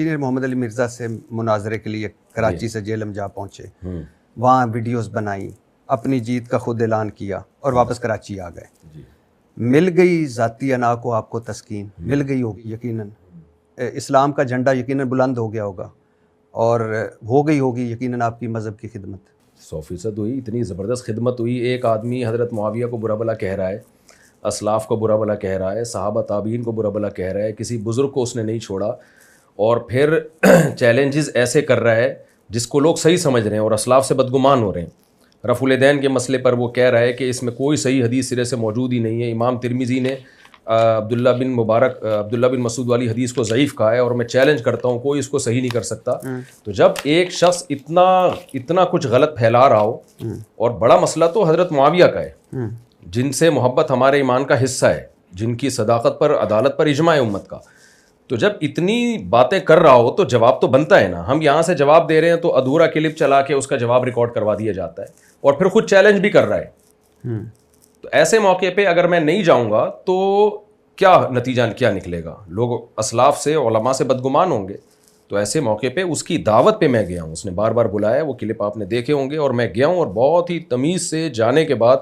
Engineer محمد علی مرزا سے مناظرے کے لیے کراچی سے جیلم جا پہنچے، وہاں ویڈیوز بنائیں، اپنی جیت کا خود اعلان کیا اور واپس کراچی آ گئے۔ مل گئی ذاتی انا کو آپ کو تسکین، مل گئی ہوگی یقیناً، اسلام کا جھنڈا یقیناً بلند ہو گیا ہوگا اور ہو گئی ہوگی یقیناً آپ کی مذہب کی خدمت۔ 100% ہوئی، اتنی زبردست خدمت ہوئی۔ ایک آدمی حضرت معاویہ کو برا بھلا کہہ رہا ہے، اسلاف کو برا بھلا کہہ رہا ہے، صحابہ تابعین کو برا بھلا کہہ رہا ہے، کسی بزرگ کو اس نے نہیں چھوڑا، اور پھر چیلنجز ایسے کر رہا ہے جس کو لوگ صحیح سمجھ رہے ہیں اور اسلاف سے بدگمان ہو رہے ہیں۔ رفع الیدین کے مسئلے پر وہ کہہ رہا ہے کہ اس میں کوئی صحیح حدیث سرے سے موجود ہی نہیں ہے۔ امام ترمذی نے عبداللہ بن مسعود والی حدیث کو ضعیف کہا ہے، اور میں چیلنج کرتا ہوں کوئی اس کو صحیح نہیں کر سکتا۔ تو جب ایک شخص اتنا کچھ غلط پھیلا رہا ہو، اور بڑا مسئلہ تو حضرت معاویہ کا ہے جن سے محبت ہمارے ایمان کا حصہ ہے، جن کی صداقت پر عدالت پر اجماع ہے امت کا، تو جب اتنی باتیں کر رہا ہو تو جواب تو بنتا ہے نا۔ ہم یہاں سے جواب دے رہے ہیں تو ادھورا کلپ چلا کے اس کا جواب ریکارڈ کروا دیا جاتا ہے، اور پھر خود چیلنج بھی کر رہا ہے۔ تو ایسے موقع پہ اگر میں نہیں جاؤں گا تو کیا نتیجہ کیا نکلے گا؟ لوگ اسلاف سے علماء سے بدگمان ہوں گے۔ تو ایسے موقع پہ اس کی دعوت پہ میں گیا ہوں، اس نے بار بار بلایا، وہ کلپ آپ نے دیکھے ہوں گے، اور میں گیا ہوں، اور بہت ہی تمیز سے جانے کے بعد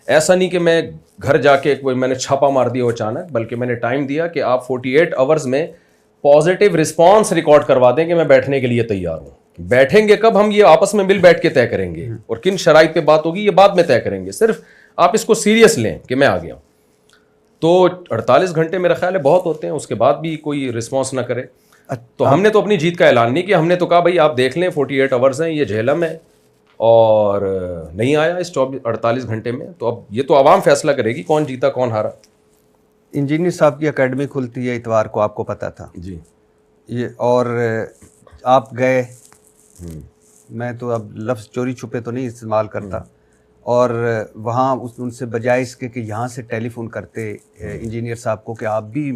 ایسا نہیں کہ میں گھر جا کے میں نے چھاپا مار دیا اچانک، بلکہ میں نے ٹائم دیا کہ آپ 48 آورز میں پازیٹیو رسپانس ریکارڈ کروا دیں کہ میں بیٹھنے کے لیے تیار ہوں۔ بیٹھیں گے کب؟ ہم یہ آپس میں مل بیٹھ کے طے کریں گے، اور کن شرائط پہ بات ہوگی یہ بعد میں طے کریں گے، صرف آپ اس کو سیریس لیں کہ میں آ گیا ہوں۔ تو 48 گھنٹے میرا خیال ہے بہت ہوتے ہیں، اس کے بعد بھی کوئی رسپانس نہ کرے تو ہم نے تو اپنی جیت کا اعلان نہیں کیا۔ ہم نے تو کہا بھائی آپ دیکھ لیں 48 آورز ہیں، یہ جہلم ہے، اور نہیں آیا اس 48 گھنٹے میں، تو اب یہ تو عوام فیصلہ کرے گی کون جیتا کون ہارا۔ انجینئر صاحب کی اکیڈمی کھلتی ہے اتوار کو، آپ کو پتہ تھا جی، یہ، اور آپ گئے، میں تو اب لفظ چوری چھپے تو نہیں استعمال کرتا، اور وہاں ان سے بجائے اس کے کہ یہاں سے ٹیلی فون کرتے انجینئر صاحب کو کہ آپ بھی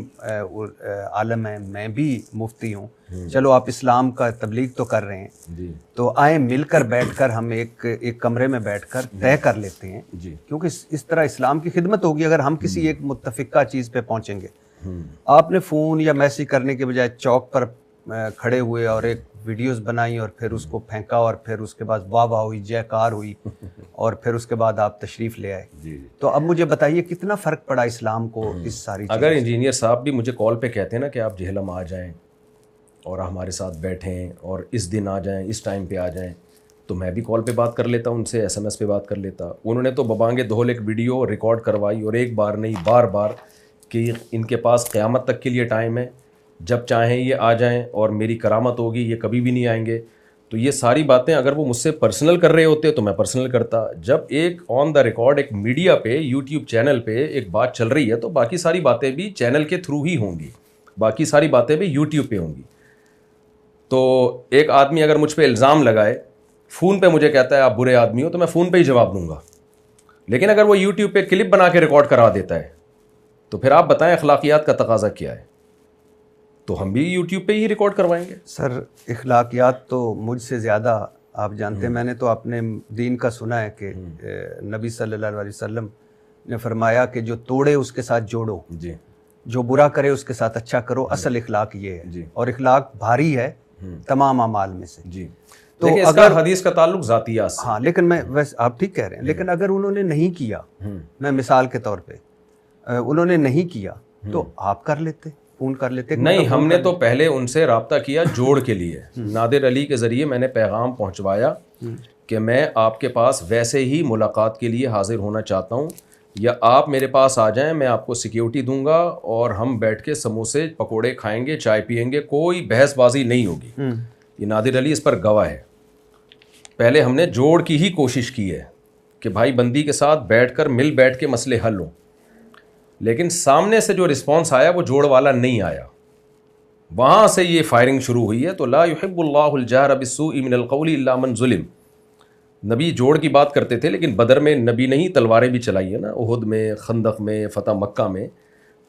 عالم ہیں، میں بھی مفتی ہوں، چلو آپ اسلام کا تبلیغ تو کر رہے ہیں، تو آئیں مل کر بیٹھ کر ہم ایک کمرے میں بیٹھ کر طے کر لیتے ہیں، کیونکہ اس طرح اسلام کی خدمت ہوگی اگر ہم کسی ایک متفقہ چیز پہ پہنچیں گے۔ آپ نے فون یا میسج کرنے کے بجائے چوک پر کھڑے ہوئے اور ایک ویڈیوز بنائی، اور پھر اس کو پھینکا، اور پھر اس کے بعد واہ واہ ہوئی، جے کار ہوئی، اور پھر اس کے بعد آپ تشریف لے آئے۔ تو اب مجھے بتائیے کتنا فرق پڑا اسلام کو اس ساری چیز؟ اگر انجینئر صاحب بھی مجھے کال پہ کہتے ہیں نا کہ آپ جہلم آ جائیں اور ہمارے ساتھ بیٹھیں اور اس دن آ جائیں، اس ٹائم پہ آ جائیں، تو میں بھی کال پہ بات کر لیتا، ان سے SMS پہ بات کر لیتا۔ انہوں نے تو ببانگے دھول ایک ویڈیو ریکارڈ کروائی، اور ایک بار نہیں بار بار، کہ ان کے پاس قیامت تک کے لیے ٹائم ہے، جب چاہیں یہ آ جائیں اور میری کرامت ہوگی، یہ کبھی بھی نہیں آئیں گے۔ تو یہ ساری باتیں اگر وہ مجھ سے پرسنل کر رہے ہوتے تو میں پرسنل کرتا۔ جب ایک آن دا ریکارڈ ایک میڈیا پہ، یوٹیوب چینل پہ ایک بات چل رہی ہے تو باقی ساری باتیں بھی چینل کے تھرو ہی ہوں گی، باقی ساری باتیں بھی یوٹیوب پہ ہوں گی۔ تو ایک آدمی اگر مجھ پہ الزام لگائے، فون پہ مجھے کہتا ہے آپ برے آدمی ہو، تو میں فون پہ ہی جواب دوں گا، لیکن اگر وہ یوٹیوب پہ کلپ بنا کے ریکارڈ کرا دیتا ہے تو پھر آپ بتائیں اخلاقیات کا تقاضا کیا ہے؟ تو ہم بھی یوٹیوب پہ ہی ریکارڈ کروائیں گے۔ سر اخلاقیات تو مجھ سے زیادہ آپ جانتے ہیں، میں نے تو اپنے دین کا سنا ہے کہ نبی صلی اللہ علیہ وسلم نے فرمایا کہ جو توڑے اس کے ساتھ جوڑو، جی، جو برا کرے اس کے ساتھ اچھا کرو، اصل اخلاق یہ ہے، اور اخلاق بھاری ہے تمام اعمال میں سے۔ جی، تو لیکن اس کا حدیث کا تعلق ذاتیات سے۔ ہاں، لیکن میں ویسے آپ ٹھیک کہہ رہے ہیں، لیکن اگر انہوں نے نہیں کیا، میں مثال کے طور پہ انہوں نے نہیں کیا تو آپ کر لیتے، فون کر لیتے۔ نہیں، ہم نے تو پہلے ان سے رابطہ کیا جوڑ کے لیے، نادر علی کے ذریعے میں نے پیغام پہنچوایا کہ میں آپ کے پاس ویسے ہی ملاقات کے لیے حاضر ہونا چاہتا ہوں، یا آپ میرے پاس آ جائیں، میں آپ کو سیکیورٹی دوں گا، اور ہم بیٹھ کے سموسے پکوڑے کھائیں گے، چائے پیئیں گے، کوئی بحث بازی نہیں ہوگی۔ یہ نادر علی اس پر گواہ ہے۔ پہلے ہم نے جوڑ کی ہی کوشش کی ہے کہ بھائی بندی کے ساتھ بیٹھ کر مل بیٹھ کے مسئلے حل ہوں، لیکن سامنے سے جو رسپانس آیا وہ جوڑ والا نہیں آیا، وہاں سے یہ فائرنگ شروع ہوئی ہے۔ تو لا يحب اللہ الجہر بالسوء من القول الا من ظلم، نبی جوڑ کی بات کرتے تھے، لیکن بدر میں نبی نے ہی تلواریں بھی چلائی ہیں نا، احد میں، خندق میں، فتح مکہ میں۔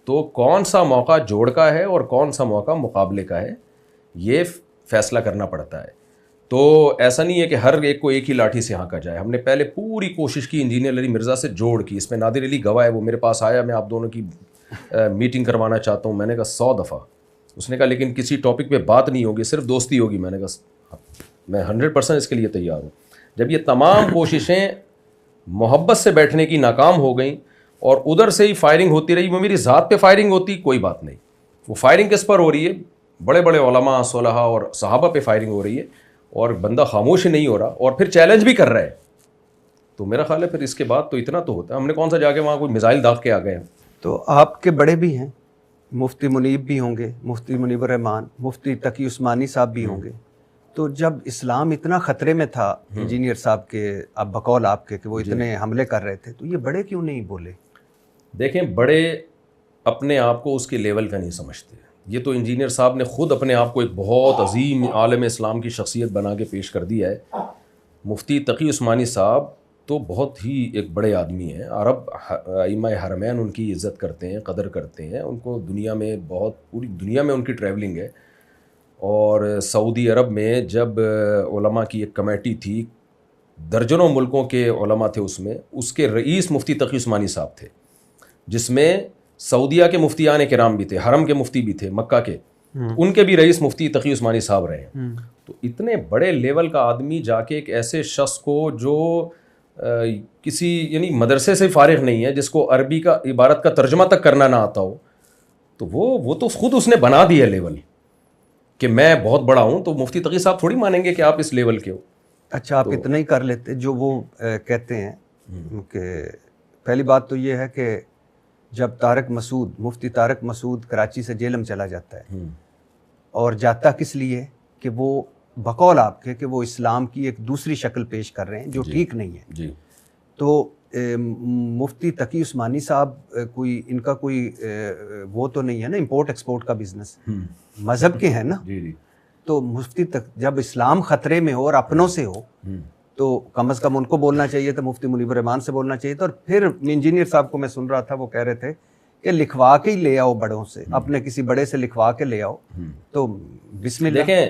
تو کون سا موقع جوڑ کا ہے اور کون سا موقع مقابلے کا ہے، یہ فیصلہ کرنا پڑتا ہے۔ تو ایسا نہیں ہے کہ ہر ایک کو ایک ہی لاٹھی سے ہانکا جائے۔ ہم نے پہلے پوری کوشش کی انجینئر علی مرزا سے جوڑ کی، اس میں نادر علی گواہ ہے، وہ میرے پاس آیا، میں آپ دونوں کی میٹنگ کروانا چاہتا ہوں، میں نے کہا 100 دفعہ اس نے کہا لیکن کسی ٹاپک پہ بات نہیں ہوگی, صرف دوستی ہوگی. میں نے کہا میں 100% اس کے لیے تیار ہوں. جب یہ تمام کوششیں محبت سے بیٹھنے کی ناکام ہو گئیں اور ادھر سے ہی فائرنگ ہوتی رہی, وہ میری ذات پہ فائرنگ ہوتی, کوئی بات نہیں. وہ فائرنگ کس پر ہو رہی ہے؟ بڑے بڑے علماء, صلحاء اور صحابہ پہ فائرنگ ہو رہی ہے, اور بندہ خاموش نہیں ہو رہا اور پھر چیلنج بھی کر رہا ہے. تو میرا خیال ہے پھر اس کے بعد تو اتنا تو ہوتا ہے. ہم نے کون سا جا کے وہاں کوئی میزائل داغ کے آ گئے ہیں. تو آپ کے بڑے بھی ہیں, مفتی منیب بھی ہوں گے, مفتی منیب الرحمان, مفتی تقی عثمانی صاحب بھی ہوں گے. تو جب اسلام اتنا خطرے میں تھا انجینئر صاحب کے, اب بقول آپ کے, کہ وہ اتنے حملے کر رہے تھے, تو یہ بڑے کیوں نہیں بولے؟ دیکھیں, بڑے اپنے آپ کو اس کے لیول کا نہیں سمجھتے. یہ تو انجینئر صاحب نے خود اپنے آپ کو ایک بہت عظیم عالم اسلام کی شخصیت بنا کے پیش کر دیا ہے. مفتی تقی عثمانی صاحب تو بہت ہی ایک بڑے آدمی ہیں. عرب ائمہ حرمین ان کی عزت کرتے ہیں, قدر کرتے ہیں. ان کو دنیا میں بہت, پوری دنیا میں ان کی ٹریولنگ ہے. اور سعودی عرب میں جب علماء کی ایک کمیٹی تھی, درجنوں ملکوں کے علماء تھے اس میں, اس کے رئیس مفتی تقی عثمانی صاحب تھے, جس میں سعودیہ کے مفتیان کرام بھی تھے, حرم کے مفتی بھی تھے مکہ کے, ان کے بھی رئیس مفتی تقی عثمانی صاحب رہے ہیں. تو اتنے بڑے لیول کا آدمی جا کے ایک ایسے شخص کو جو کسی یعنی مدرسے سے فارغ نہیں ہے, جس کو عربی کا عبارت کا ترجمہ تک کرنا نہ آتا ہو, تو وہ تو خود اس نے بنا دیا لیول کہ میں بہت بڑا ہوں. تو مفتی تقی صاحب تھوڑی مانیں گے کہ آپ اس لیول کے ہو. اچھا, آپ اتنا ہی کر لیتے. جو وہ کہتے ہیں کہ پہلی بات تو یہ ہے کہ جب مفتی طارق مسعود کراچی سے جیلم چلا جاتا ہے, اور جاتا کس لیے کہ وہ بقول آپ کے کہ وہ اسلام کی ایک دوسری شکل پیش کر رہے ہیں جو ٹھیک نہیں ہے. تو مفتی تقی عثمانی صاحب کوئی ان کا کوئی وہ تو نہیں ہے نا, امپورٹ ایکسپورٹ کا بزنس, مذہب کے ہیں نا. تو مفتی جب اسلام خطرے میں ہو اور اپنوں سے ہو, تو کم از کم ان کو بولنا چاہیے تھا, مفتی منیب الرحمان سے بولنا چاہیے تھا. اور پھر انجینئر صاحب کو میں سن رہا تھا, وہ کہہ رہے تھے کہ لکھوا کے ہی لے آؤ بڑوں سے, اپنے کسی بڑے سے لکھوا کے لے آؤ. تو بسم اللہ. دیکھیں,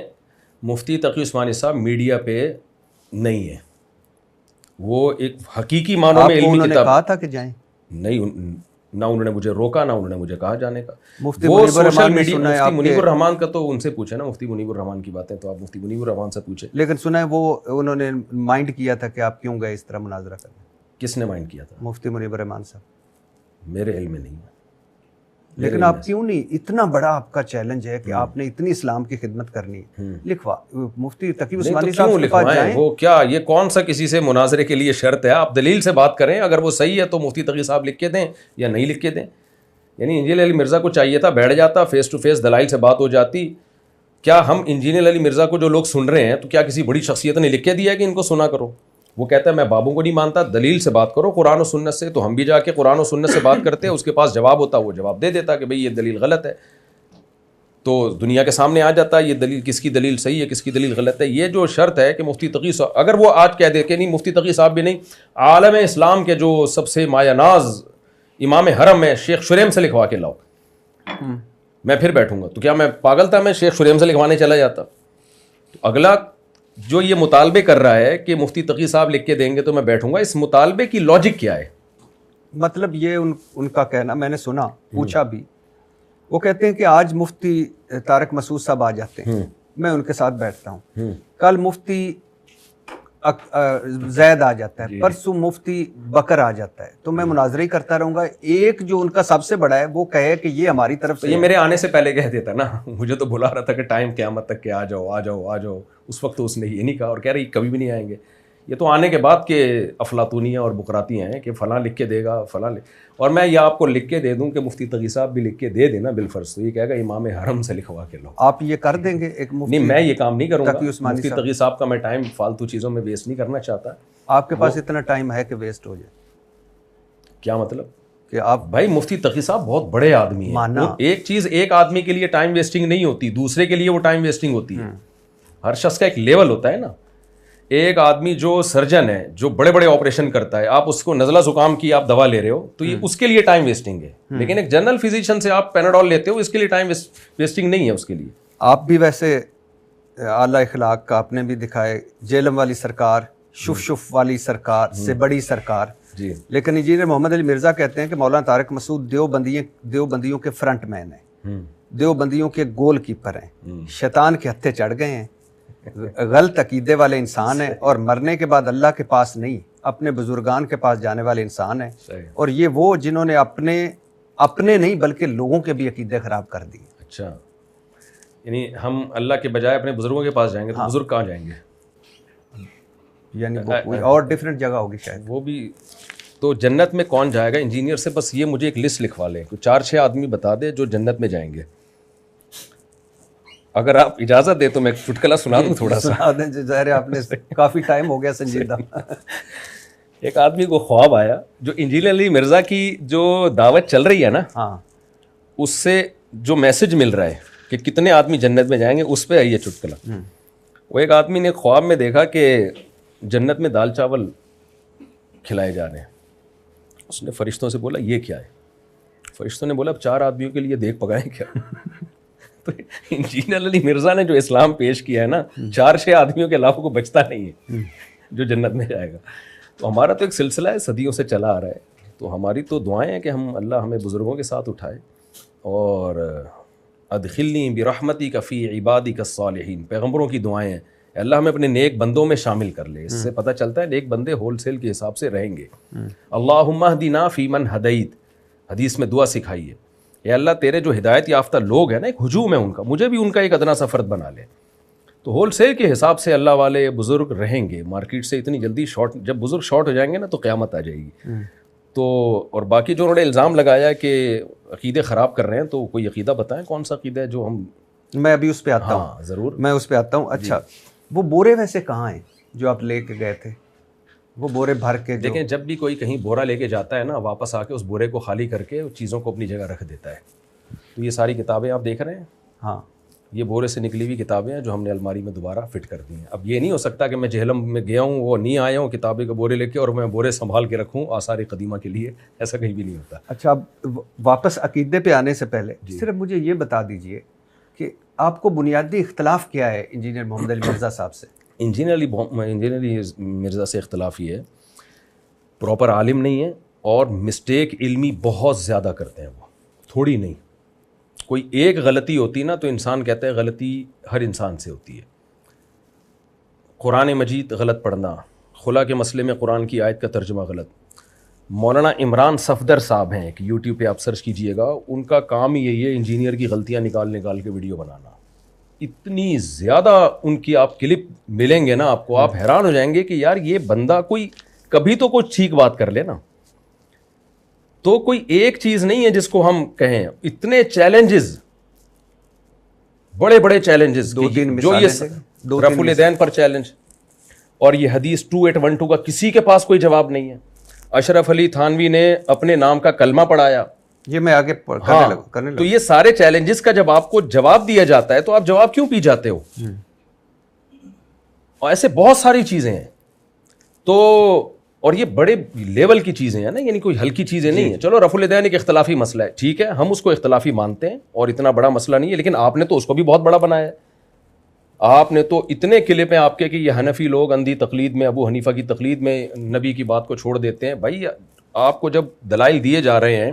مفتی تقی عثمانی صاحب میڈیا پہ نہیں ہے, وہ ایک حقیقی معنوں میں علمی کتاب. کہا تھا کہ جائیں نہیں, نہ انہوں نے مجھے روکا, نہ انہوں نے مجھے کہا جانے کا. مفتی وہ سوشل میڈیا, مفتی منیب منیب الرحمان کا تو ان سے پوچھیں نا, مفتی منیب الرحمان کی باتیں تو آپ مفتی منیب الرحمان سے پوچھیں. لیکن سنا ہے وہ انہوں نے مائنڈ کیا تھا کہ آپ کیوں گئے اس طرح مناظرہ کرنے. کس نے مائنڈ کیا تھا؟ مفتی منیب الرحمان صاحب. میرے علم میں نہیں ہے. لیکن آپ کیوں نہیں, اتنا بڑا آپ کا چیلنج ہے کہ آپ نے اتنی اسلام کی خدمت کرنی ہے, لکھوا مفتی تقی عثمانی صاحب کے پاس جائیں. وہ کیا, یہ کون سا کسی سے مناظرے کے لیے شرط ہے؟ آپ دلیل سے بات کریں, اگر وہ صحیح ہے تو مفتی تقی صاحب لکھ کے دیں یا نہیں لکھ کے دیں. یعنی انجینئر علی مرزا کو چاہیے تھا بیٹھ جاتا, فیس ٹو فیس دلائل سے بات ہو جاتی. کیا ہم انجینئر علی مرزا کو جو لوگ سن رہے ہیں, تو کیا کسی بڑی شخصیت نے لکھ کے دیا کہ ان کو سنا کرو؟ وہ کہتا ہے میں بابوں کو نہیں مانتا, دلیل سے بات کرو قرآن و سنت سے. تو ہم بھی جا کے قرآن و سنت سے بات کرتے, اس کے پاس جواب ہوتا, وہ جواب دے دیتا کہ بھئی یہ دلیل غلط ہے. تو دنیا کے سامنے آ جاتا ہے یہ دلیل, کس کی دلیل صحیح ہے, کس کی دلیل غلط ہے. یہ جو شرط ہے کہ مفتی تقی صاحب, اگر وہ آج کہہ دے کہ نہیں مفتی تقی صاحب بھی نہیں, عالم اسلام کے جو سب سے مایہ ناز امام حرم ہے شیخ شریم سے لکھوا کے لاؤ, میں پھر بیٹھوں گا. تو کیا میں پاگل تھا میں شیخ شریم سے لکھوانے چلا جاتا؟ تو اگلا جو یہ مطالبے کر رہا ہے کہ مفتی تقی صاحب لکھ کے دیں گے تو میں بیٹھوں گا, اس مطالبے کی لاجک کیا ہے؟ مطلب یہ ان کا کہنا, میں نے سنا, پوچھا بھی, وہ کہتے ہیں کہ آج مفتی طارق مسعود صاحب آ جاتے ہیں, میں ان کے ساتھ بیٹھتا ہوں, کل مفتی زید آ جاتا ہے, پرسوں مفتی بکر آ جاتا ہے, تو میں مناظرہ ہی کرتا رہوں گا. ایک جو ان کا سب سے بڑا ہے وہ کہے کہ یہ ہماری طرف سے, یہ میرے آنے سے پہلے کہہ دیتا نا, مجھے تو بلا رہا تھا کہ ٹائم قیامت تک کہ آ جاؤ آ جاؤ آ جاؤ. اس وقت تو اس نے یہ نہیں کہا, اور کہہ رہی کبھی بھی نہیں آئیں گے. یہ تو آنے کے بعد کے افلاطونیاں اور بکراتیاں ہیں کہ فلاں لکھ کے دے گا فلاں اور میں یہ آپ کو لکھ کے دے دوں کہ مفتی تقی صاحب بھی لکھ کے دے دینا بالفرض, تو یہ کہے گا امام حرم سے لکھوا کے لو. آپ یہ کر دیں گے ایک مفتی؟ نہیں, میں یہ کام نہیں کروں گا. مفتی تقی صاحب کا میں ٹائم فالتو چیزوں میں ویسٹ نہیں کرنا چاہتا. آپ کے پاس اتنا ٹائم ہے کہ ویسٹ ہو جائے؟ کیا مطلب کہ آپ, بھائی مفتی تقی صاحب بہت بڑے آدمی ہیں. ایک چیز ایک آدمی کے لیے ٹائم ویسٹنگ نہیں ہوتی, دوسرے کے لیے وہ ٹائم ویسٹنگ ہوتی ہے. ہر شخص کا ایک لیول ہوتا ہے نا. ایک آدمی جو سرجن ہے, جو بڑے بڑے آپریشن کرتا ہے, آپ اس کو نزلہ زکام کی آپ دوا لے رہے ہو تو یہ اس کے لیے ٹائم ویسٹنگ ہے. لیکن ایک جنرل فزیشین سے آپ پیناڈول لیتے ہو, اس کے لیے ٹائم ویسٹنگ نہیں ہے اس کے لیے. آپ بھی ویسے اعلیٰ اخلاق کا آپ نے بھی دکھائے, جیلم والی سرکار, شف والی سرکار سے بڑی سرکار. جی. لیکن انجینئر محمد علی مرزا کہتے ہیں کہ مولانا طارق مسعود دیوبندیوں کے فرنٹ مین ہیں. دیوبندیوں کے گول کیپر ہیں, شیطان کے ہتھے چڑھ گئے ہیں, غلط عقیدے والے انسان ہیں, اور مرنے کے بعد اللہ کے پاس نہیں اپنے بزرگان کے پاس جانے والے انسان ہیں. اور یہ وہ جنہوں نے اپنے نہیں بلکہ لوگوں کے بھی عقیدے خراب کر دیے. اچھا, یعنی ہم اللہ کے بجائے اپنے بزرگوں کے پاس جائیں گے تو بزرگ کہاں جائیں گے؟ یعنی وہ کوئی اور ڈیفرنٹ جگہ ہوگی شاید. وہ بھی تو جنت میں کون جائے گا انجینئر سے؟ بس یہ مجھے ایک لسٹ لکھوا لیں, 4-6 آدمی بتا دے جو جنت میں جائیں گے. اگر آپ اجازت دے تو میں چٹکلا سنا دوں تھوڑا سا. سنا دیں, ظاہر ہے آپ نے کافی ٹائم ہو گیا سنجیدہ. ایک آدمی کو خواب آیا, جو انجینئر علی مرزا کی جو دعوت چل رہی ہے نا, ہاں, اس سے جو میسج مل رہا ہے کہ کتنے آدمی جنت میں جائیں گے, اس پہ آئی ہے چٹکلا. وہ ایک آدمی نے خواب میں دیکھا کہ جنت میں دال چاول کھلائے جا رہے ہیں. اس نے فرشتوں سے بولا یہ کیا ہے؟ فرشتوں نے بولا اب 4 آدمیوں کے لیے دیکھ پکائیں کیا؟ تو انجینئر علی مرزا نے جو اسلام پیش کیا ہے نا, 4-6 آدمیوں کے علاوہ کو بچتا نہیں ہے جو جنت میں جائے گا. تو ہمارا تو ایک سلسلہ ہے, صدیوں سے چلا آ رہا ہے. تو ہماری تو دعائیں ہیں کہ اللہ ہمیں بزرگوں کے ساتھ اٹھائے, اور ادخلنی برحمتک فی عبادک الصالحین, پیغمبروں کی دعائیں ہیں, اللہ ہمیں اپنے نیک بندوں میں شامل کر لے. اس سے پتہ چلتا ہے نیک بندے ہول سیل کے حساب سے رہیں گے. اللہم اہدنا فیمن ہدیت, حدیث میں دعا سکھائی ہے, اے اللہ تیرے جو ہدایت یافتہ لوگ ہیں نا, ایک ہجوم ہے ان کا, مجھے بھی ان کا ایک ادنا سا فرد بنا لے. تو ہول سیل کے حساب سے اللہ والے بزرگ رہیں گے. مارکیٹ سے اتنی جلدی شارٹ, جب بزرگ شارٹ ہو جائیں گے نا تو قیامت آ جائے گی. تو اور باقی جو انہوں نے الزام لگایا کہ عقیدے خراب کر رہے ہیں, تو کوئی عقیدہ بتائیں کون سا عقیدہ ہے جو ہم. میں ابھی اس پہ آتا ہوں. ہاں ضرور, میں اس پہ آتا ہوں. اچھا, وہ بورے ویسے کہاں ہیں جو آپ لے کے گئے تھے؟ وہ بورے بھر کے دیکھیں, جب بھی کوئی کہیں بورا لے کے جاتا ہے نا, واپس آ کے اس بورے کو خالی کر کے چیزوں کو اپنی جگہ رکھ دیتا ہے. تو یہ ساری کتابیں آپ دیکھ رہے ہیں, ہاں, یہ بورے سے نکلی ہوئی کتابیں ہیں جو ہم نے الماری میں دوبارہ فٹ کر دی ہیں. اب یہ نہیں ہو سکتا کہ میں جہلم میں گیا ہوں, وہ نہیں آیا ہوں کتابیں کے بورے لے کے, اور میں بورے سنبھال کے رکھوں آثار قدیمہ کے لیے. ایسا کہیں بھی نہیں ہوتا. اچھا, اب واپس عقیدے پہ آنے سے پہلے صرف مجھے یہ بتا دیجئے کہ آپ کو بنیادی اختلاف کیا ہے انجینئر محمد علی مرزا صاحب سے؟ انجینئر علی مرزا سے اختلاف یہ ہے, پراپر عالم نہیں ہے, اور مسٹیک علمی بہت زیادہ کرتے ہیں. وہ تھوڑی نہیں, کوئی ایک غلطی ہوتی نا تو انسان کہتا ہے غلطی ہر انسان سے ہوتی ہے. قرآن مجید غلط پڑھنا, خلا کے مسئلے میں قرآن کی آیت کا ترجمہ غلط. مولانا عمران صفدر صاحب ہیں, کہ یوٹیوب پہ آپ سرچ کیجئے گا, ان کا کام ہی یہی ہے انجینئر کی غلطیاں نکال کے ویڈیو بنانا. اتنی زیادہ ان کی آپ کلپ ملیں گے نا آپ کو, آپ حیران ہو جائیں گے کہ یار یہ بندہ کوئی کبھی تو کچھ ٹھیک بات کر لے نا. تو کوئی ایک چیز نہیں ہے جس کو ہم کہیں. اتنے چیلنجز, بڑے بڑے چیلنجز, جو یہ رفع الیدین پر چیلنج, اور یہ حدیث 2812 کا کسی کے پاس کوئی جواب نہیں ہے. اشرف علی تھانوی نے اپنے نام کا کلمہ پڑھایا, یہ میں آگے کرنے لگا. تو یہ سارے چیلنجز کا جب آپ کو جواب دیا جاتا ہے تو آپ جواب کیوں پی جاتے ہو؟ اور ایسے بہت ساری چیزیں ہیں. تو اور یہ بڑے لیول کی چیزیں ہیں نا, یعنی کوئی ہلکی چیزیں نہیں ہیں. چلو رفع الیدین ایک اختلافی مسئلہ ہے, ٹھیک ہے, ہم اس کو اختلافی مانتے ہیں, اور اتنا بڑا مسئلہ نہیں ہے, لیکن آپ نے تو اس کو بھی بہت بڑا بنایا ہے. آپ نے تو اتنے کلپ ہیں آپ کے کہ یہ حنفی لوگ اندھی تقلید میں, ابو حنیفہ کی تقلید میں نبی کی بات کو چھوڑ دیتے ہیں. بھائی آپ کو جب دلائل دیے جا رہے ہیں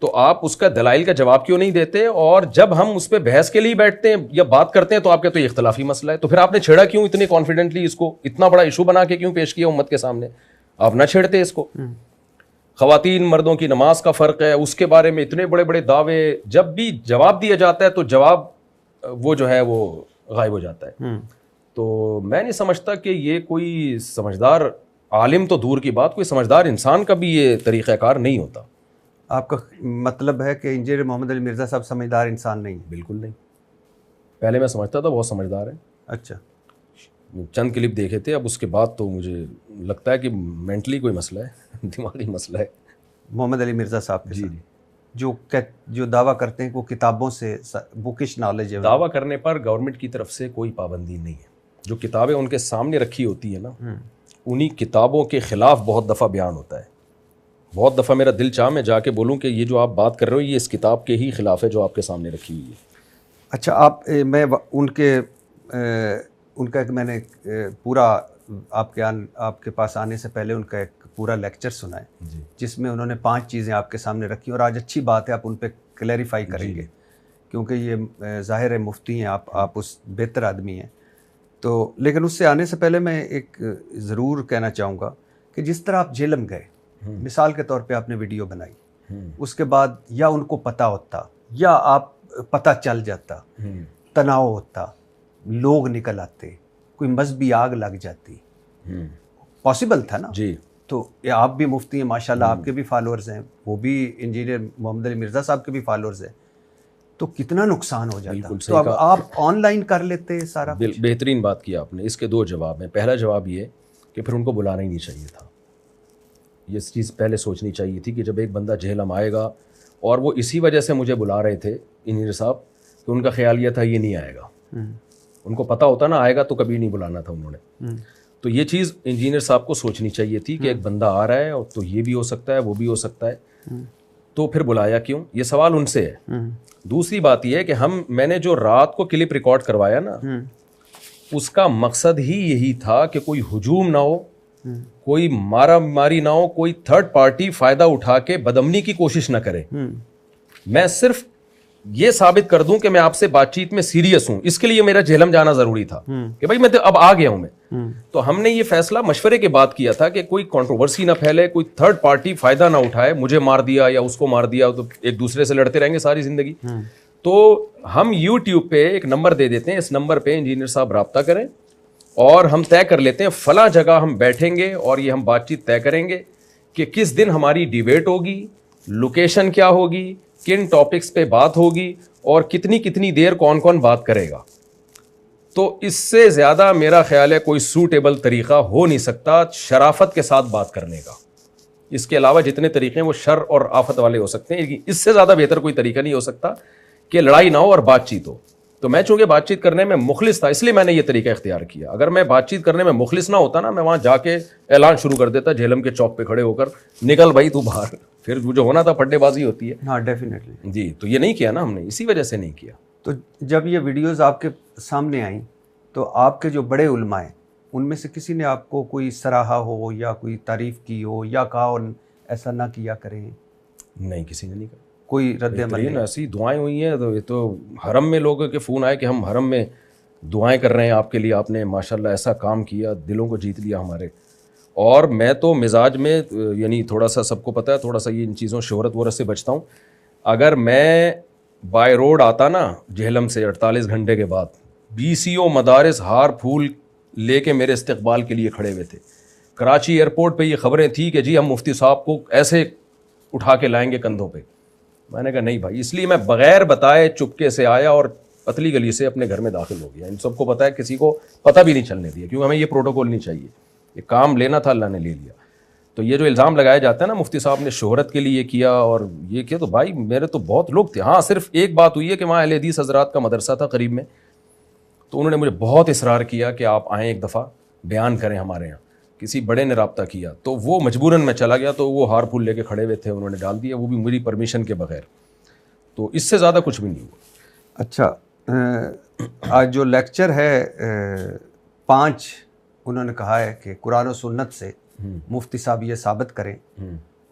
تو آپ اس کا دلائل کا جواب کیوں نہیں دیتے؟ اور جب ہم اس پہ بحث کے لیے بیٹھتے ہیں یا بات کرتے ہیں تو آپ کہتے ہیں یہ اختلافی مسئلہ ہے. تو پھر آپ نے چھیڑا کیوں اتنے کانفیڈنٹلی اس کو, اتنا بڑا ایشو بنا کے کیوں پیش کیا امت کے سامنے؟ آپ نہ چھیڑتے اس کو. خواتین مردوں کی نماز کا فرق ہے, اس کے بارے میں اتنے بڑے بڑے دعوے, جب بھی جواب دیا جاتا ہے تو جواب وہ جو ہے وہ غائب ہو جاتا ہے. تو میں نہیں سمجھتا کہ یہ کوئی سمجھدار عالم تو دور کی بات, کوئی سمجھدار انسان کا بھی یہ طریقہ کار نہیں ہوتا. آپ کا مطلب ہے کہ انجینئر محمد علی مرزا صاحب سمجھدار انسان نہیں؟ بالکل نہیں. پہلے میں سمجھتا تھا بہت سمجھدار ہے. اچھا, چند کلپ دیکھے تھے, اب اس کے بعد تو مجھے لگتا ہے کہ مینٹلی کوئی مسئلہ ہے, دماغی مسئلہ ہے. محمد علی مرزا صاحب کے جو دعویٰ کرتے ہیں کہ وہ کتابوں سے بکش نالج ہے, دعویٰ کرنے پر گورنمنٹ کی طرف سے کوئی پابندی نہیں ہے. جو کتابیں ان کے سامنے رکھی ہوتی ہیں نا, انہی کتابوں کے خلاف بہت دفعہ بیان ہوتا ہے. بہت دفعہ میرا دل چاہ میں جا کے بولوں کہ یہ جو آپ بات کر رہے ہو یہ اس کتاب کے ہی خلاف ہے جو آپ کے سامنے رکھی ہوئی ہے. اچھا, میں ان کا ایک میں نے پورا آپ کے پاس آنے سے پہلے ان کا ایک پورا لیکچر سنا ہے, جس میں انہوں نے 5 چیزیں آپ کے سامنے رکھی, اور آج اچھی بات ہے آپ ان پہ کلیریفائی کریں گے, کیونکہ یہ ظاہر ہے مفتی ہیں آپ اس بہتر آدمی ہیں. تو لیکن اس سے آنے سے پہلے میں ایک ضرور کہنا چاہوں گا کہ جس طرح آپ جہلم گئے, مثال کے طور پہ آپ نے ویڈیو بنائی, اس کے بعد یا ان کو پتہ ہوتا یا آپ پتہ چل جاتا, تناؤ ہوتا, لوگ نکل آتے, کوئی مذہبی آگ لگ جاتی, پاسبل تھا نا جی. تو آپ بھی مفتی ہیں ماشاءاللہ, آپ کے بھی فالورز ہیں, وہ بھی انجینئر محمد علی مرزا صاحب کے بھی فالورز ہیں, تو کتنا نقصان ہو جاتا. تو اب آپ آن لائن کر لیتے سارا کچھ. بہترین بات کی آپ نے. اس کے 2 جواب ہیں. پہلا جواب یہ کہ پھر ان کو بلانا ہی نہیں چاہیے تھا. یہ چیز پہلے سوچنی چاہیے تھی کہ جب ایک بندہ جہلم آئے گا, اور وہ اسی وجہ سے مجھے بلا رہے تھے انجینئر صاحب, کہ ان کا خیال یہ تھا یہ نہیں آئے گا. ان کو پتہ ہوتا نا آئے گا تو کبھی نہیں بلانا تھا انہوں نے. تو یہ چیز انجینئر صاحب کو سوچنی چاہیے تھی کہ ایک بندہ آ رہا ہے اور تو یہ بھی ہو سکتا ہے وہ بھی ہو سکتا ہے, تو پھر بلایا کیوں؟ یہ سوال ان سے ہے. دوسری بات یہ ہے کہ میں نے جو رات کو کلپ ریکارڈ کروایا نا, اس کا مقصد ہی یہی تھا کہ کوئی ہجوم نہ ہو, کوئی مارا ماری نہ ہو, کوئی تھرڈ پارٹی فائدہ اٹھا کے بدامنی کی کوشش نہ کرے. میں صرف یہ ثابت کر دوں کہ میں آپ سے بات چیت میں سیریس ہوں. اس کے لیے میرا جہلم جانا ضروری تھا کہ بھائی میں اب آ گیا ہوں میں. تو ہم نے یہ فیصلہ مشورے کے بعد کیا تھا کہ کوئی کنٹروورسی نہ پھیلے, کوئی تھرڈ پارٹی فائدہ نہ اٹھائے, مجھے مار دیا یا اس کو مار دیا تو ایک دوسرے سے لڑتے رہیں گے ساری زندگی. تو ہم یوٹیوب پہ ایک نمبر دے دیتے ہیں, اس نمبر پہ انجینئر صاحب رابطہ کریں اور ہم طے کر لیتے ہیں فلاں جگہ ہم بیٹھیں گے اور یہ ہم بات چیت طے کریں گے کہ کس دن ہماری ڈیبیٹ ہوگی, لوکیشن کیا ہوگی, کن ٹاپکس پہ بات ہوگی اور کتنی دیر کون کون بات کرے گا. تو اس سے زیادہ میرا خیال ہے کوئی سوٹیبل طریقہ ہو نہیں سکتا شرافت کے ساتھ بات کرنے کا. اس کے علاوہ جتنے طریقے ہیں وہ شر اور آفت والے ہو سکتے ہیں, اس سے زیادہ بہتر کوئی طریقہ نہیں ہو سکتا کہ لڑائی نہ ہو اور بات چیت ہو. تو میں چونکہ بات چیت کرنے میں مخلص تھا, اس لیے میں نے یہ طریقہ اختیار کیا. اگر میں بات چیت کرنے میں مخلص نہ ہوتا نا, میں وہاں جا کے اعلان شروع کر دیتا جہلم کے چوک پہ کھڑے ہو کر, نکل بھائی تو باہر. پھر جو ہونا تھا پھڈے بازی ہوتی ہے. ہاں ڈیفینیٹلی. جی, تو یہ نہیں کیا نا ہم نے, اسی وجہ سے نہیں کیا. تو جب یہ ویڈیوز آپ کے سامنے آئیں تو آپ کے جو بڑے علماء ہیں ان میں سے کسی نے آپ کو کوئی سراہا ہو یا کوئی تعریف کی ہو یا کہا ہو ایسا نہ کیا کریں؟ نہیں, کسی نے نہیں کہا. کوئی رد عمل نہیں؟ ایسی دعائیں ہوئی ہیں. تو یہ تو حرم میں لوگوں کے فون آئے کہ ہم حرم میں دعائیں کر رہے ہیں آپ کے لیے, آپ نے ماشاءاللہ ایسا کام کیا, دلوں کو جیت لیا ہمارے. اور میں تو مزاج میں یعنی تھوڑا سا, سب کو پتہ ہے, تھوڑا سا یہ ان چیزوں شہرت ورت سے بچتا ہوں. اگر میں بائی روڈ آتا نا جہلم سے 48 گھنٹے کے بعد, BCO مدارس ہار پھول لے کے میرے استقبال کے لیے کھڑے ہوئے تھے. کراچی ایئرپورٹ پہ یہ خبریں تھیں کہ جی ہم مفتی صاحب کو ایسے اٹھا کے لائیں گے کندھوں پہ. میں نے کہا نہیں بھائی, اس لیے میں بغیر بتائے چپکے سے آیا اور پتلی گلی سے اپنے گھر میں داخل ہو گیا. ان سب کو پتہ ہے, کسی کو پتہ بھی نہیں چلنے دیا, کیونکہ ہمیں یہ پروٹوکول نہیں چاہیے. یہ کام لینا تھا, اللہ نے لے لیا. تو یہ جو الزام لگایا جاتا ہے نا مفتی صاحب نے شہرت کے لیے کیا اور یہ کیا, تو بھائی میرے تو بہت لوگ تھے. ہاں صرف ایک بات ہوئی ہے کہ وہاں اہل حدیث حضرات کا مدرسہ تھا قریب میں, تو انہوں نے مجھے بہت اصرار کیا کہ آپ آئیں ایک دفعہ بیان کریں ہمارے یہاں. کسی بڑے نے رابطہ کیا تو وہ مجبوراً میں چلا گیا, تو وہ ہار پھول لے کے کھڑے ہوئے تھے, انہوں نے ڈال دیا, وہ بھی میری پرمیشن کے بغیر. تو اس سے زیادہ کچھ بھی نہیں ہوا. اچھا, آج جو لیکچر ہے 5 انہوں نے کہا ہے کہ قرآن و سنت سے مفتی صاحب یہ ثابت کریں,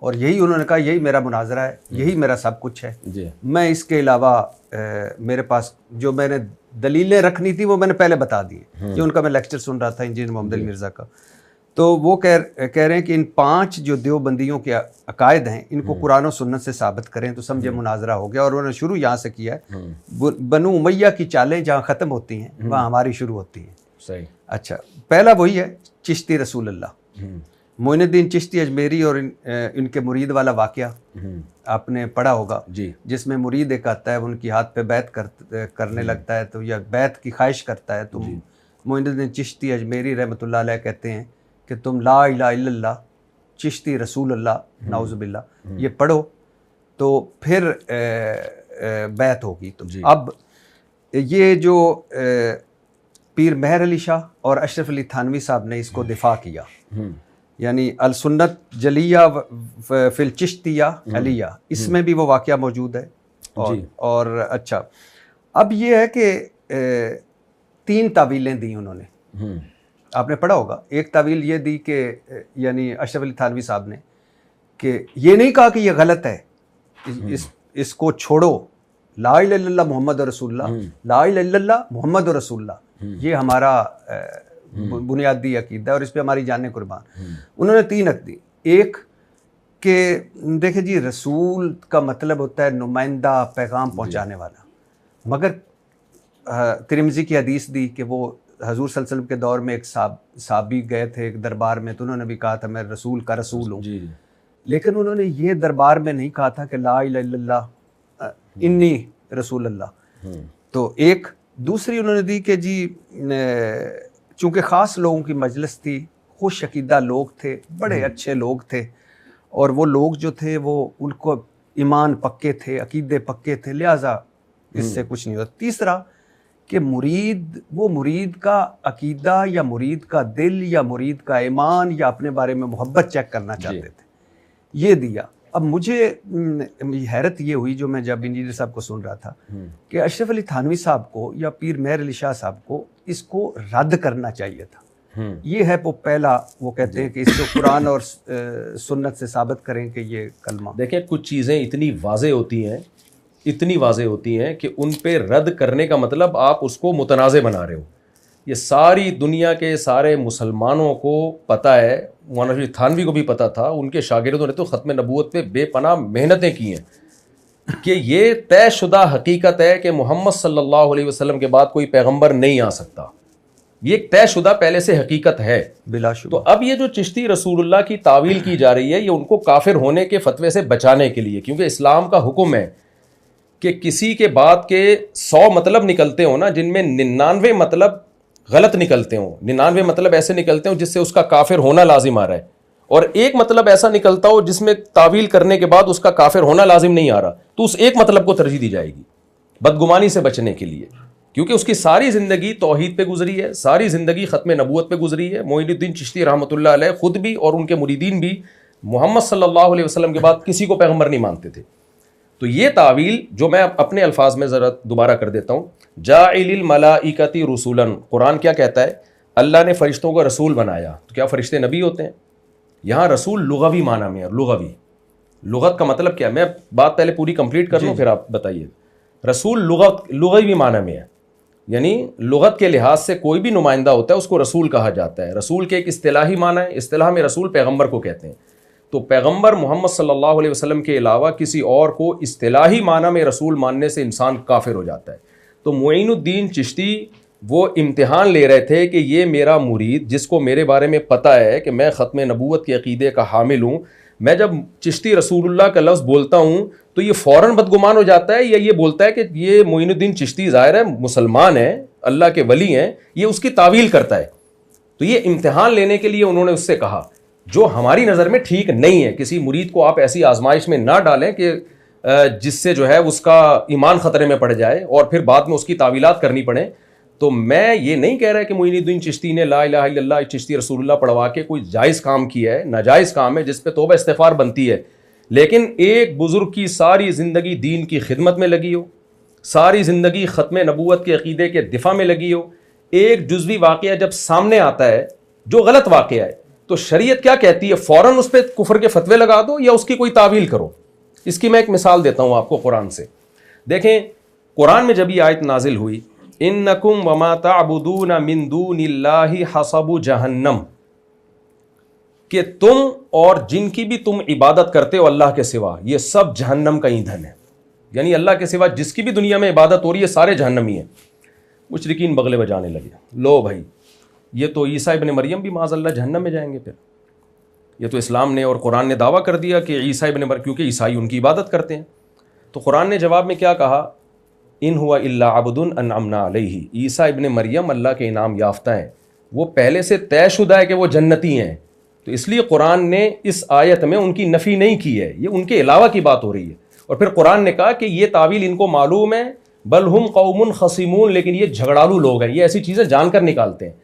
اور یہی انہوں نے کہا یہی میرا مناظرہ ہے, یہی میرا سب کچھ ہے. جی, میں اس کے علاوہ میرے پاس جو میں نے دلیلیں رکھنی تھی وہ میں نے پہلے بتا دی. یہ ان کا میں لیکچر سن رہا تھا انجینئر محمد علی مرزا کا, تو وہ کہہ رہے ہیں کہ ان 5 جو دیوبندیوں کے عقائد ہیں ان کو قرآن و سنت سے ثابت کریں تو سمجھے مناظرہ ہو گیا. اور انہوں نے شروع یہاں سے کیا ہے, بنو امیہ کی چالیں جہاں ختم ہوتی ہیں وہاں ہماری شروع ہوتی ہیں. صحیح. اچھا, پہلا وہی ہے چشتی رسول اللہ, معین الدین چشتی اجمیری اور ان کے مرید والا واقعہ آپ نے پڑھا ہوگا, جس میں مرید ایک آتا ہے, ان کی ہاتھ پہ بیعت کرنے لگتا ہے, تو یا بیعت کی خواہش کرتا ہے, تو معین الدین چشتی اجمیری رحمۃ اللہ علیہ کہتے ہیں کہ تم لا الہ الا اللہ چشتی رسول اللہ نعوذ باللہ یہ پڑھو تو پھر بیعت ہوگی. تو اب یہ جو پیر مہر علی شاہ اور اشرف علی تھانوی صاحب نے اس کو دفاع کیا, یعنی السنت جلیہ فی الچشتیہ علیہ, اس میں بھی وہ واقعہ موجود ہے. اور اچھا, اب یہ ہے کہ 3 تعویلیں دی انہوں نے, آپ نے پڑھا ہوگا. ایک تعویل یہ دی کہ یعنی اشرف علی تھانوی صاحب نے کہ یہ نہیں کہا کہ یہ غلط ہے, اس کو چھوڑو, لا الہ الا اللہ محمد رسول اللہ، لا الہ الا اللہ محمد رسول اللہ، یہ ہمارا بنیادی عقیدہ ہے اور اس پہ ہماری جانیں قربان۔ انہوں نے 3 عقیدے، ایک کہ دیکھیں جی رسول کا مطلب ہوتا ہے نمائندہ، پیغام پہنچانے والا، مگر ترمذی کی حدیث دی کہ وہ حضور صلی اللہ علیہ وسلم کے دور میں ایک صحابی گئے تھے ایک دربار میں، تو انہوں نے بھی کہا تھا میں رسول کا رسول ہوں، لیکن انہوں نے یہ دربار میں نہیں کہا تھا کہ لا الہ الا اللہ انی رسول اللہ۔ تو ایک دوسری انہوں نے دی کہ جی چونکہ خاص لوگوں کی مجلس تھی، خوش عقیدہ لوگ تھے، بڑے اچھے لوگ تھے، اور وہ لوگ جو تھے وہ ان کو ایمان پکے تھے، عقیدے پکے تھے، لہٰذا اس سے کچھ نہیں ہوتا۔ تیسرا کہ وہ مرید کا عقیدہ یا مرید کا دل یا مرید کا ایمان یا اپنے بارے میں محبت چیک کرنا چاہتے تھے، یہ دیا۔ اب مجھے حیرت یہ ہوئی جو میں جب انجینئر صاحب کو سن رہا تھا کہ اشرف علی تھانوی صاحب کو یا پیر مہر علی شاہ صاحب کو اس کو رد کرنا چاہیے تھا۔ یہ ہے وہ پہلا، وہ کہتے ہیں کہ اس کو قرآن اور سنت سے ثابت کریں کہ یہ کلمہ۔ دیکھیں کچھ چیزیں اتنی واضح ہوتی ہیں کہ ان پہ رد کرنے کا مطلب آپ اس کو متنازع بنا رہے ہو۔ یہ ساری دنیا کے سارے مسلمانوں کو پتہ ہے، مولانا اشرف تھانوی کو بھی پتہ تھا، ان کے شاگردوں نے تو ختم نبوت پہ بے پناہ محنتیں کی ہیں کہ یہ طے شدہ حقیقت ہے کہ محمد صلی اللہ علیہ وسلم کے بعد کوئی پیغمبر نہیں آ سکتا، یہ ایک طے شدہ پہلے سے حقیقت ہے بلا شبہ۔ تو اب یہ جو چشتی رسول اللہ کی تعویل کی جا رہی ہے، یہ ان کو کافر ہونے کے فتوے سے بچانے کے لیے، کیونکہ اسلام کا حکم ہے کہ کسی کے بعد کے 100 مطلب نکلتے ہوں نا، جن میں 99 مطلب غلط نکلتے ہوں، 99 مطلب ایسے نکلتے ہوں جس سے اس کا کافر ہونا لازم آ رہا ہے، اور ایک مطلب ایسا نکلتا ہو جس میں تعویل کرنے کے بعد اس کا کافر ہونا لازم نہیں آ رہا، تو اس ایک مطلب کو ترجیح دی جائے گی بدگمانی سے بچنے کے لیے، کیونکہ اس کی ساری زندگی توحید پہ گزری ہے، ساری زندگی ختم نبوت پہ گزری ہے۔ معین الدین چشتی رحمۃ اللہ علیہ خود بھی اور ان کے مریدین بھی محمد صلی اللہ علیہ وسلم کے بعد کسی کو پیغمبر نہیں مانتے تھے۔ تو یہ تعویل جو میں اپنے الفاظ میں ذرا دوبارہ کر دیتا ہوں، جاعل الملائکۃ رسولا، قرآن کیا کہتا ہے؟ اللہ نے فرشتوں کو رسول بنایا، تو کیا فرشتے نبی ہوتے ہیں؟ یہاں رسول لغوی معنی میں ہے، لغت کا مطلب کیا ہے؟ میں بات پہلے پوری کمپلیٹ کر لوں پھر آپ بتائیے۔ رسول لغوی معنی میں ہے، یعنی لغت کے لحاظ سے کوئی بھی نمائندہ ہوتا ہے اس کو رسول کہا جاتا ہے۔ رسول کے ایک اصطلاحی معنی ہے، اصطلاح میں رسول پیغمبر کو کہتے ہیں، تو پیغمبر محمد صلی اللہ علیہ وسلم کے علاوہ کسی اور کو اصطلاحی معنی میں رسول ماننے سے انسان کافر ہو جاتا ہے۔ تو معین الدین چشتی وہ امتحان لے رہے تھے کہ یہ میرا مرید جس کو میرے بارے میں پتہ ہے کہ میں ختم نبوت کے عقیدے کا حامل ہوں، میں جب چشتی رسول اللہ کا لفظ بولتا ہوں تو یہ فوراً بدگمان ہو جاتا ہے، یا یہ بولتا ہے کہ یہ معین الدین چشتی ظاہر ہے مسلمان ہے، اللہ کے ولی ہیں، یہ اس کی تعویل کرتا ہے۔ تو یہ امتحان لینے کے لیے انہوں نے اس سے کہا جو ہماری نظر میں ٹھیک نہیں ہے۔ کسی مرید کو آپ ایسی آزمائش میں نہ ڈالیں کہ جس سے جو ہے اس کا ایمان خطرے میں پڑ جائے اور پھر بعد میں اس کی تعویلات کرنی پڑیں۔ تو میں یہ نہیں کہہ رہا کہ معین الدین چشتی نے لا الہ الا اللہ چشتی رسول اللہ پڑھوا کے کوئی جائز کام کیا ہے، ناجائز کام ہے جس پہ توبہ استغفار بنتی ہے، لیکن ایک بزرگ کی ساری زندگی دین کی خدمت میں لگی ہو، ساری زندگی ختم نبوت کے عقیدے کے دفاع میں لگی ہو، ایک جزوی واقعہ جب سامنے آتا ہے جو غلط واقعہ ہے تو شریعت کیا کہتی ہے؟ فوراً اس پہ کفر کے فتوے لگا دو یا اس کی کوئی تعویل کرو۔ اس کی میں ایک مثال دیتا ہوں آپ کو قرآن سے۔ دیکھیں قرآن میں جب یہ آیت نازل ہوئی، انکم وما تعبدون من دون اللہ حصب جہنم، کہ تم اور جن کی بھی تم عبادت کرتے ہو اللہ کے سوا یہ سب جہنم کا ایندھن ہے، یعنی اللہ کے سوا جس کی بھی دنیا میں عبادت ہو رہی ہے سارے جہنمی ہیں۔ مشرکین بغلے بجانے لگے، لو بھائی یہ تو عیسیٰ ابن مریم بھی معاذ اللہ جہنم میں جائیں گے، پھر یہ تو اسلام نے اور قرآن نے دعویٰ کر دیا کہ عیسیٰ ابن مریم، کیونکہ عیسائی ان کی عبادت کرتے ہیں۔ تو قرآن نے جواب میں کیا کہا؟ ان ہوا الا عبد انعمنا علیہ، عیسیٰ ابن مریم اللہ کے انعام یافتہ ہیں، وہ پہلے سے طے شدہ ہے کہ وہ جنتی ہیں، تو اس لیے قرآن نے اس آیت میں ان کی نفی نہیں کی ہے، یہ ان کے علاوہ کی بات ہو رہی ہے۔ اور پھر قرآن نے کہا کہ یہ تعویل ان کو معلوم ہے، بل ہم قوم خصیمون، لیکن یہ جھگڑالو لوگ ہیں، یہ ایسی چیزیں جان کر نکالتے ہیں۔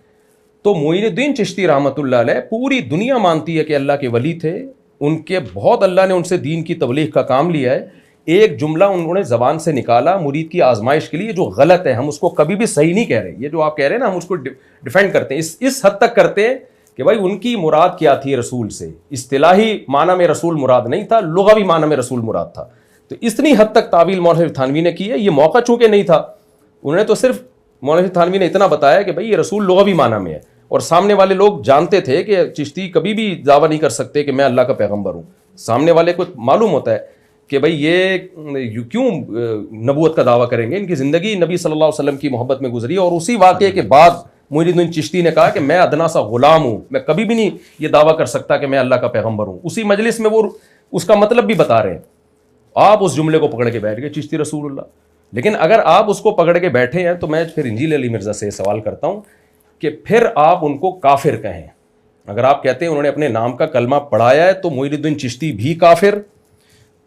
تو معین الدین چشتی رحمۃ اللہ علیہ پوری دنیا مانتی ہے کہ اللہ کے ولی تھے، ان کے بہت اللہ نے ان سے دین کی تبلیغ کا کام لیا ہے۔ ایک جملہ انہوں نے زبان سے نکالا مرید کی آزمائش کے لیے جو غلط ہے، ہم اس کو کبھی بھی صحیح نہیں کہہ رہے، یہ جو آپ کہہ رہے ہیں نا ہم اس کو ڈیفینڈ کرتے ہیں، اس حد تک کرتے ہیں کہ بھائی ان کی مراد کیا تھی رسول سے، اصطلاحی معنی میں رسول مراد نہیں تھا، لغوی معنی میں رسول مراد تھا۔ تو اتنی حد تک تعویل مولانا شریف تھانوی نے کی ہے. یہ موقع چونکہ نہیں تھا, انہوں نے تو صرف مولانا شریف تھانوی نے اتنا بتایا کہ بھائی یہ رسول لغوی معنی میں ہے, اور سامنے والے لوگ جانتے تھے کہ چشتی کبھی بھی دعویٰ نہیں کر سکتے کہ میں اللہ کا پیغمبر ہوں. سامنے والے کو معلوم ہوتا ہے کہ بھائی یہ کیوں نبوت کا دعویٰ کریں گے, ان کی زندگی نبی صلی اللہ علیہ وسلم کی محبت میں گزری. اور اسی واقعے کے بعد معین الدین چشتی نے کہا کہ میں ادنا سا غلام ہوں, میں کبھی بھی نہیں یہ دعویٰ کر سکتا کہ میں اللہ کا پیغمبر ہوں. اسی مجلس میں وہ اس کا مطلب بھی بتا رہے ہیں. آپ اس جملے کو پکڑ کے بیٹھ گئے چشتی رسول اللہ. لیکن اگر آپ اس کو پکڑ کے بیٹھے ہیں تو میں پھر انجیل علی مرزا سے سوال کرتا ہوں کہ پھر آپ ان کو کافر کہیں. اگر آپ کہتے ہیں انہوں نے اپنے نام کا کلمہ پڑھایا ہے تو معین الدین چشتی بھی کافر,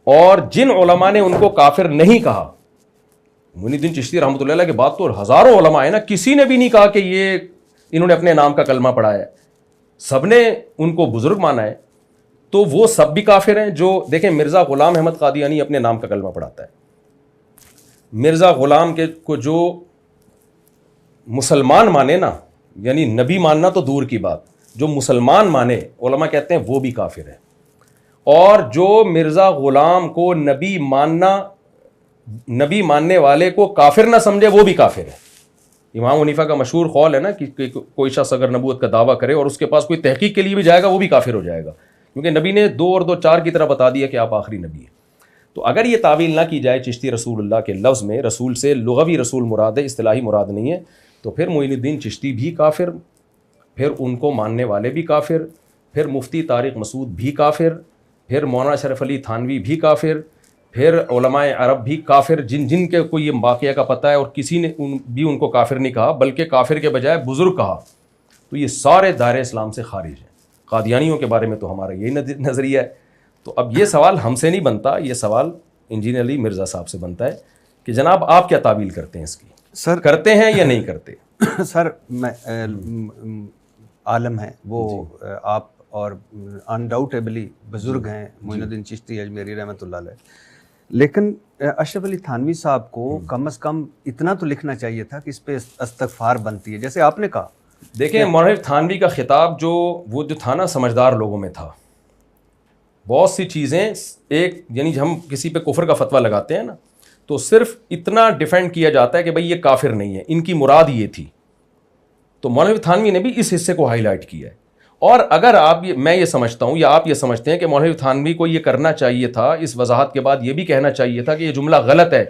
اور جن علماء نے ان کو کافر نہیں کہا, معین الدین چشتی رحمۃ اللہ علیہ کے بعد تو ہزاروں علماء ہیں نا, کسی نے بھی نہیں کہا کہ یہ انہوں نے اپنے نام کا کلمہ پڑھایا ہے, سب نے ان کو بزرگ مانا ہے. تو وہ سب بھی کافر ہیں. جو دیکھیں مرزا غلام احمد قادیانی اپنے نام کا کلمہ پڑھاتا ہے. مرزا غلام کے کو جو مسلمان مانے نا, یعنی نبی ماننا تو دور کی بات, جو مسلمان مانے علماء کہتے ہیں وہ بھی کافر ہے. اور جو مرزا غلام کو نبی ماننے والے کو کافر نہ سمجھے وہ بھی کافر ہے. امام حنیفہ کا مشہور قول ہے نا کہ کوئی شخص اگر نبوت کا دعویٰ کرے اور اس کے پاس کوئی تحقیق کے لیے بھی جائے گا وہ بھی کافر ہو جائے گا, کیونکہ نبی نے 2 اور 2 4 کی طرح بتا دیا کہ آپ آخری نبی ہیں. تو اگر یہ تعویل نہ کی جائے چشتی رسول اللہ کے لفظ میں, رسول سے لغوی رسول مراد ہے, اصطلاحی مراد نہیں ہے, تو پھر معین الدین چشتی بھی کافر, پھر ان کو ماننے والے بھی کافر, پھر مفتی طارق مسعود بھی کافر, پھر مولانا اشرف علی تھانوی بھی کافر, پھر علماء عرب بھی کافر, جن کے کو یہ واقعہ کا پتہ ہے اور کسی نے بھی ان کو کافر نہیں کہا بلکہ کافر کے بجائے بزرگ کہا, تو یہ سارے دائرہ اسلام سے خارج ہیں. قادیانیوں کے بارے میں تو ہمارا یہی نظریہ ہے. تو اب یہ سوال ہم سے نہیں بنتا, یہ سوال انجینئر علی مرزا صاحب سے بنتا ہے کہ جناب آپ کیا تعویل کرتے ہیں اس کی, سر کرتے ہیں یا نہیں کرتے؟ سر میں عالم ہیں وہ آپ اور انڈاؤٹیبلی بزرگ ہیں معین الدین چشتی اجمیری رحمۃ اللہ علیہ, لیکن اشرف علی تھانوی صاحب کو کم از کم اتنا تو لکھنا چاہیے تھا کہ اس پہ استغفار بنتی ہے, جیسے آپ نے کہا. دیکھیں مولانا تھانوی کا خطاب جو تھا نا سمجھدار لوگوں میں تھا. بہت سی چیزیں ایک یعنی ہم کسی پہ کفر کا فتویٰ لگاتے ہیں نا تو صرف اتنا ڈیفینڈ کیا جاتا ہے کہ بھئی یہ کافر نہیں ہے, ان کی مراد یہ تھی. تو مولانا تھانوی نے بھی اس حصے کو ہائی لائٹ کیا ہے. اور اگر میں یہ سمجھتا ہوں یا آپ یہ سمجھتے ہیں کہ مولانا تھانوی کو یہ کرنا چاہیے تھا, اس وضاحت کے بعد یہ بھی کہنا چاہیے تھا کہ یہ جملہ غلط ہے,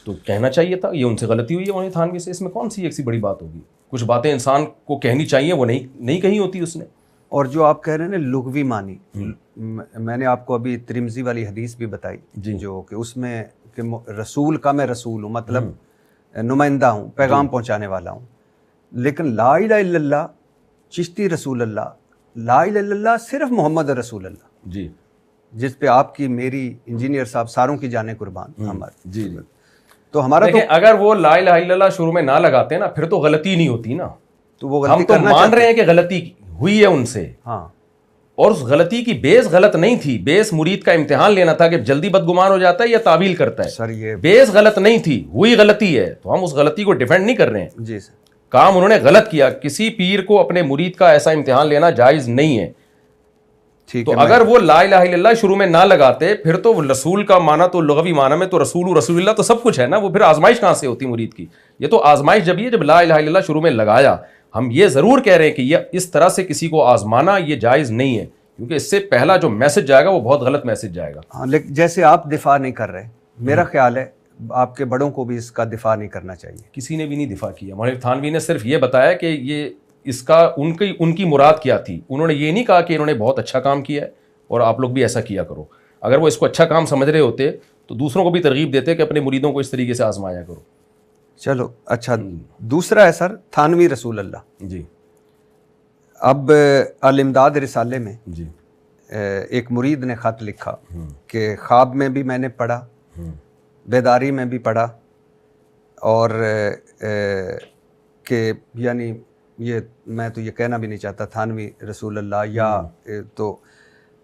تو کہنا چاہیے تھا. یہ ان سے غلطی ہوئی ہے مولانا تھانوی سے, اس میں کون سی ایک سی بڑی بات ہوگی؟ کچھ باتیں انسان کو کہنی چاہیے, وہ نہیں کہی ہوتی اس نے. اور جو آپ کہہ رہے ہیں نا لغوی معنی, میں نے آپ کو ابھی ترمذی والی حدیث بھی بتائی جو کہ اس میں کہ رسول کا میں رسول ہوں, مطلب نمائندہ ہوں, پیغام پہنچانے والا ہوں. لیکن لا الہ الا اللہ چشتی رسول اللہ, لا الہ الا اللہ صرف محمد رسول اللہ, جی, جس پہ آپ کی میری انجینئر صاحب ساروں کی جانیں قربان ہمارے. جی, تو ہمارا تو اگر وہ لا الہ الا اللہ شروع میں نہ لگاتے نا پھر تو غلطی نہیں ہوتی نا. تو وہ ہم تو مان رہے ہیں کہ غلطی ہوئی ہے ان سے, ہاں, اور اس غلطی کی بیس غلط نہیں تھی. بیس مرید کا امتحان لینا تھا کہ جلدی بدگمان ہو جاتا ہے یا تعویل کرتا ہے. سر یہ بیس غلط نہیں تھی, ہوئی غلطی ہے, تو ہم اس غلطی کو ڈیفینڈ نہیں کر رہے ہیں. جی سر, کام انہوں نے غلط کیا. کسی پیر کو اپنے مرید کا ایسا امتحان لینا جائز نہیں ہے. ٹھیک تو ہے. اگر وہ لا الہ الا اللہ شروع میں نہ لگاتے پھر تو رسول کا معنی تو لغوی معنی میں تو رسول اللہ تو سب کچھ ہے نا, وہ پھر آزمائش کہاں سے ہوتی مرید کی؟ یہ تو آزمائش جب لا الہ الا اللہ شروع میں لگایا. ہم یہ ضرور کہہ رہے ہیں کہ یہ اس طرح سے کسی کو آزمانا یہ جائز نہیں ہے, کیونکہ اس سے پہلا جو میسج جائے گا وہ بہت غلط میسج جائے گا. ہاں, لیکن جیسے آپ دفاع نہیں کر رہے, میرا خیال ہے آپ کے بڑوں کو بھی اس کا دفاع نہیں کرنا چاہیے. کسی نے بھی نہیں دفاع کیا. مولانا تھانوی نے صرف یہ بتایا کہ یہ اس کا ان کی مراد کیا تھی. انہوں نے یہ نہیں کہا کہ انہوں نے بہت اچھا کام کیا ہے اور آپ لوگ بھی ایسا کیا کرو. اگر وہ اس کو اچھا کام سمجھ رہے ہوتے تو دوسروں کو بھی ترغیب دیتے کہ اپنے مریدوں کو اس طریقے سے آزمایا کرو. چلو اچھا, دوسرا ہے سر تھانوی رسول اللہ. جی, اب الامداد رسالے میں جی, ایک مرید نے خط لکھا کہ خواب میں بھی میں نے پڑھا, بیداری میں بھی پڑھا, اور کہ یعنی یہ میں تو یہ کہنا بھی نہیں چاہتا تھانوی رسول اللہ یا تو,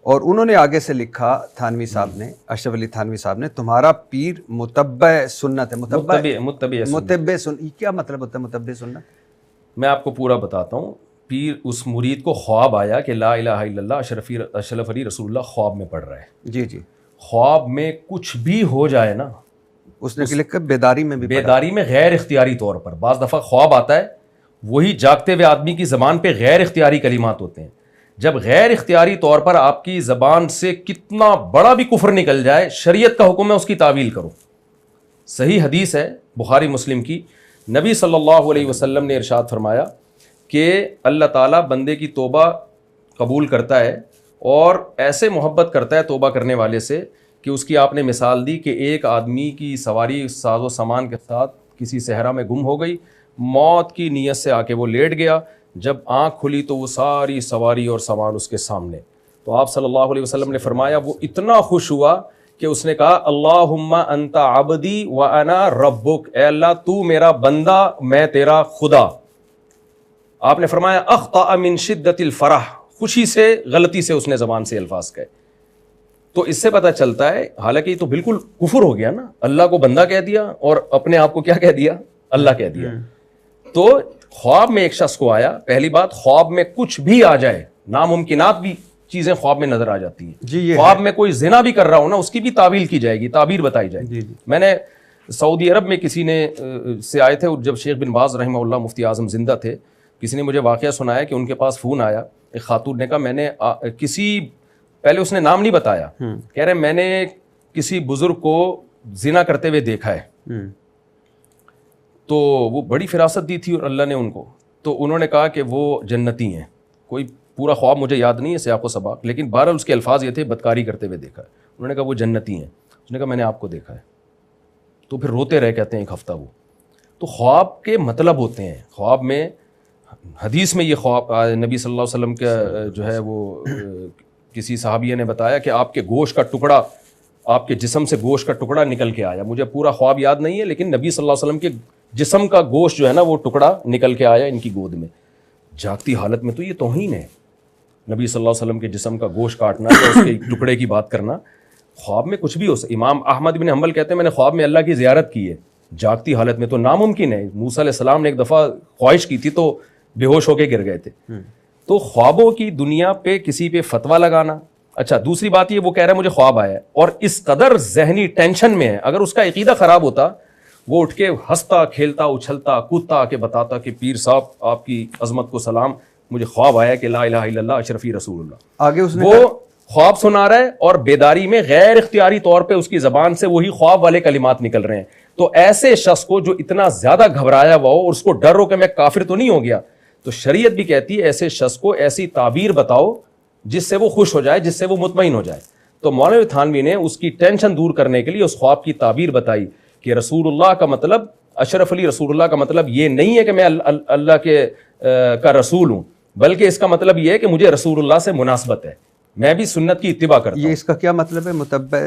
اور انہوں نے آگے سے لکھا تھانوی صاحب نے, اشرف علی تھانوی صاحب نے, تمہارا پیر متبع سنت ہے. متبع سنت کیا مطلب ہوتا ہے متبع سنت؟ میں آپ کو پورا بتاتا ہوں. پیر اس مرید کو خواب آیا کہ لا الہ الا اللہ اشرف علی رسول اللہ خواب میں پڑھ رہا ہے. جی جی, خواب میں کچھ بھی ہو جائے نا, اس نے لکھا بیداری میں بھی, بیداری میں غیر اختیاری طور پر. بعض دفعہ خواب آتا ہے, وہی جاگتے ہوئے آدمی کی زبان پہ غیر اختیاری کلمات ہوتے ہیں. جب غیر اختیاری طور پر آپ کی زبان سے کتنا بڑا بھی کفر نکل جائے, شریعت کا حکم ہے اس کی تعویل کرو. صحیح حدیث ہے بخاری مسلم کی, نبی صلی اللہ علیہ وسلم نے ارشاد فرمایا کہ اللہ تعالیٰ بندے کی توبہ قبول کرتا ہے اور ایسے محبت کرتا ہے توبہ کرنے والے سے کہ اس کی آپ نے مثال دی کہ ایک آدمی کی سواری ساز و سامان کے ساتھ کسی صحرا میں گم ہو گئی, موت کی نیت سے آ کے وہ لیٹ گیا, جب آنکھ کھلی تو وہ ساری سواری اور سامان اس کے سامنے. تو آپ صلی اللہ علیہ وسلم نے فرمایا وہ اتنا خوش ہوا کہ اس نے کہا اللہم انت عبدی وانا ربک, اے اللہ تو میرا بندہ میں تیرا خدا. آپ نے فرمایا اخطأ من شدت الفرح, خوشی سے غلطی سے اس نے زبان سے الفاظ کہے. تو اس سے پتہ چلتا ہے, حالانکہ یہ تو بالکل کفر ہو گیا نا, اللہ کو بندہ کہہ دیا اور اپنے آپ کو کیا کہہ دیا, اللہ کہہ دیا. تو خواب میں ایک شخص کو آیا, پہلی بات خواب میں کچھ بھی آ جائے, ناممکنات بھی چیزیں خواب میں نظر آ جاتی ہیں. خواب میں کوئی زنا بھی کر رہا ہو نا, اس کی بھی تعویل کی جائے گی, تعبیر بتائی جائے گی. میں نے سعودی عرب میں کسی نے سے آئے تھے, جب شیخ بن باز رحمہ اللہ مفتی اعظم زندہ تھے, کسی نے مجھے واقعہ سنایا کہ ان کے پاس فون آیا, ایک خاتون نے کہا میں نے کسی, پہلے اس نے نام نہیں بتایا, کہہ رہے میں نے کسی بزرگ کو زنا کرتے ہوئے دیکھا ہے. تو وہ بڑی فراست دی تھی اور اللہ نے ان کو, تو انہوں نے کہا کہ وہ جنتی ہیں. کوئی پورا خواب مجھے یاد نہیں ہے سیاق و سباق, لیکن بہرحال اس کے الفاظ یہ تھے بدکاری کرتے ہوئے دیکھا ہے. انہوں نے کہا وہ جنتی ہیں. اس نے کہا میں نے آپ کو دیکھا ہے. تو پھر روتے رہے, کہتے ہیں ایک ہفتہ وہ. تو خواب کے مطلب ہوتے ہیں. خواب میں حدیث میں یہ خواب نبی صلی اللہ علیہ وسلم کا جو ہے وہ کسی صحابیہ نے بتایا کہ آپ کے گوشت کا ٹکڑا, آپ کے جسم سے گوشت کا ٹکڑا نکل کے آیا. مجھے پورا خواب یاد نہیں ہے, لیکن نبی صلی اللہ علیہ وسلم کے جسم کا گوشت جو ہے نا وہ ٹکڑا نکل کے آیا ان کی گود میں. جاگتی حالت میں تو یہ توہین ہے, نبی صلی اللہ علیہ وسلم کے جسم کا گوشت کاٹنا یا اس کے ٹکڑے کی بات کرنا. خواب میں کچھ بھی ہو سکتا. امام احمد بن حنبل کہتے ہیں میں نے خواب میں اللہ کی زیارت کی ہے, جاگتی حالت میں تو ناممکن ہے. موسیٰ علیہ السلام نے ایک دفعہ خواہش کی تھی تو بے ہوش ہو کے گر گئے تھے. تو خوابوں کی دنیا پہ کسی پہ فتویٰ لگانا. اچھا دوسری بات یہ, وہ کہہ رہا ہے مجھے خواب آیا ہے اور اس قدر ذہنی ٹینشن میں ہے, اگر اس کا عقیدہ خراب ہوتا وہ اٹھ کے ہنستا کھیلتا اچھلتا کودتا کہ بتاتا کہ پیر صاحب آپ کی عظمت کو سلام, مجھے خواب آیا کہ لا الہ الا اللہ اشرفی رسول اللہ. آگے اس نے وہ خواب سنا رہا ہے اور بیداری میں غیر اختیاری طور پہ اس کی زبان سے وہی خواب والے کلمات نکل رہے ہیں. تو ایسے شخص کو جو اتنا زیادہ گھبرایا ہوا ہو اور اس کو ڈر ہو کہ میں کافر تو نہیں ہو گیا, تو شریعت بھی کہتی ہے ایسے شخص کو ایسی تعبیر بتاؤ جس سے وہ خوش ہو جائے, جس سے وہ مطمئن ہو جائے. تو مولوی تھانوی نے اس کی ٹینشن دور کرنے کے لیے اس خواب کی تعبیر بتائی کہ رسول اللہ کا مطلب, اشرف علی رسول اللہ کا مطلب یہ نہیں ہے کہ میں اللہ کے کا رسول ہوں, بلکہ اس کا مطلب یہ ہے کہ مجھے رسول اللہ سے مناسبت ہے, میں بھی سنت کی اتباع کرتا ہوں. یہ اس کا کیا مطلب ہے؟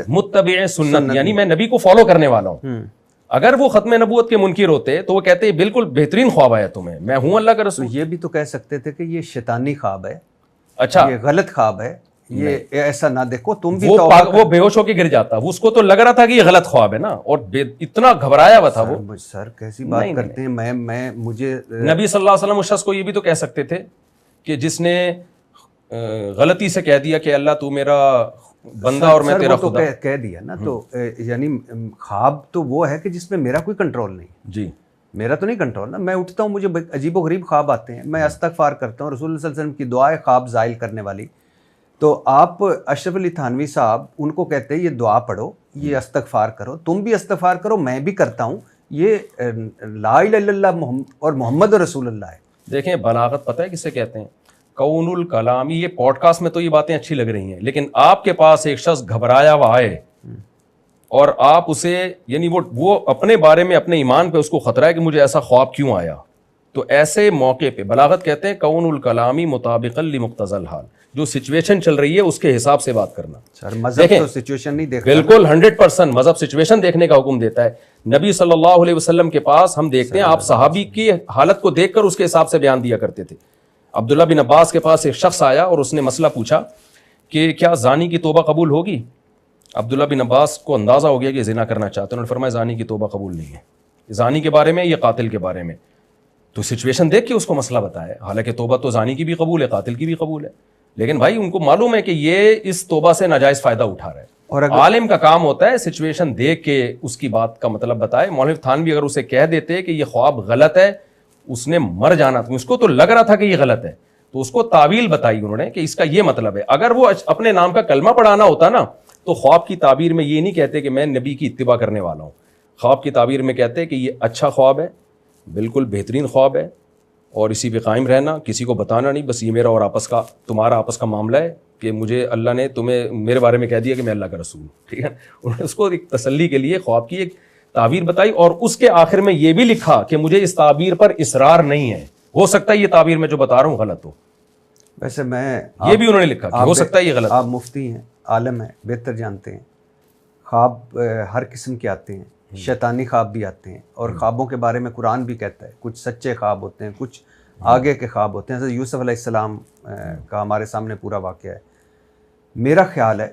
متبع سنت, یعنی میں نبی کو فالو کرنے والا ہوں. اگر وہ ختم نبوت کے منکر ہوتے تو وہ کہتے ہیں بالکل بہترین خواب آیا تمہیں, میں ہوں اللہ کا رسول. یہ بھی تو کہہ سکتے تھے کہ یہ شیطانی خواب ہے, اچھا یہ غلط خواب ہے, یہ ایسا نہ دیکھو تم بھی. وہ بے ہوش ہو کے گر جاتا, اس کو تو لگ رہا تھا کہ یہ غلط خواب ہے نا, اور اتنا گھبرایا ہوا تھا وہ. سر کیسی بات کرتے ہیں, میں مجھے نبی صلی اللہ علیہ وسلم اس شخص کو یہ بھی تو کہہ سکتے تھے کہ جس نے غلطی سے کہہ دیا کہ اللہ تو میرا بندہ اور میں تیرا خدا, کہہ دیا نا. تو یعنی خواب تو وہ ہے کہ جس میں میرا کوئی کنٹرول نہیں. جی میرا تو نہیں کنٹرول نا, میں اٹھتا ہوں مجھے عجیب و غریب خواب آتے ہیں, میں استغفار کرتا ہوں, رسول اللہ صلی اللہ علیہ وسلم کی دعا ہے خواب زائل کرنے والی. تو آپ اشرف علی تھانوی صاحب ان کو کہتے ہیں یہ دعا پڑھو, یہ استغفار کرو, تم بھی استغفار کرو, میں بھی کرتا ہوں, یہ لا الہ الا اللہ اور محمد رسول اللہ ہے. دیکھیں بلاغت پتہ ہے کسے کہتے ہیں؟ کون الکلامی. یہ پوڈ کاسٹ میں تو یہ باتیں اچھی لگ رہی ہیں, لیکن آپ کے پاس ایک شخص گھبرایا ہوا آئے اور آپ اسے, یعنی وہ اپنے بارے میں اپنے ایمان پہ اس کو خطرہ ہے کہ مجھے ایسا خواب کیوں آیا, تو ایسے موقع پہ بلاغت کہتے ہیں کون الکلامی مطابقا لمقتضى الحال, جو سچویشن چل رہی ہے اس کے حساب سے بات کرنا. سر مذہب تو سچویشن نہیں دیکھتا. بالکل 100% مذہب سچویشن دیکھنے کا حکم دیتا ہے. نبی صلی اللہ علیہ وسلم کے پاس ہم دیکھتے ہیں آپ صحابی کی حالت کو دیکھ کر اس کے حساب سے بیان دیا کرتے تھے. عبداللہ بن عباس کے پاس ایک شخص آیا اور اس نے مسئلہ پوچھا کہ کیا زانی کی توبہ قبول ہوگی. عبداللہ بن عباس کو اندازہ ہو گیا کہ زنا کرنا چاہتے ہیں, انہوں نے فرمایا زانی کی توبہ قبول نہیں ہے. زانی کے بارے میں یا قاتل کے بارے میں؟ تو سچویشن دیکھ کے اس کو مسئلہ بتایا. حالانکہ توبہ تو زانی کی بھی قبول ہے, قاتل کی بھی قبول ہے, لیکن بھائی ان کو معلوم ہے کہ یہ اس توبہ سے ناجائز فائدہ اٹھا رہا ہے. اور عالم کا کام ہوتا ہے سچویشن دیکھ کے اس کی بات کا مطلب بتائے. مولوی تھانوی اگر اسے کہہ دیتے کہ یہ خواب غلط ہے, اس نے مر جانا تھا, اس کو تو لگ رہا تھا کہ یہ غلط ہے, تو اس کو تعویل بتائی انہوں نے کہ اس کا یہ مطلب ہے. اگر وہ اپنے نام کا کلمہ پڑھانا ہوتا نا تو خواب کی تعبیر میں یہ نہیں کہتے کہ میں نبی کی اتباع کرنے والا ہوں. خواب کی تعبیر میں کہتے کہ یہ اچھا خواب ہے, بالکل بہترین خواب ہے, اور اسی پہ قائم رہنا, کسی کو بتانا نہیں, بس یہ میرا اور آپس کا تمہارا آپس کا معاملہ ہے کہ مجھے اللہ نے تمہیں میرے بارے میں کہہ دیا کہ میں اللہ کا رسول ہوں. ٹھیک ہے, انہوں نے اس کو ایک تسلی کے لیے خواب کی ایک تعبیر بتائی, اور اس کے آخر میں یہ بھی لکھا کہ مجھے اس تعبیر پر اصرار نہیں ہے, ہو سکتا ہے یہ تعبیر میں جو بتا رہا ہوں غلط ہو. ویسے میں یہ بھی انہوں نے لکھا کہ ہو سکتا ہے یہ غلط. آپ مفتی ہیں, عالم ہیں, بہتر جانتے ہیں. خواب ہر قسم کے آتے ہیں, شیطانی خواب بھی آتے ہیں, اور خوابوں کے بارے میں قرآن بھی کہتا ہے کچھ سچے خواب ہوتے ہیں, کچھ آگے کے خواب ہوتے ہیں. حضرت یوسف علیہ السلام کا ہمارے سامنے پورا واقعہ ہے. میرا خیال ہے,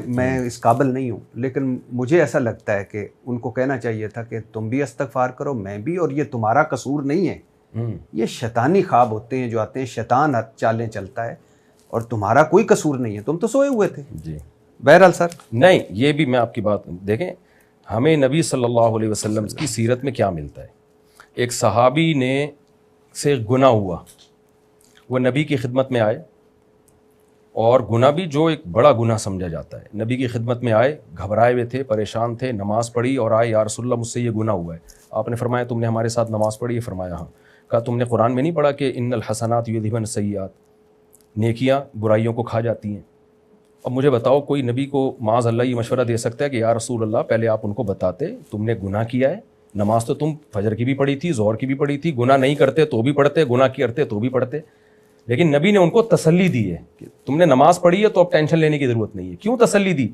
میں اس قابل نہیں ہوں, لیکن مجھے ایسا لگتا ہے کہ ان کو کہنا چاہیے تھا کہ تم بھی استغفار کرو, میں بھی, اور یہ تمہارا قصور نہیں ہے. یہ شیطانی خواب ہوتے ہیں جو آتے ہیں, شیطان چالیں چلتا ہے, اور تمہارا کوئی قصور نہیں ہے, تم تو سوئے ہوئے تھے. جی بہرحال سر, نہیں, یہ بھی میں آپ کی بات دیکھیں, ہمیں نبی صلی اللہ علیہ وسلم کی سیرت میں کیا ملتا ہے. ایک صحابی نے سے گناہ ہوا, وہ نبی کی خدمت میں آئے, اور گناہ بھی جو ایک بڑا گناہ سمجھا جاتا ہے, نبی کی خدمت میں آئے, گھبرائے ہوئے تھے, پریشان تھے, نماز پڑھی اور آئے, یا رسول اللہ مجھ سے یہ گناہ ہوا ہے. آپ نے فرمایا تم نے ہمارے ساتھ نماز پڑھی ہے؟ فرمایا ہاں. کہا تم نے قرآن میں نہیں پڑھا کہ ان الحسنات یذھبن السیئات, نیکیاں برائیوں کو کھا جاتی ہیں. اب مجھے بتاؤ, کوئی نبی کو معاذ اللہ یہ مشورہ دے سکتا ہے کہ یا رسول اللہ پہلے آپ ان کو بتاتے تم نے گناہ کیا ہے, نماز تو تم فجر کی بھی پڑھی تھی, ظہر کی بھی پڑھی تھی, گناہ نہیں کرتے تو بھی پڑھتے, گناہ کرتے تو بھی پڑھتے. لیکن نبی نے ان کو تسلی دی ہے کہ تم نے نماز پڑھی ہے تو اب ٹینشن لینے کی ضرورت نہیں ہے. کیوں تسلی دی؟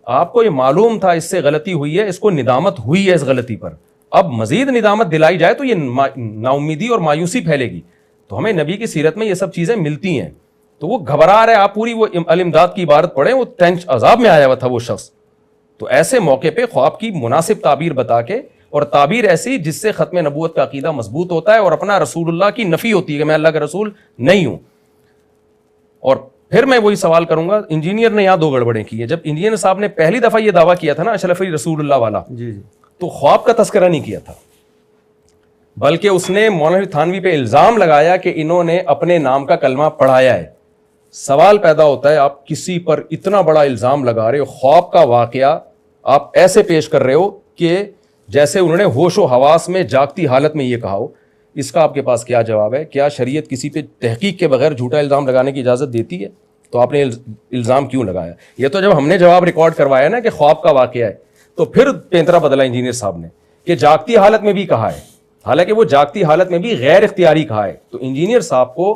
آپ کو یہ معلوم تھا اس سے غلطی ہوئی ہے, اس کو ندامت ہوئی ہے اس غلطی پر, اب مزید ندامت دلائی جائے تو یہ نا امیدی اور مایوسی پھیلے گی. تو ہمیں نبی کی سیرت میں یہ سب چیزیں ملتی ہیں. تو وہ گھبرا رہے, آپ پوری وہ الامداد کی عبارت پڑھیں, وہ ٹینشن عذاب میں آیا ہوا تھا وہ شخص. تو ایسے موقع پہ خواب کی مناسب تعبیر بتا کے, اور تعبیر ایسی جس سے ختم نبوت کا عقیدہ مضبوط ہوتا ہے اور اپنا رسول اللہ کی نفی ہوتی ہے کہ میں اللہ کا رسول نہیں ہوں. اور پھر میں وہی سوال کروں گا, انجینئر نے یہاں دو گڑبڑیں کی ہیں. جب انجینئر صاحب نے پہلی دفعہ یہ دعویٰ کیا تھا نا اشرفی رسول اللہ والا, جی تو خواب کا تذکرہ نہیں کیا تھا, بلکہ اس نے مولوی تھانوی پہ الزام لگایا کہ انہوں نے اپنے نام کا کلمہ پڑھایا ہے. سوال پیدا ہوتا ہے, آپ کسی پر اتنا بڑا الزام لگا رہے ہو, خواب کا واقعہ آپ ایسے پیش کر رہے ہو کہ جیسے انہوں نے ہوش و حواس میں جاگتی حالت میں یہ کہا ہو. اس کا آپ کے پاس کیا جواب ہے؟ کیا شریعت کسی پہ تحقیق کے بغیر جھوٹا الزام لگانے کی اجازت دیتی ہے؟ تو آپ نے الزام کیوں لگایا؟ یہ تو جب ہم نے جواب ریکارڈ کروایا نا کہ خواب کا واقعہ ہے, تو پھر پینترا بدلا انجینئر صاحب نے کہ جاگتی حالت میں بھی کہا ہے, حالانکہ وہ جاگتی حالت میں بھی غیر اختیاری کہا ہے. تو انجینئر صاحب کو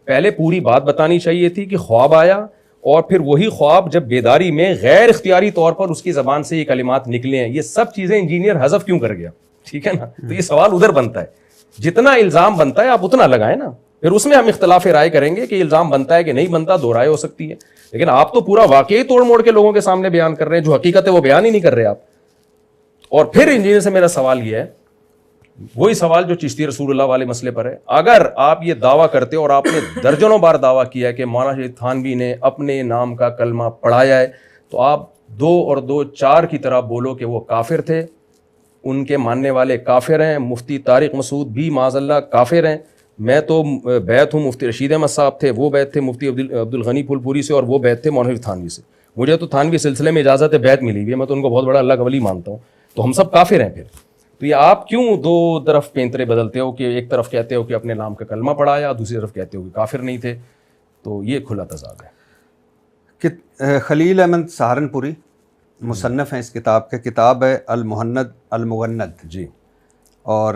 پہلے پوری بات بتانی چاہیے تھی کہ خواب آیا, اور پھر وہی خواب جب بیداری میں غیر اختیاری طور پر اس کی زبان سے یہ کلمات نکلے ہیں. یہ سب چیزیں انجینئر حذف کیوں کر گیا؟ ٹھیک ہے نا. تو یہ سوال ادھر بنتا ہے, جتنا الزام بنتا ہے آپ اتنا لگائیں نا, پھر اس میں ہم اختلاف رائے کریں گے کہ الزام بنتا ہے کہ نہیں بنتا, دو رائے ہو سکتی ہے. لیکن آپ تو پورا واقعی توڑ موڑ کے لوگوں کے سامنے بیان کر رہے ہیں, جو حقیقت ہے وہ بیان ہی نہیں کر رہے آپ. اور پھر انجینئر سے میرا سوال یہ ہے, وہی سوال جو چشتی رسول اللہ والے مسئلے پر ہے. اگر آپ یہ دعویٰ کرتے ہو, اور آپ نے درجنوں بار دعویٰ کیا ہے کہ مولانا شہید تھانوی نے اپنے نام کا کلمہ پڑھایا ہے, تو آپ 2 اور 2 4 کی طرح بولو کہ وہ کافر تھے, ان کے ماننے والے کافر ہیں, مفتی طارق مسعود بھی معاذ اللہ کافر ہیں. میں تو بیعت ہوں مفتی رشید احمد صاحب تھے, وہ بیعت تھے مفتی عبدالغنی پھول پوری سے, اور وہ بیعت تھے مولوی تھانوی سے. مجھے تو تھانوی سلسلے میں اجازت بیعت ملی ہوئی ہے, میں تو ان کو بہت بڑا اللہ کا ولی مانتا ہوں. تو ہم سب کافر ہیں. پھر تو یہ آپ کیوں 2 طرف پینترے بدلتے ہو کہ ایک طرف کہتے ہو کہ اپنے نام کا کلمہ پڑھایا, دوسری طرف کہتے ہو کہ کافر نہیں تھے؟ تو یہ کھلا تضاد ہے. کہ خلیل احمد سہارنپوری مصنف ہیں اس کتاب کے, کتاب ہے المہند المغند جی, اور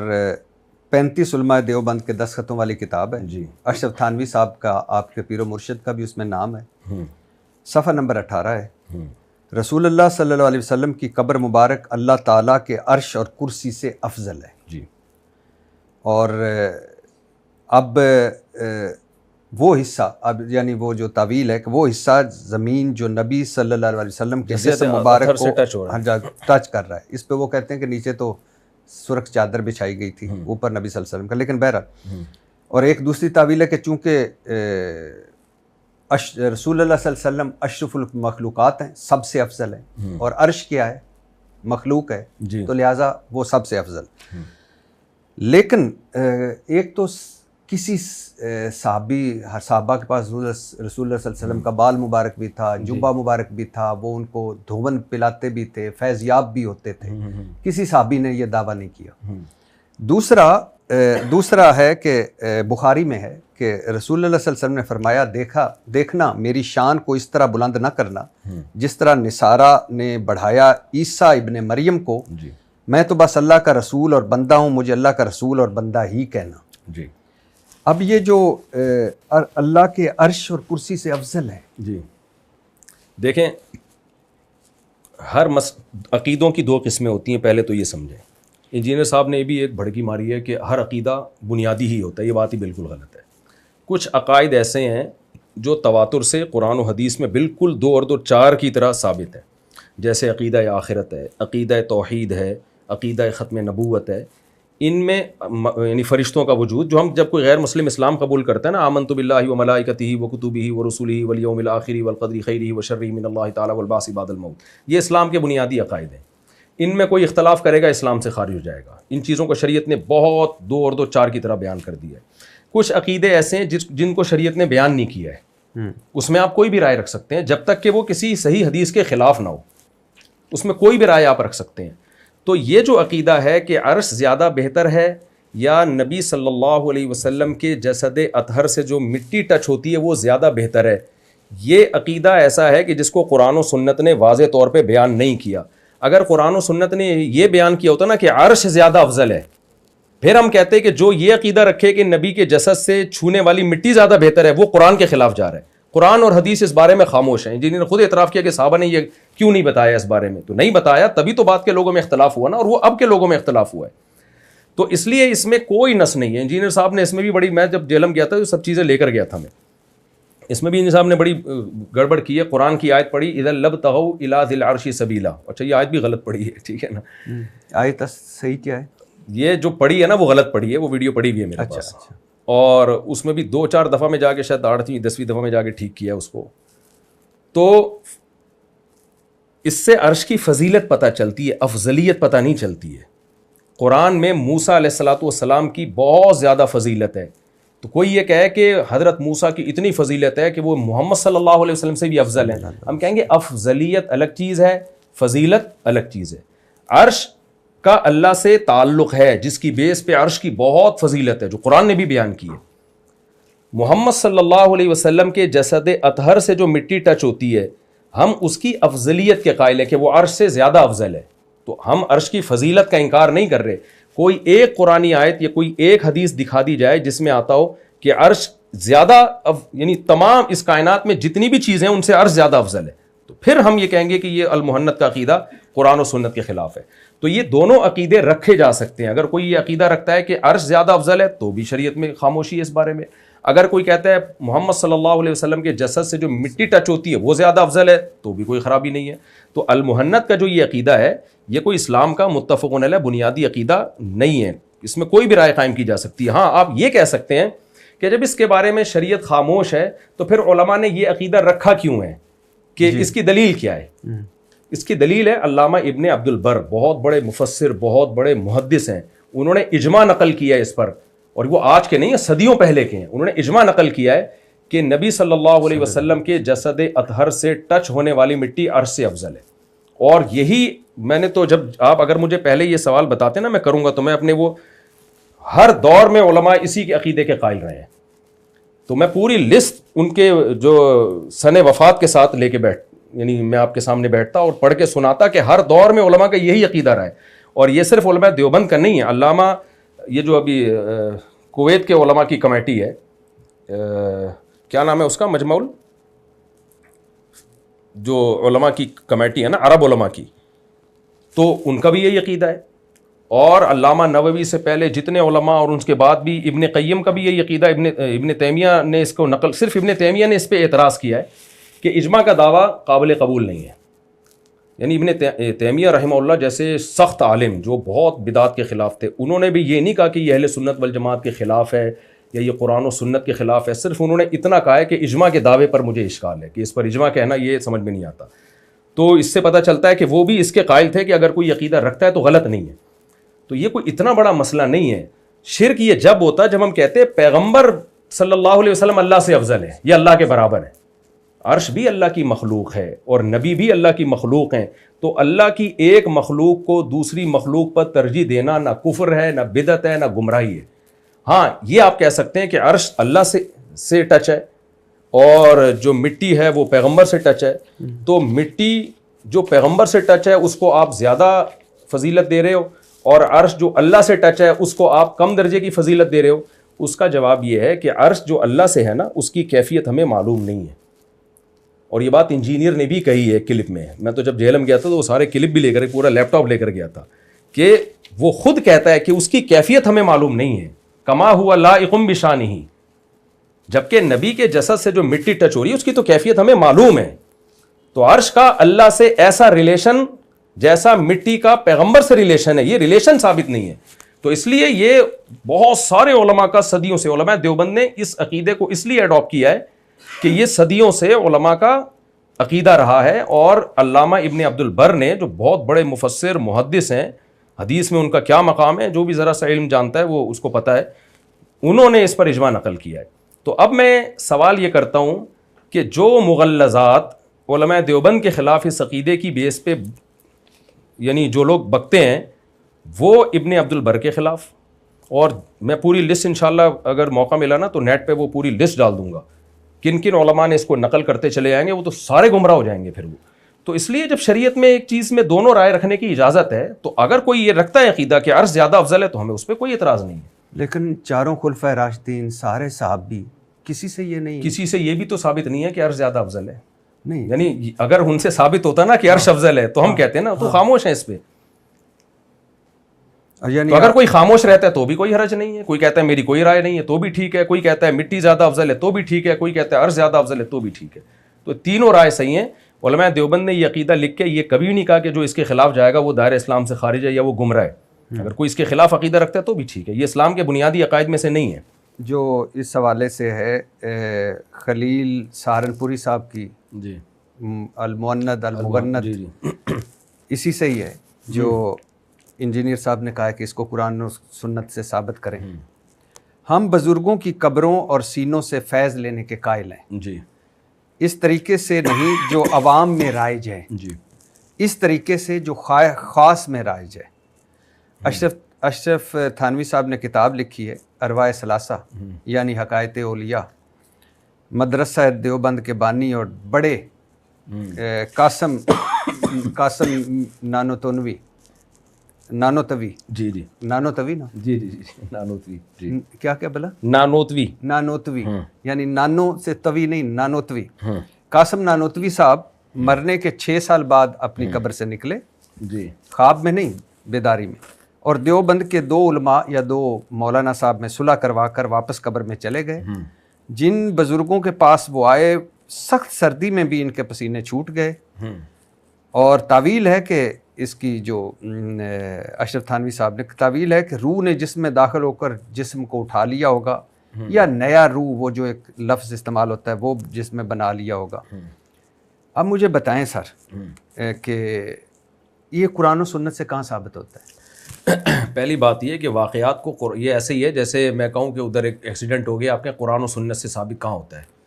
35 علماء دیوبند کے دستخطوں والی کتاب ہے. جی, اشرف تھانوی صاحب کا, آپ کے پیر و مرشد کا بھی اس میں نام ہے. صفحہ نمبر 18 ہے. رسول اللہ صلی اللہ علیہ وسلم کی قبر مبارک اللہ تعالیٰ کے عرش اور کرسی سے افضل ہے. جی, اور اب وہ حصہ, اب یعنی وہ جو تعویل ہے کہ وہ حصہ زمین جو نبی صلی اللہ علیہ وسلم کے جسم مبارک کو ٹچ کر رہا ہے, اس پہ وہ کہتے ہیں کہ نیچے تو سرخ چادر بچھائی گئی تھی, اوپر نبی صلی اللہ علیہ وسلم کا. لیکن بہرحال, اور ایک دوسری تعویل ہے کہ چونکہ رسول اللہ صلی اللہ علیہ وسلم اشرف المخلوقات ہیں، سب سے افضل ہیں، اور عرش کیا ہے؟ مخلوق ہے، جی تو لہٰذا وہ سب سے افضل۔ لیکن ایک تو کسی صحابہ کے پاص رسول اللہ صلی اللہ علیہ وسلم کا بال مبارک بھی تھا، جبہ مبارک بھی تھا، وہ ان کو دھون پلاتے بھی تھے، فیض یاب بھی ہوتے تھے، کسی صحابی نے یہ دعویٰ نہیں کیا۔ دوسرا ہے کہ بخاری میں ہے کہ رسول اللہ صلی اللہ علیہ وسلم نے فرمایا، دیکھنا میری شان کو اس طرح بلند نہ کرنا جس طرح نصارہ نے بڑھایا عیسیٰ ابن مریم کو، میں تو بس اللہ کا رسول اور بندہ ہوں، مجھے اللہ کا رسول اور بندہ ہی کہنا۔ جی اب یہ جو اللہ کے عرش اور کرسی سے افضل ہے، جی دیکھیں، ہر عقیدوں کی دو قسمیں ہوتی ہیں، پہلے تو یہ سمجھیں۔ انجینئر صاحب نے بھی ایک بھڑکی ماری ہے کہ ہر عقیدہ بنیادی ہی ہوتا ہے، یہ بات ہی بالکل غلط ہے۔ کچھ عقائد ایسے ہیں جو تواتر سے قرآن و حدیث میں بالکل 2 اور 2 4 کی طرح ثابت ہے، جیسے عقیدہ آخرت ہے، عقیدہ توحید ہے، عقیدہ ختم نبوت ہے۔ ان میں یعنی فرشتوں کا وجود، جو ہم جب کوئی غیر مسلم اسلام قبول کرتا ہے نا، آمنت باللہ و ملائکتہ و کتبہ و رسلہ والیوم الآخر والقدر خیرہ و شرہ من اللہ تعالی والبعث بعد الموت، یہ اسلام کے بنیادی عقائد ہیں۔ ان میں کوئی اختلاف کرے گا اسلام سے خارج ہو جائے گا۔ ان چیزوں کو شریعت نے بہت 2 اور 2 4 کی طرح بیان کر دیا ہے۔ کچھ عقیدے ایسے ہیں جن کو شریعت نے بیان نہیں کیا ہے، اس میں آپ کوئی بھی رائے رکھ سکتے ہیں جب تک کہ وہ کسی صحیح حدیث کے خلاف نہ ہو، اس میں کوئی بھی رائے آپ رکھ سکتے ہیں۔ تو یہ جو عقیدہ ہے کہ عرش زیادہ بہتر ہے یا نبی صلی اللہ علیہ وسلم کے جسد اطہر سے جو مٹی ٹچ ہوتی ہے وہ زیادہ بہتر ہے، یہ عقیدہ ایسا ہے کہ جس کو قرآن و سنت نے واضح طور پہ بیان نہیں کیا۔ اگر قرآن و سنت نے یہ بیان کیا ہوتا نا کہ عرش زیادہ افضل ہے، پھر ہم کہتے ہیں کہ جو یہ عقیدہ رکھے کہ نبی کے جسد سے چھونے والی مٹی زیادہ بہتر ہے، وہ قرآن کے خلاف جا رہا ہے۔ قرآن اور حدیث اس بارے میں خاموش ہیں، جنہوں نے خود اعتراف کیا کہ صحابہ نے یہ کیوں نہیں بتایا اس بارے میں، تو نہیں بتایا تبھی تو بعد کے لوگوں میں اختلاف ہوا نا، اور وہ اب کے لوگوں میں اختلاف ہوا ہے۔ تو اس لیے اس میں کوئی نس نہیں ہے۔ انجینئر صاحب نے اس میں بھی بڑی، میں جب جیلم گیا تھا تو سب چیزیں لے کر گیا تھا میں، اس میں بھی انجینئر صاحب نے بڑی گڑبڑ کی ہے۔ قرآن کی آیت پڑھی اذا لابتغوا الی ذی العرش سبیلا، اچھا یہ آیت بھی غلط پڑھی ہے، ٹھیک ہے نا؟ آیت صحیح کیا ہے؟ یہ جو پڑھی ہے نا وہ غلط پڑھی ہے، وہ ویڈیو پڑھی ہوئی ہے میرے پاس، اور اس میں بھی 2 4 دفعہ میں جا کے شاید 8ویں 10ویں دفعہ میں جا کے ٹھیک کیا اس کو۔ تو اس سے عرش کی فضیلت پتہ چلتی ہے، افضلیت پتہ نہیں چلتی ہے۔ قرآن میں موسیٰ علیہ الصلوۃ والسلام کی بہت زیادہ فضیلت ہے، تو کوئی یہ کہے کہ حضرت موسیٰ کی اتنی فضیلت ہے کہ وہ محمد صلی اللہ علیہ وسلم سے بھی افضل ہیں، ہم کہیں گے افضلیت الگ چیز ہے، فضیلت الگ چیز ہے۔ عرش کا اللہ سے تعلق ہے جس کی بیس پہ عرش کی بہت فضیلت ہے، جو قرآن نے بھی بیان کی ہے۔ محمد صلی اللہ علیہ وسلم کے جسد اطہر سے جو مٹی ٹچ ہوتی ہے، ہم اس کی افضلیت کے قائل ہیں کہ وہ عرش سے زیادہ افضل ہے، تو ہم عرش کی فضیلت کا انکار نہیں کر رہے۔ کوئی ایک قرآنی آیت یا کوئی ایک حدیث دکھا دی جائے جس میں آتا ہو کہ عرش زیادہ یعنی تمام اس کائنات میں جتنی بھی چیزیں ان سے عرش زیادہ افضل ہے، تو پھر ہم یہ کہیں گے کہ یہ المحنت کا عقیدہ قرآن و سنت کے خلاف ہے۔ تو یہ دونوں عقیدے رکھے جا سکتے ہیں۔ اگر کوئی یہ عقیدہ رکھتا ہے کہ عرش زیادہ افضل ہے تو بھی شریعت میں خاموشی ہے اس بارے میں۔ اگر کوئی کہتا ہے محمد صلی اللہ علیہ وسلم کے جسد سے جو مٹی ٹچ ہوتی ہے وہ زیادہ افضل ہے تو بھی کوئی خرابی نہیں ہے۔ تو المحنت کا جو یہ عقیدہ ہے یہ کوئی اسلام کا متفق علیہ بنیادی عقیدہ نہیں ہے، اس میں کوئی بھی رائے قائم کی جا سکتی ہے۔ ہاں آپ یہ کہہ سکتے ہیں کہ جب اس کے بارے میں شریعت خاموش ہے تو پھر علماء نے یہ عقیدہ رکھا کیوں ہے، کہ اس کی دلیل کیا ہے؟ اس کی دلیل ہے علامہ ابن عبد البر، بہت بڑے مفسر، بہت بڑے محدث ہیں، انہوں نے اجماع نقل کیا ہے اس پر، اور وہ آج کے نہیں ہیں، صدیوں پہلے کے ہیں۔ انہوں نے اجماع نقل کیا ہے کہ نبی صلی اللہ علیہ وسلم کے جسد اطہر سے ٹچ ہونے والی مٹی عرش سے افضل ہے۔ اور یہی میں نے تو جب آپ اگر مجھے پہلے یہ سوال بتاتے نا میں کروں گا، تو میں اپنے وہ ہر دور میں علماء اسی کے عقیدے کے قائل رہے ہیں، تو میں پوری لسٹ ان کے جو سن وفات کے ساتھ لے کے یعنی میں آپ کے سامنے بیٹھتا اور پڑھ کے سناتا کہ ہر دور میں علماء کا یہی عقیدہ رہا ہے۔ اور یہ صرف علماء دیوبند کا نہیں ہے، علامہ یہ جو ابھی کویت کے علماء کی کمیٹی ہے، کیا نام ہے اس کا، مجمع جو علماء کی کمیٹی ہے نا عرب علماء کی، تو ان کا بھی یہی عقیدہ ہے۔ اور علامہ نووی سے پہلے جتنے علماء اور ان کے بعد بھی ابن قیم کا بھی یہی عقیدہ، ابن تیمیہ نے اس کو نقل، صرف ابن تیمیہ نے اس پہ اعتراض کیا ہے کہ اجماع کا دعویٰ قابل قبول نہیں ہے۔ یعنی ابن تیمیہ رحمہ اللہ جیسے سخت عالم جو بہت بدعات کے خلاف تھے، انہوں نے بھی یہ نہیں کہا کہ یہ اہل سنت والجماعت کے خلاف ہے یا یہ قرآن و سنت کے خلاف ہے. صرف انہوں نے اتنا کہا ہے کہ اجماع کے دعوے پر مجھے اشکال ہے, کہ اس پر اجماع کہنا یہ سمجھ میں نہیں آتا. تو اس سے پتہ چلتا ہے کہ وہ بھی اس کے قائل تھے کہ اگر کوئی عقیدہ رکھتا ہے تو غلط نہیں ہے. تو یہ کوئی اتنا بڑا مسئلہ نہیں ہے. شرک یہ جب ہوتا ہے جب ہم کہتے ہیں پیغمبر صلی اللہ علیہ وسلم اللہ سے افضل ہے, یہ اللہ کے برابر ہے. عرش بھی اللہ کی مخلوق ہے اور نبی بھی اللہ کی مخلوق ہیں. تو اللہ کی ایک مخلوق کو دوسری مخلوق پر ترجیح دینا نہ کفر ہے, نہ بدعت ہے, نہ گمراہی ہے. ہاں یہ آپ کہہ سکتے ہیں کہ عرش اللہ سے ٹچ ہے اور جو مٹی ہے وہ پیغمبر سے ٹچ ہے. تو مٹی جو پیغمبر سے ٹچ ہے اس کو آپ زیادہ فضیلت دے رہے ہو, اور عرش جو اللہ سے ٹچ ہے اس کو آپ کم درجے کی فضیلت دے رہے ہو. اس کا جواب یہ ہے کہ عرش جو اللہ سے ہے نا اس کی کیفیت ہمیں معلوم نہیں ہے. اور یہ بات انجینئر نے بھی کہی ہے کلپ میں. میں تو جب جہلم گیا تھا تو وہ سارے کلپ بھی لے کر, پورا لیپ ٹاپ لے کر گیا تھا, کہ وہ خود کہتا ہے کہ اس کی کیفیت ہمیں معلوم نہیں ہے. کما ہوا لائق بشانہ, جبکہ نبی کے جسد سے جو مٹی ٹچ ہو رہی ہے اس کی تو کیفیت ہمیں معلوم ہے. تو عرش کا اللہ سے ایسا ریلیشن جیسا مٹی کا پیغمبر سے ریلیشن ہے, یہ ریلیشن ثابت نہیں ہے. تو اس لیے یہ بہت سارے علماء کا صدیوں سے, علماء دیوبند نے اس عقیدے کو اس لیے اڈاپٹ کیا ہے کہ یہ صدیوں سے علماء کا عقیدہ رہا ہے. اور علامہ ابن عبد البر نے, جو بہت بڑے مفسر محدث ہیں, حدیث میں ان کا کیا مقام ہے, جو بھی ذرا سا علم جانتا ہے وہ اس کو پتہ ہے, انہوں نے اس پر اجماع نقل کیا ہے. تو اب میں سوال یہ کرتا ہوں کہ جو مغلظات علماء دیوبند کے خلاف اس عقیدے کی بیس پہ یعنی جو لوگ بکتے ہیں وہ ابن عبد البر کے خلاف, اور میں پوری لسٹ انشاءاللہ اگر موقع ملا نا تو نیٹ پہ وہ پوری لسٹ ڈال دوں گا کن کن علماء نے اس کو نقل کرتے چلے جائیں گے, وہ تو سارے گمراہ ہو جائیں گے پھر وہ. تو اس لیے جب شریعت میں ایک چیز میں دونوں رائے رکھنے کی اجازت ہے تو اگر کوئی یہ رکھتا ہے عقیدہ کہ عرش زیادہ افضل ہے تو ہمیں اس پہ کوئی اعتراض نہیں ہے. لیکن چاروں خلفائے راشدین سارے صحابی کسی سے یہ نہیں, کسی سے یہ بھی تو ثابت نہیں ہے کہ عرش زیادہ افضل ہے. نہیں, یعنی اگر ان سے ثابت ہوتا نا کہ عرش افضل ہے تو ہم کہتے ہیں نا, تو خاموش ہیں اس پہ. یعنی تو اگر کوئی خاموش رہتا ہے تو بھی کوئی حرج نہیں ہے, کوئی کہتا ہے میری کوئی رائے نہیں ہے تو بھی ٹھیک ہے, کوئی کہتا ہے مٹی زیادہ افضل ہے تو بھی ٹھیک ہے, کوئی کہتا ہے عرش زیادہ افضل ہے تو بھی ٹھیک ہے. تو تینوں رائے صحیح ہیں. علماء دیوبند نے یہ عقیدہ لکھ کے یہ کبھی نہیں کہا کہ جو اس کے خلاف جائے گا وہ دائرہ اسلام سے خارج ہے یا وہ گمراہ ہے. اگر کوئی اس کے خلاف عقیدہ رکھتا ہے تو بھی ٹھیک ہے, یہ اسلام کے بنیادی عقائد میں سے نہیں ہے. جو اس حوالے سے ہے خلیل سہارنپوری صاحب کی جی المؤند المغند, جی اسی سے ہی ہے جو انجینئر صاحب نے کہا ہے کہ اس کو قرآن و سنت سے ثابت کریں. ہم بزرگوں کی قبروں اور سینوں سے فیض لینے کے قائل ہیں, جی اس طریقے سے نہیں جو عوام میں رائج ہے, جی اس طریقے سے جو خاص میں رائج ہے. اشرف تھانوی صاحب نے کتاب لکھی ہے ارواح ثلاثہ یعنی حقائق اولیاء, مدرسہ دیوبند کے بانی اور بڑے قاسم نانوتوی جی جی نانوتوی نا جی جی جی نانوتوی, جی کیا بلا نانوتوی یعنی نانو سے توی نہیں, نانوتوی. قاسم نانوتوی صاحب مرنے کے 6 سال بعد اپنی قبر سے نکلے, جی خواب میں نہیں بیداری میں, اور دیوبند کے 2 علماء یا 2 مولانا صاحب میں صلح کروا کر واپس قبر میں چلے گئے. جن بزرگوں کے پاس وہ آئے سخت سردی میں بھی ان کے پسینے چھوٹ گئے. اور تعویل ہے کہ اس کی جو اشرف تھانوی صاحب نے تعویل ہے کہ روح نے جسم میں داخل ہو کر جسم کو اٹھا لیا ہوگا, یا نیا روح وہ جو ایک لفظ استعمال ہوتا ہے وہ جسم میں بنا لیا ہوگا. اب مجھے بتائیں سر کہ یہ قرآن و سنت سے کہاں ثابت ہوتا ہے؟ پہلی بات یہ کہ واقعات کو یہ ایسے ہی ہے جیسے میں کہوں کہ ادھر ایک ایکسیڈنٹ ہو گیا, آپ کے قرآن و سنت سے ثابت کہاں ہوتا ہے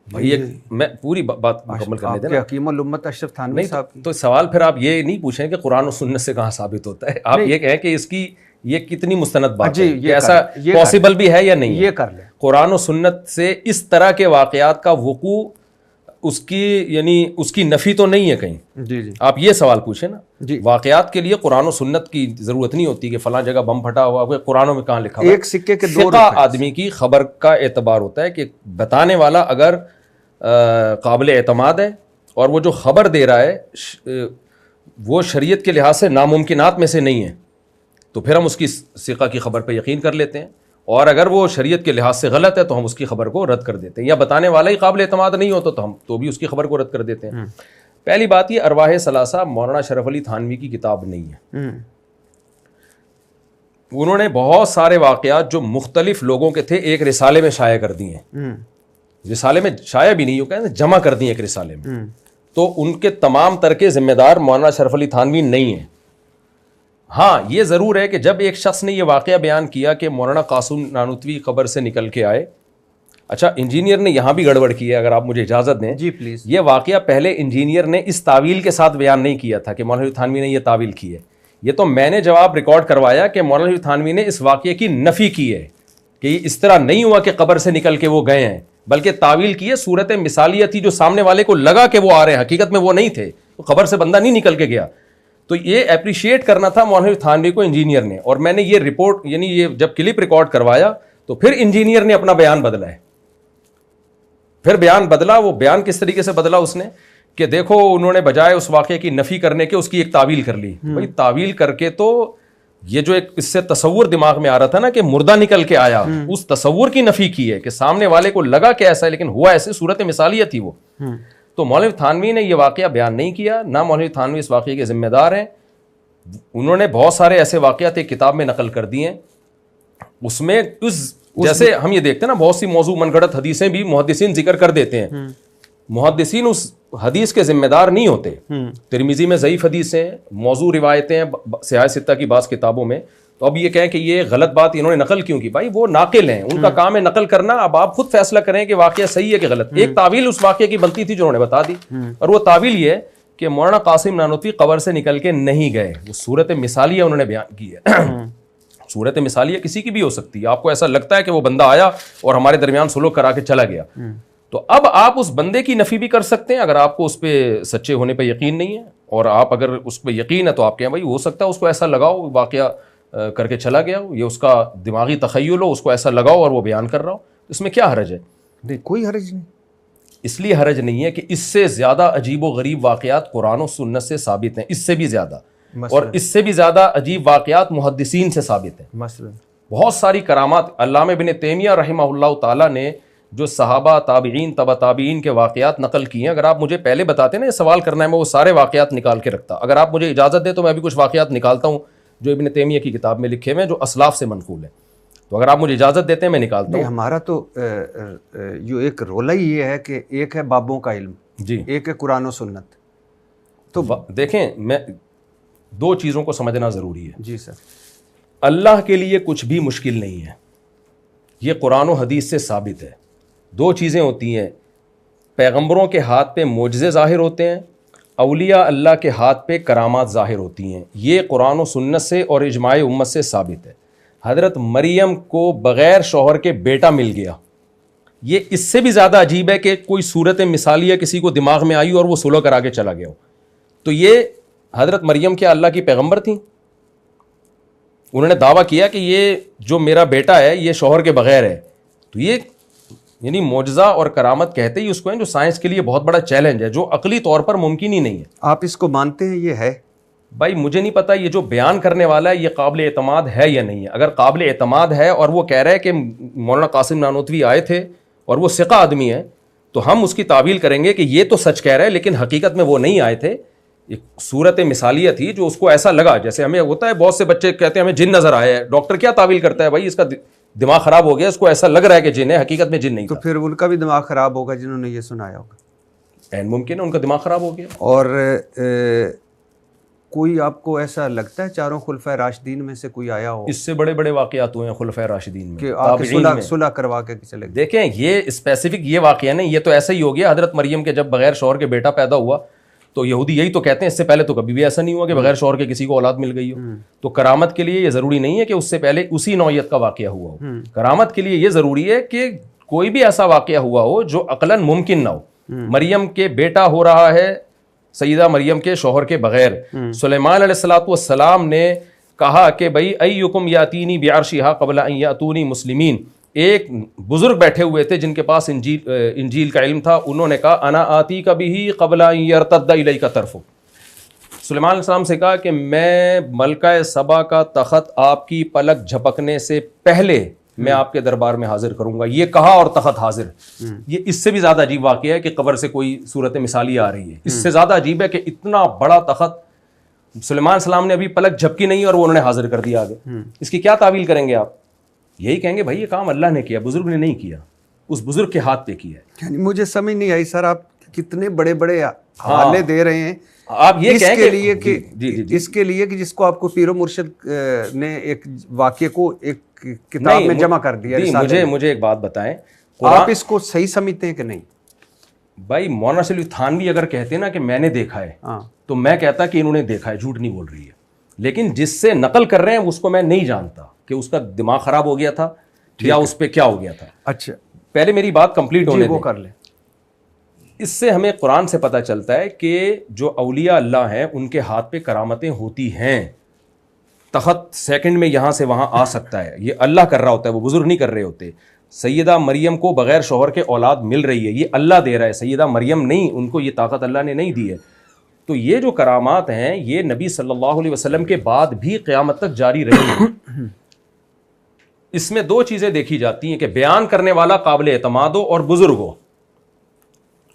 بھائی؟ میں پوری بات مکمل کرنے دیں نا. حکیم الامت اشرف تھانوی صاحب, تو سوال پھر آپ یہ نہیں پوچھیں کہ قرآن و سنت سے کہاں ثابت ہوتا ہے, آپ یہ کہیں کہ اس کی یہ کتنی مستند بات ہے, کہ ایسا پاسبل بھی ہے یا نہیں. یہ کر لیں, قرآن و سنت سے اس طرح کے واقعات کا وقوع اس کی یعنی اس کی نفی تو نہیں ہے کہیں. جی جی آپ یہ سوال پوچھیں نا. جی واقعات کے لیے قرآن و سنت کی ضرورت نہیں ہوتی کہ فلاں جگہ بم پھٹا ہوا, قرآن میں کہاں لکھا ہوا. ایک سکے کے 2 فقہ آدمی کی خبر کا اعتبار ہوتا ہے کہ بتانے والا اگر قابل اعتماد ہے اور وہ جو خبر دے رہا ہے وہ شریعت کے لحاظ سے ناممکنات میں سے نہیں ہے تو پھر ہم اس کی ثقہ کی خبر پہ یقین کر لیتے ہیں, اور اگر وہ شریعت کے لحاظ سے غلط ہے تو ہم اس کی خبر کو رد کر دیتے ہیں, یا بتانے والا ہی قابل اعتماد نہیں ہوتا تو ہم تو بھی اس کی خبر کو رد کر دیتے ہیں. پہلی بات یہ ارواح ثلاثہ مولانا شرف علی تھانوی کی کتاب نہیں ہے. انہوں نے بہت سارے واقعات جو مختلف لوگوں کے تھے ایک رسالے میں شائع کر دیے ہیں. رسالے میں شائع بھی نہیں ہو کہتے جمع کر دیے ایک رسالے میں. تو ان کے تمام تر کے ذمہ دار مولانا اشرف علی تھانوی نہیں ہیں. ہاں یہ ضرور ہے کہ جب ایک شخص نے یہ واقعہ بیان کیا کہ مولانا قاسم نانوتوی قبر سے نکل کے آئے. اچھا انجینئر نے یہاں بھی گڑبڑ کی ہے, اگر آپ مجھے اجازت دیں. جی پلیز. یہ واقعہ پہلے انجینئر نے اس تعویل کے ساتھ بیان نہیں کیا تھا کہ مولانا اشرف تھانوی نے یہ تعویل کی ہے. یہ تو میں نے جواب ریکارڈ کروایا کہ مولانا اشرف تھانوی نے اس واقعے کی نفی کی ہے کہ یہ اس طرح نہیں ہوا کہ قبر سے نکل کے وہ گئے ہیں, بلکہ تعویل کی ہے صورت مثالیہ تھی جو سامنے والے کو لگا کہ وہ آ رہے ہیں, حقیقت میں وہ نہیں تھے, قبر سے بندہ نہیں نکل کے گیا. تو یہ اپریشیٹ کرنا تھا مولانا تھانوی کو انجینئر نے, اور میں نے یہ رپورٹ یعنی یہ جب کلپ ریکارڈ کروایا تو پھر انجینئر نے اپنا بیان بدلا ہے. پھر بیان بدلا, وہ بیان کس طریقے سے بدلا اس نے کہ دیکھو انہوں نے بجائے اس واقعے کی نفی کرنے کے اس کی ایک تعویل کر لی. بھائی تعویل کر کے تو یہ جو ایک اس سے تصور دماغ میں آ رہا تھا نا کہ مردہ نکل کے آیا, اس تصور کی نفی کی ہے کہ سامنے والے کو لگا کہ ایسا ہے لیکن ہوا ایسے, صورت مثالیہ تھی وہ. تو مولوی تھانوی نے یہ واقعہ بیان نہیں کیا, نہ مولوی تھانوی اس واقعے کے ذمہ دار ہیں. انہوں نے بہت سارے ایسے واقعات ایک کتاب میں نقل کر دیے, اس میں جیسے ہم یہ دیکھتے ہیں نا بہت سی موضوع من گھڑت حدیثیں بھی محدثین ذکر کر دیتے ہیں, محدثین اس حدیث کے ذمہ دار نہیں ہوتے. ترمذی میں ضعیف حدیثیں, موضوع روایتیں ہیں سیاہ ستہ کی بعض کتابوں میں. تو اب یہ کہیں کہ یہ غلط بات انہوں نے نقل کیوں کی, بھائی وہ ناقل ہیں, ان کا کام ہے نقل کرنا. اب آپ خود فیصلہ کریں کہ واقعہ صحیح ہے کہ غلط. ایک تعویل اس واقعے کی بنتی تھی جو انہوں نے بتا دی, اور وہ تعویل یہ ہے کہ مولانا قاسم نانوتوی قبر سے نکل کے نہیں گئے. وہ صورت مثالیہ انہوں نے بیان کی ہے. صورت مثالیہ کسی کی بھی ہو سکتی ہے. آپ کو ایسا لگتا ہے کہ وہ بندہ آیا اور ہمارے درمیان سلوک کرا کے چلا گیا, تو اب آپ اس بندے کی نفی بھی کر سکتے ہیں اگر آپ کو اس پہ سچے ہونے پہ یقین نہیں ہے. اور آپ اگر اس پہ یقین ہے تو آپ کہیں بھائی ہو سکتا ہے اس کو ایسا لگاؤ واقعہ کر کے چلا گیا, یہ اس کا دماغی تخیل ہو, اس کو ایسا لگاؤ اور وہ بیان کر رہا ہو, اس میں کیا حرج ہے؟ نہیں کوئی حرج نہیں. اس لیے حرج نہیں ہے کہ اس سے زیادہ عجیب و غریب واقعات قرآن و سنت سے ثابت ہیں, اس سے بھی زیادہ, اور اس سے بھی زیادہ عجیب واقعات محدثین سے ثابت ہیں. مثلا بہت ساری کرامات علامہ ابن تیمیہ رحمہ اللہ تعالیٰ نے جو صحابہ تابعین تبع تابعین کے واقعات نقل کیے ہیں, اگر آپ مجھے پہلے بتاتے نا یہ سوال کرنا ہے, میں وہ سارے واقعات نکال کے رکھتا. اگر آپ مجھے اجازت دیں تو میں بھی کچھ واقعات نکالتا ہوں جو ابن تیمیہ کی کتاب میں لکھے ہوئے ہیں جو اسلاف سے منقول ہیں. تو اگر آپ مجھے اجازت دیتے ہیں میں نکالتا ہوں. ہمارا تو جو ایک رولہ ہی یہ ہے کہ ایک ہے بابوں کا علم, جی, ایک ہے قرآن و سنت. تو دیکھیں میں دو چیزوں کو سمجھنا ضروری ہے. جی سر. اللہ کے لیے کچھ بھی مشکل نہیں ہے, یہ قرآن و حدیث سے ثابت ہے. دو چیزیں ہوتی ہیں, پیغمبروں کے ہاتھ پہ معجزے ظاہر ہوتے ہیں, اولیاء اللہ کے ہاتھ پہ کرامات ظاہر ہوتی ہیں. یہ قرآن و سنت سے اور اجماع امت سے ثابت ہے. حضرت مریم کو بغیر شوہر کے بیٹا مل گیا, یہ اس سے بھی زیادہ عجیب ہے کہ کوئی صورت مثالیہ کسی کو دماغ میں آئی اور وہ صلح کرا کے چلا گیا ہو. تو یہ حضرت مریم کیا اللہ کی پیغمبر تھیں؟ انہوں نے دعویٰ کیا کہ یہ جو میرا بیٹا ہے یہ شوہر کے بغیر ہے. تو یہ یعنی معجزہ اور کرامت کہتے ہی اس کو ہیں جو سائنس کے لیے بہت بڑا چیلنج ہے, جو عقلی طور پر ممکن ہی نہیں ہے. آپ اس کو مانتے ہیں یہ ہے؟ بھائی مجھے نہیں پتا یہ جو بیان کرنے والا ہے یہ قابل اعتماد ہے یا نہیں ہے. اگر قابل اعتماد ہے اور وہ کہہ رہا ہے کہ مولانا قاسم نانوتوی آئے تھے اور وہ ثقہ آدمی ہے, تو ہم اس کی تعویل کریں گے کہ یہ تو سچ کہہ رہا ہے لیکن حقیقت میں وہ نہیں آئے تھے, ایک صورت مثالیہ تھی جو اس کو ایسا لگا. جیسے ہمیں ہوتا ہے بہت سے بچے کہتے ہیں ہمیں جن نظر آیا ہے, ڈاکٹر کیا تعویل کرتا ہے, بھائی اس کا دماغ خراب ہو گیا, اس کو ایسا لگ رہا ہے کہ جن ہے, حقیقت میں جن نہیں. تو پھر ان کا بھی دماغ خراب ہوگا جنہوں نے یہ سنایا ہوگا. این ممکن ہے ان کا دماغ خراب ہو گیا. اور کوئی آپ کو ایسا لگتا ہے چاروں خلفائے راشدین میں سے کوئی آیا ہو؟ اس سے بڑے بڑے واقعات ہوئے ہیں خلفائے راشدین میں کہ آپ صلح کروا کے چلے گئے. دیکھیں یہ اسپیسیفک یہ واقعہ نہیں, یہ تو ایسا ہی ہو گیا. حضرت مریم کے جب بغیر شوہر کے بیٹا پیدا ہوا تو یہودی یہی تو کہتے ہیں, اس سے پہلے تو کبھی بھی ایسا نہیں ہوا کہ بغیر شوہر کے کسی کو اولاد مل گئی ہو. تو کرامت کے لیے یہ ضروری نہیں ہے کہ اس سے پہلے اسی نوعیت کا واقعہ ہوا ہو. کرامت کے لیے یہ ضروری ہے کہ کوئی بھی ایسا واقعہ ہوا ہو جو عقلاً ممکن نہ ہو. مریم کے بیٹا ہو رہا ہے سیدہ مریم کے شوہر کے بغیر. سلیمان علیہ الصلوۃ والسلام نے کہا کہ بھائی ایکم یاتینی بعرشھا قبل ان یاتونی مسلمین. ایک بزرگ بیٹھے ہوئے تھے جن کے پاس انجیل کا علم تھا, انہوں نے کہا انا آتی کا بھی قبل ان یرتد الیک طرفک. سلیمان علیہ السلام سے کہا کہ میں ملکہ سبا کا تخت آپ کی پلک جھپکنے سے پہلے میں آپ کے دربار میں حاضر کروں گا. یہ کہا اور تخت حاضر. یہ اس سے بھی زیادہ عجیب واقعہ ہے کہ قبر سے کوئی صورت مثالی آ رہی ہے. اس سے زیادہ عجیب ہے کہ اتنا بڑا تخت سلیمان السلام نے ابھی پلک جھپکی نہیں اور وہ انہوں نے حاضر کر دیا آگے. اس کی کیا تعویل کریں گے آپ؟ یہی کہیں گے بھائی یہ کام اللہ نے کیا, بزرگ نے نہیں کیا, اس بزرگ کے ہاتھ پہ کیا ہے. یعنی مجھے سمجھ نہیں آئی سر, آپ کتنے بڑے بڑے حوالے دے رہے ہیں آپ یہ اس کہیں کے لیے کہ جی اس کے لیے کہ جس کو آپ کو پیر و مرشد نے ایک واقعے کو ایک کتاب میں جمع کر دیا. مجھے ایک بات بتائیں, آپ اس کو صحیح سمجھتے ہیں کہ نہیں؟ بھائی مولانا شریف تھانوی اگر کہتے ہیں نا کہ میں نے دیکھا ہے تو میں کہتا کہ انہوں نے دیکھا ہے, جھوٹ نہیں بول رہی ہے. لیکن جس سے نقل کر رہے ہیں اس کو میں نہیں جانتا کہ اس کا دماغ خراب ہو گیا تھا یا اس پہ کیا ہو گیا تھا. اچھا پہلے میری بات کمپلیٹ ہونے وہ کر لیں. اس سے ہمیں قرآن سے پتہ چلتا ہے کہ جو اولیاء اللہ ہیں ان کے ہاتھ پہ کرامتیں ہوتی ہیں. تخت سیکنڈ میں یہاں سے وہاں آ سکتا ہے, یہ اللہ کر رہا ہوتا ہے, وہ بزرگ نہیں کر رہے ہوتے. سیدہ مریم کو بغیر شوہر کے اولاد مل رہی ہے, یہ اللہ دے رہا ہے, سیدہ مریم نہیں, ان کو یہ طاقت اللہ نے نہیں دی ہے. تو یہ جو کرامات ہیں یہ نبی صلی اللہ علیہ وسلم کے بعد بھی قیامت تک جاری رہی ہیں. اس میں دو چیزیں دیکھی جاتی ہیں کہ بیان کرنے والا قابل اعتماد ہو اور بزرگ ہو,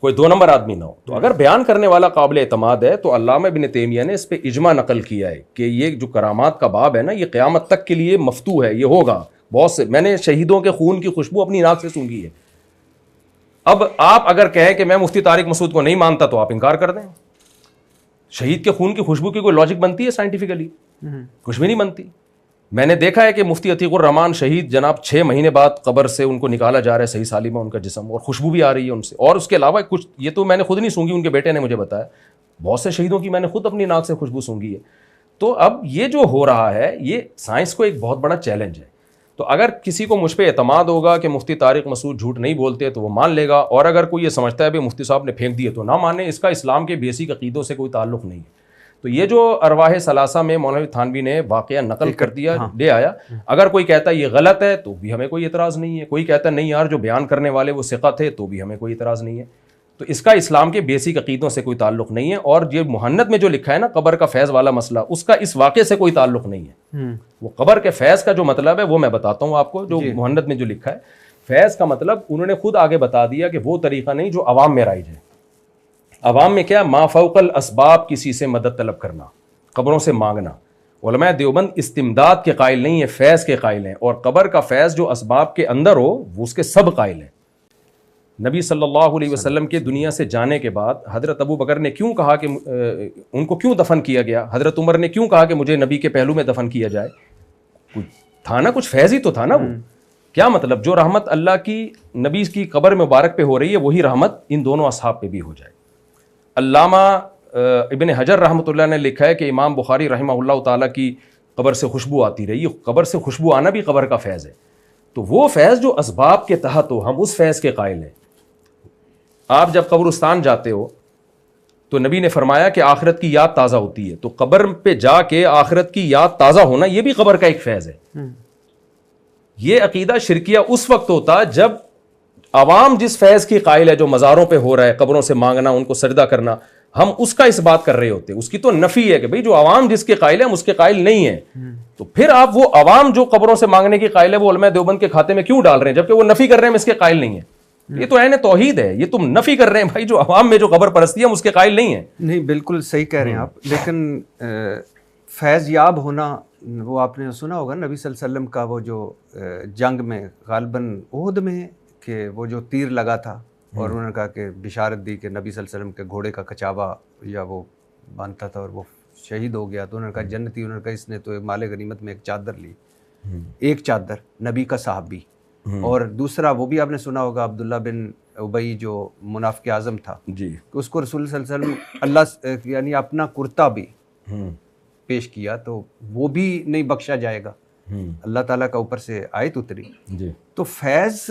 کوئی دو نمبر آدمی نہ ہو. تو اگر بیان کرنے والا قابل اعتماد ہے تو علامہ ابن تیمیہ نے اس پہ اجماع نقل کیا ہے کہ یہ جو کرامات کا باب ہے نا یہ قیامت تک کے لیے مفتوح ہے, یہ ہوگا. بہت سے میں نے شہیدوں کے خون کی خوشبو اپنی ناک سے سونگھی ہے. اب آپ اگر کہیں کہ میں مفتی طارق مسعود کو نہیں مانتا تو آپ انکار کر دیں. شہید کے خون کی خوشبو کی کوئی لاجک بنتی ہے سائنٹیفکلی؟ کچھ بھی نہیں بنتی. میں نے دیکھا ہے کہ مفتی عتیق الرحمان شہید جناب 6 مہینے بعد قبر سے ان کو نکالا جا رہا ہے صحیح سالمہ ان کا جسم, اور خوشبو بھی آ رہی ہے ان سے. اور اس کے علاوہ کچھ, یہ تو میں نے خود نہیں سونگھی, ان کے بیٹے نے مجھے بتایا, بہت سے شہیدوں کی میں نے خود اپنی ناک سے خوشبو سونگھی ہے. تو اب یہ جو ہو رہا ہے یہ سائنس کو ایک بہت بڑا چیلنج ہے. تو اگر کسی کو مجھ پہ اعتماد ہوگا کہ مفتی طارق مسعود جھوٹ نہیں بولتے تو وہ مان لے گا, اور اگر کوئی یہ سمجھتا ہے کہ مفتی صاحب نے پھینک دیے تو نہ مانے. اس کا اسلام کے بیسک عقیدوں سے کوئی تعلق نہیں ہے. تو یہ جو ارواح ثلاثہ میں مولانا تھانوی نے واقعہ نقل کر دیا لے آیا, اگر کوئی کہتا ہے یہ غلط ہے تو بھی ہمیں کوئی اعتراض نہیں ہے. کوئی کہتا ہے نہیں یار جو بیان کرنے والے وہ ثقہ تھے تو بھی ہمیں کوئی اعتراض نہیں ہے. تو اس کا اسلام کے بیسک عقیدوں سے کوئی تعلق نہیں ہے. اور یہ محنت میں جو لکھا ہے نا قبر کا فیض والا مسئلہ, اس کا اس واقعے سے کوئی تعلق نہیں ہے. وہ قبر کے فیض کا جو مطلب ہے وہ میں بتاتا ہوں آپ کو, جو محنت میں جو لکھا ہے. فیض کا مطلب انہوں نے خود آگے بتا دیا کہ وہ طریقہ نہیں جو عوام میں رائج ہے. عوام میں کیا, ما فوق الاسباب, کسی سے مدد طلب کرنا, قبروں سے مانگنا. علماء دیوبند استمداد کے قائل نہیں ہے, فیض کے قائل ہیں. اور قبر کا فیض جو اسباب کے اندر ہو وہ اس کے سب قائل ہیں. نبی صلی اللہ علیہ وسلم کے دنیا سے جانے کے بعد حضرت ابو بکر نے کیوں کہا کہ ان کو کیوں دفن کیا گیا, حضرت عمر نے کیوں کہا کہ مجھے نبی کے پہلو میں دفن کیا جائے؟ کچھ تھا نا, کچھ فیض ہی تو تھا نا. وہ کیا مطلب جو رحمت اللہ کی نبی کی قبر مبارک پہ ہو رہی ہے وہی رحمت ان دونوں اصحاب پہ بھی ہو جائے. علامہ ابن حجر رحمۃ اللہ نے لکھا ہے کہ امام بخاری رحمہ اللہ تعالیٰ کی قبر سے خوشبو آتی رہی. قبر سے خوشبو آنا بھی قبر کا فیض ہے. تو وہ فیض جو اسباب کے تحت ہو, ہم اس فیض کے قائل ہیں. آپ جب قبرستان جاتے ہو تو نبی نے فرمایا کہ آخرت کی یاد تازہ ہوتی ہے. تو قبر پہ جا کے آخرت کی یاد تازہ ہونا یہ بھی قبر کا ایک فیض ہے. یہ عقیدہ شرکیہ اس وقت ہوتا جب عوام جس فیض کی قائل ہے جو مزاروں پہ ہو رہا ہے, قبروں سے مانگنا, ان کو سجدہ کرنا, ہم اس کا اس بات کر رہے ہوتے. اس کی تو نفی ہے کہ بھئی جو عوام جس کے قائل ہے ہم اس کے قائل نہیں ہیں. تو پھر آپ وہ عوام جو قبروں سے مانگنے کی قائل ہے وہ علماء دیوبند کے کھاتے میں کیوں ڈال رہے ہیں جبکہ وہ نفی کر رہے ہیں ہم اس کے قائل نہیں ہیں؟ یہ تو عین توحید ہے. یہ تم نفی کر رہے ہیں بھائی جو عوام میں جو قبر پرستی ہے ہم اس کے قائل نہیں ہیں. نہیں بالکل صحیح کہہ رہے ہیں آپ. لیکن فیض یاب ہونا, وہ آپ نے سنا ہوگا نبی صلی اللہ علیہ وسلم کا وہ جو جنگ میں غالباً احد میں کہ وہ جو تیر لگا تھا اور انہوں نے کہا کہ بشارت دی کہ نبی صلی اللہ علیہ وسلم کے گھوڑے کا کچاوا یا وہ باندھتا تھا اور وہ شہید ہو گیا. تو انہوں نے کہا جنتی, انہوں نے کہا اس نے تو مال غنیمت میں ایک چادر لی, ایک چادر نبی کا صحابی. اور دوسرا وہ بھی آپ نے سنا ہوگا عبداللہ بن ابئی جو منافق اعظم تھا, کہ اس کو رسول صلی اللہ علیہ وسلم اللہ یعنی اپنا کرتا بھی پیش کیا تو وہ بھی نہیں بخشا جائے گا. اللہ تعالیٰ کا اوپر سے آیت اتری. تو فیض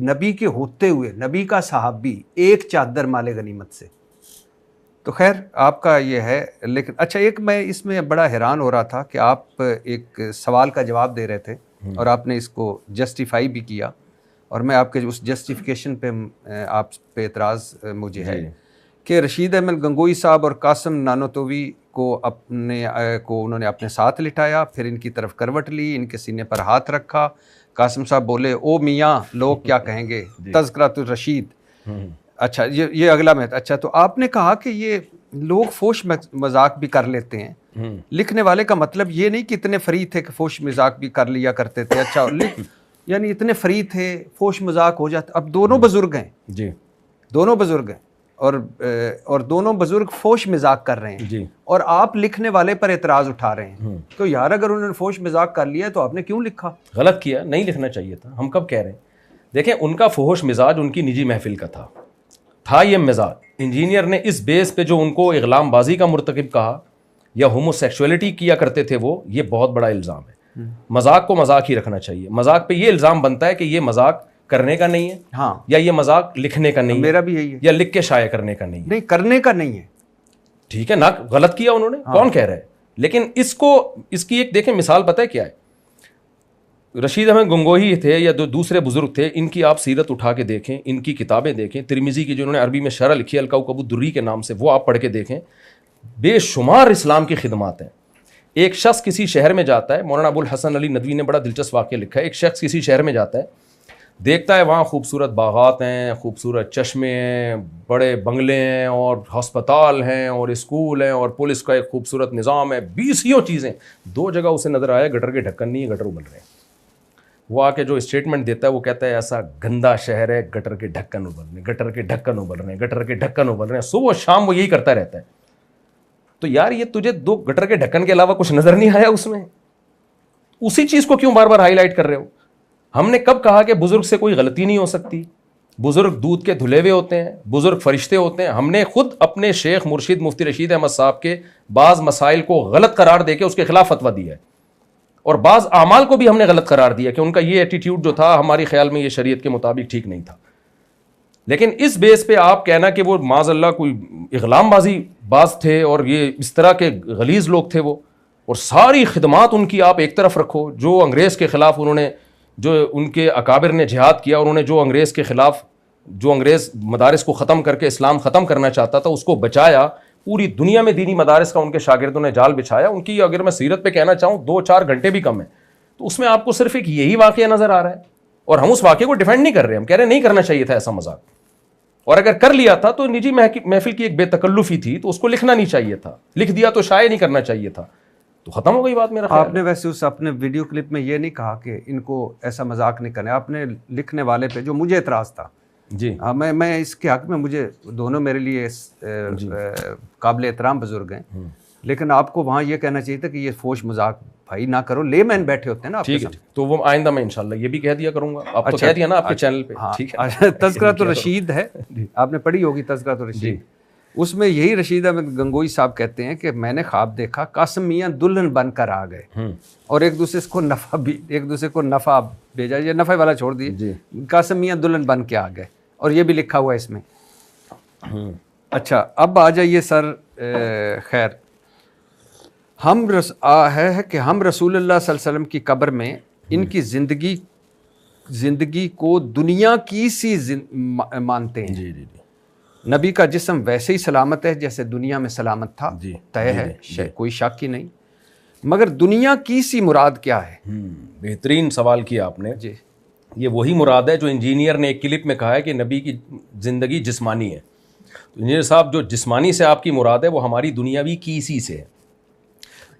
نبی کے ہوتے ہوئے نبی کا صحابی ایک چادر مال غنیمت سے. تو خیر آپ کا یہ ہے. لیکن اچھا ایک میں اس میں بڑا حیران ہو رہا تھا کہ آپ ایک سوال کا جواب دے رہے تھے اور آپ نے اس کو جسٹیفائی بھی کیا, اور میں آپ کے اس جسٹیفیکیشن پہ آپ پہ اعتراض مجھے ہے کہ رشید احمد گنگوئی صاحب اور قاسم نانوتوی کو انہوں نے اپنے ساتھ لٹایا, پھر ان کی طرف کروٹ لی, ان کے سینے پر ہاتھ رکھا. قاسم صاحب بولے او میاں لوگ کیا کہیں گے, تذکرۃ الرشید. اچھا یہ اگلا میں. اچھا تو آپ نے کہا کہ یہ لوگ فوش مذاق بھی کر لیتے ہیں. لکھنے والے کا مطلب یہ نہیں کہ اتنے فری تھے کہ فوش مذاق بھی کر لیا کرتے تھے. اچھا یعنی اتنے فری تھے فوش مذاق ہو جاتا. اب دونوں بزرگ ہیں جی, دونوں بزرگ ہیں اور دونوں بزرگ فوش مذاق کر رہے ہیں جی, اور آپ لکھنے والے پر اعتراض اٹھا رہے ہیں. تو یار اگر انہوں نے فوش مذاق کر لیا تو آپ نے کیوں لکھا؟ غلط کیا, نہیں لکھنا چاہیے تھا. ہم کب کہہ رہے ہیں؟ دیکھیں ان کا فحش مزاج ان کی نجی محفل کا تھا یہ مزاج. انجینئر نے اس بیس پہ جو ان کو اغلام بازی کا مرتکب کہا یا ہومو سیکشولیٹی کیا کرتے تھے وہ, یہ بہت بڑا الزام ہے. مذاق کو مذاق ہی رکھنا چاہیے. مذاق پہ یہ الزام بنتا ہے کہ یہ مذاق کرنے کا نہیں ہے, ہاں, یا یہ مذاق لکھنے کا نہیں ہے, میرا بھی یہی ہے, یا لکھ کے شائع کرنے کا نہیں ہے. نہیں کرنے کا نہیں ہے. ٹھیک ہے نا, غلط کیا انہوں نے, کون کہہ رہا ہے, لیکن اس کی ایک دیکھیں مثال پتہ ہے کیا ہے. رشید احمد گنگوہی تھے یا دوسرے بزرگ تھے, ان کی آپ سیرت اٹھا کے دیکھیں, ان کی کتابیں دیکھیں, ترمذی کی جو انہوں نے عربی میں شرح لکھی ہے الکوکب الدری کے نام سے, وہ آپ پڑھ کے دیکھیں. بے شمار اسلام کی خدمات ہیں. ایک شخص کسی شہر میں جاتا ہے, مولانا ابو الحسن علی ندوی نے بڑا دلچسپ واقعہ لکھا ہے. ایک شخص کسی شہر میں جاتا ہے, دیکھتا ہے وہاں خوبصورت باغات ہیں, خوبصورت چشمے ہیں, بڑے بنگلے ہیں, اور ہسپتال ہیں, اور اسکول ہیں, اور پولیس کا ایک خوبصورت نظام ہے, 20 چیزیں. 2 جگہ اسے نظر آیا گٹر کے ڈھکن نہیں ہے, گٹر ابل رہے ہیں. وہ آ کے جو اسٹیٹمنٹ دیتا ہے وہ کہتا ہے ایسا گندا شہر ہے, گٹر کے ڈھکن ابل رہے ہیں, گٹر کے ڈھکن ابل رہے ہیں, گٹر کے ڈھکن ابل رہے ہیں. صبح و شام وہ یہی کرتا رہتا ہے. تو یار یہ تجھے 2 گٹر کے ڈھکن کے علاوہ کچھ نظر نہیں آیا اس میں؟ اسی چیز کو کیوں بار بار ہائی لائٹ کر رہے ہو؟ ہم نے کب کہا کہ بزرگ سے کوئی غلطی نہیں ہو سکتی؟ بزرگ دودھ کے دھلے ہوئے ہوتے ہیں, بزرگ فرشتے ہوتے ہیں. ہم نے خود اپنے شیخ مرشد مفتی رشید احمد صاحب کے بعض مسائل کو غلط قرار دے کے اس کے خلاف فتویٰ دیا ہے, اور بعض اعمال کو بھی ہم نے غلط قرار دیا کہ ان کا یہ ایٹیٹیوڈ جو تھا ہماری خیال میں یہ شریعت کے مطابق ٹھیک نہیں تھا. لیکن اس بیس پہ آپ کہنا کہ وہ معاذ اللہ کوئی اغلام بازی باز تھے اور یہ اس طرح کے غلیظ لوگ تھے وہ, اور ساری خدمات ان کی آپ ایک طرف رکھو, جو انگریز کے خلاف انہوں نے, جو ان کے اکابر نے جہاد کیا, انہوں نے جو انگریز کے خلاف, جو انگریز مدارس کو ختم کر کے اسلام ختم کرنا چاہتا تھا اس کو بچایا. پوری دنیا میں دینی مدارس کا ان کے شاگردوں نے جال بچھایا. ان کی اگر میں سیرت پہ کہنا چاہوں 2-4 گھنٹے بھی کم ہے, تو اس میں آپ کو صرف ایک یہی واقعہ نظر آ رہا ہے, اور ہم اس واقعے کو ڈیفینڈ نہیں کر رہے. ہم کہہ رہے ہیں نہیں کرنا چاہیے تھا ایسا مذاق, اور اگر کر لیا تھا تو نجی محفل کی ایک بے تکلفی تھی, تو اس کو لکھنا نہیں چاہیے تھا. لکھ دیا تو شائع نہیں کرنا چاہیے تھا, تو ختم ہو گئی بات. میرا خیال آپ نے ویسے اس اپنے ویڈیو کلپ میں یہ نہیں کہا کہ ان کو ایسا مذاق نہیں کرنا. آپ نے لکھنے والے پہ جو مجھے اعتراض تھا, جی میں اس کے حق میں, مجھے دونوں میرے لیے قابل احترام بزرگ ہیں, لیکن آپ کو وہاں یہ کہنا چاہیے تھا کہ یہ فوش مذاق بھائی نہ کرو. لے مین بیٹھے ہوتے ہیں نا آپ کے ساتھ, تو وہ آئندہ میں انشاءاللہ یہ بھی کہہ دیا کروں گا. آپ تو کہہ دیا نا آپ کے چینل پہ. ٹھیک ہے, تذکرۃ الرشید ہے, آپ نے پڑھی ہوگی تذکرۃ الرشید. اس میں یہی رشید احمد گنگوئی صاحب کہتے ہیں کہ میں نے خواب دیکھا قاسم میاں دلہن بن کر آ گئے اور ایک دوسرے کو نفع بھیجا. یہ نفع والا چھوڑ دیے, قاسم میاں دلہن بن کے آ گئے, اور یہ بھی لکھا ہوا ہے اس میں. اچھا اب آ جائیے سر. خیر, ہے کہ ہم رسول اللہ صلی اللہ علیہ وسلم کی قبر میں ان کی زندگی کو دنیا کی سی مانتے ہیں. جی جی جی. نبی کا جسم ویسے ہی سلامت ہے جیسے دنیا میں سلامت تھا, طے ہے, کوئی شک ہی نہیں. مگر دنیا کی سی مراد کیا ہے؟ بہترین سوال کیا آپ نے. جی, یہ وہی مراد ہے جو انجینئر نے ایک کلپ میں کہا ہے کہ نبی کی زندگی جسمانی ہے. انجینئر صاحب, جو جسمانی سے آپ کی مراد ہے وہ ہماری دنیاوی کیسی سے ہے.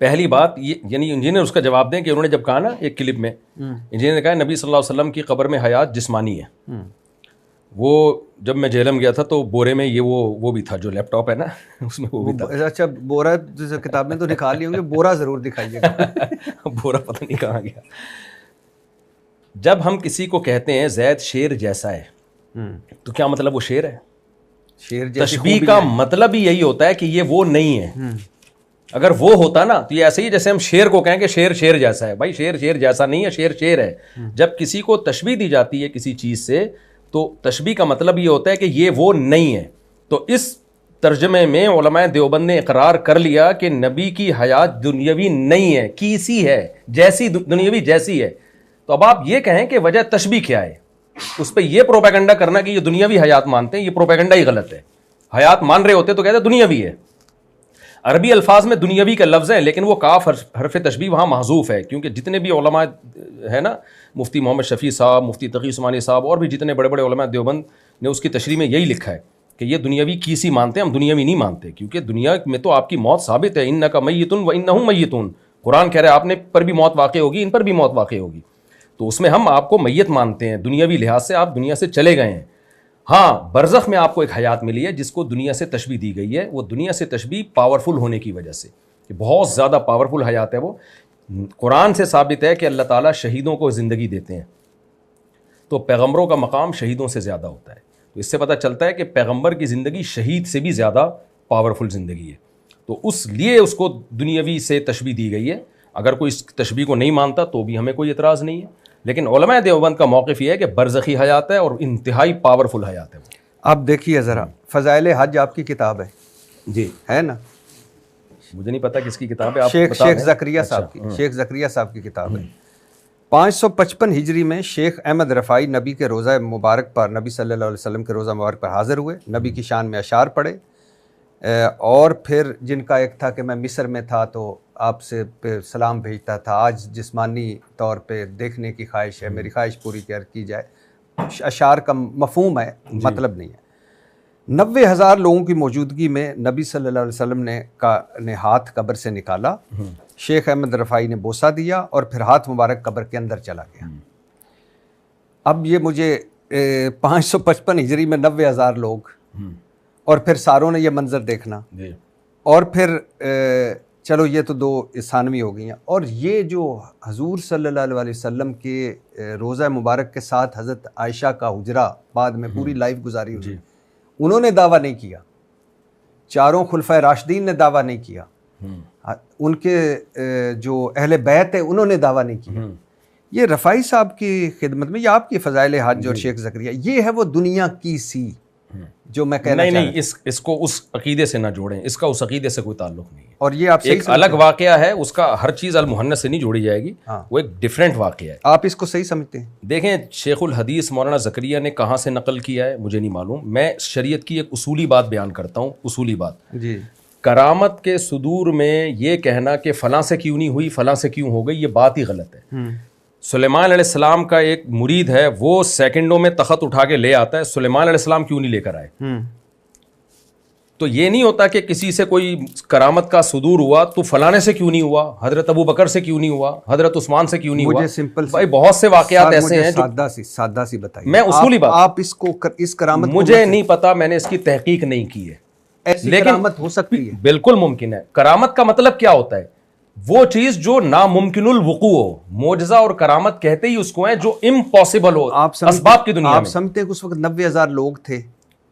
پہلی بات یہ, یعنی انجینئر اس کا جواب دیں کہ انہوں نے جب کہا نا ایک کلپ میں, انجینئر نے کہا نبی صلی اللہ علیہ وسلم کی قبر میں حیات جسمانی ہے. وہ جب میں جہلم گیا تھا تو بورے میں یہ وہ بھی تھا جو لیپ ٹاپ ہے نا, اس میں وہ بھی تھا. اچھا, بورا کتاب میں تو نکال لی ہوں گے, بورا ضرور دکھائیے گا. بورا پتہ نہیں کہاں گیا. جب ہم کسی کو کہتے ہیں زید شیر جیسا ہے, تو کیا مطلب وہ شیر ہے؟ شیر تشبیہ کا مطلب ہی یہی ہوتا ہے کہ یہ وہ نہیں ہے. اگر وہ ہوتا نا تو یہ ایسے ہی جیسے ہم شیر کو کہیں کہ شیر جیسا ہے. بھائی شیر جیسا نہیں ہے, شیر ہے. جب کسی کو تشبیہ دی جاتی ہے کسی چیز سے تو تشبیہ کا مطلب یہ ہوتا ہے کہ یہ وہ نہیں ہے. تو اس ترجمے میں علماء دیوبند نے اقرار کر لیا کہ نبی کی حیات دنیاوی نہیں ہے, کیسی ہے, جیسی دنیاوی جیسی ہے. تو اب آپ یہ کہیں کہ وجہ تشبیہ کیا ہے, اس پہ یہ پروپیگنڈا کرنا کہ یہ دنیاوی حیات مانتے ہیں, یہ پروپیگنڈا ہی غلط ہے. حیات مان رہے ہوتے تو کہتے دنیاوی ہے. عربی الفاظ میں دنیاوی کا لفظ ہے, لیکن وہ کاف حرف تشبیہ وہاں محذوف ہے, کیونکہ جتنے بھی علماء ہے نا, مفتی محمد شفیع صاحب, مفتی تقی عثمانی صاحب, اور بھی جتنے بڑے بڑے علماء دیوبند نے اس کی تشریح میں یہی لکھا ہے کہ یہ دنیاوی کیسی مانتے ہیں، ہم دنیاوی نہیں مانتے، کیونکہ دنیا میں تو آپ کی موت ثابت ہے، انک میت و انہم میتون، قرآن کہہ رہا ہے آپ نے پر بھی موت واقع ہوگی، ان پر بھی موت واقع ہوگی، تو اس میں ہم آپ کو میت مانتے ہیں، دنیاوی لحاظ سے آپ دنیا سے چلے گئے ہیں. ہاں برزخ میں آپ کو ایک حیات ملی ہے جس کو دنیا سے تشبیہ دی گئی ہے، وہ دنیا سے تشبیہ پاورفل ہونے کی وجہ سے، کہ بہت زیادہ پاورفل حیات ہے وہ. قرآن سے ثابت ہے کہ اللہ تعالیٰ شہیدوں کو زندگی دیتے ہیں، تو پیغمبروں کا مقام شہیدوں سے زیادہ ہوتا ہے. تو اس سے پتہ چلتا ہے کہ پیغمبر کی زندگی شہید سے بھی زیادہ پاورفل زندگی ہے، تو اس لیے اس کو دنیاوی سے تشبیہ دی گئی ہے. اگر کوئی اس تشبیہ کو نہیں مانتا تو بھی ہمیں کوئی اعتراض نہیں ہے، لیکن علماء دیوبند کا موقف یہ ہے کہ برزخی حیات ہے اور انتہائی پاورفل حیات ہے. آپ دیکھیے ذرا، فضائل حج آپ کی کتاب ہے جی ہے نا؟ مجھے نہیں پتا کس کی کتاب ہے، آپ شیخ زکریا صاحب کی، شیخ زکریا صاحب کی کتاب ہے. 555 ہجری میں شیخ احمد رفاعی نبی کے روزہ مبارک پر، نبی صلی اللہ علیہ وسلم کے روزہ مبارک پر حاضر ہوئے، نبی کی شان میں اشعار پڑھے، اور پھر جن کا ایک تھا کہ میں مصر میں تھا تو آپ سے پہ سلام بھیجتا تھا، آج جسمانی طور پہ دیکھنے کی خواہش ہے، میری خواہش پوری کی جائے. اشعار کا مفہوم ہے، مطلب نہیں ہے. 90,000 لوگوں کی موجودگی میں نبی صلی اللہ علیہ وسلم نے ہاتھ قبر سے نکالا، شیخ احمد رفاعی نے بوسہ دیا اور پھر ہاتھ مبارک قبر کے اندر چلا گیا. اب یہ مجھے 555 ہجری میں 90,000 لوگ، اور پھر ساروں نے یہ منظر دیکھنا، اور پھر چلو یہ تو دو ثانوی ہو گئی ہیں، اور یہ جو حضور صلی اللہ علیہ وسلم کے روزہ مبارک کے ساتھ حضرت عائشہ کا حجرہ بعد میں پوری لائف گزاری ہوئی، انہوں نے دعویٰ نہیں کیا، چاروں خلفائے راشدین نے دعویٰ نہیں کیا، ان کے جو اہل بیت ہے انہوں نے دعویٰ نہیں کیا. یہ رفاعی صاحب کی خدمت میں، یہ آپ کی فضائل حج اور شیخ زکریا، یہ ہے وہ دنیا کی سی جو میں کہنا چاہتا ہوں. نہیں، اس کو اس عقیدے سے نہ جوڑیں، اس کا اس عقیدے سے کوئی تعلق نہیں ہے. اور یہ آپ ایک الگ واقعہ ہے، اس کا ہر چیز المحنت سے نہیں جوڑی جائے گی، وہ ایک ڈیفرنٹ واقعہ ہے. آپ اس کو صحیح سمجھتے ہیں؟ دیکھیں شیخ الحدیث مولانا زکریا نے کہاں سے نقل کیا ہے مجھے نہیں معلوم، میں شریعت کی ایک اصولی بات بیان کرتا ہوں، اصولی بات. جی. کرامت کے صدور میں یہ کہنا کہ فلاں سے کیوں نہیں ہوئی، فلاں سے کیوں ہو گئی، یہ بات ہی غلط ہے. سلیمان علیہ السلام کا ایک مرید ہے، وہ سیکنڈوں میں تخت اٹھا کے لے آتا ہے، سلیمان علیہ السلام کیوں نہیں لے کر آئے؟ تو یہ نہیں ہوتا کہ کسی سے کوئی کرامت کا صدور ہوا تو فلانے سے کیوں نہیں ہوا، حضرت ابو بکر سے کیوں نہیں ہوا، حضرت عثمان سے کیوں نہیں ہوا. مجھے سمپل بھائی بہت سے واقعات ایسے ہیں، سادہ سی بتائیے. میں اصولی بات، آپ اس کو اس کرامت، مجھے نہیں پتا، میں نے اس کی تحقیق نہیں کی ہے، ایسی کرامت ہو سکتی ہے؟ بالکل ممکن ہے. کرامت کا مطلب کیا ہوتا ہے؟ وہ چیز جو ناممکن الوقوع ہو. معجزہ اور کرامت کہتے ہی اس کو ہیں جو امپاسبل ہو اسباب کی دنیا میں. آپ سمجھتے ہیں کہ اس وقت 90,000 لوگ تھے؟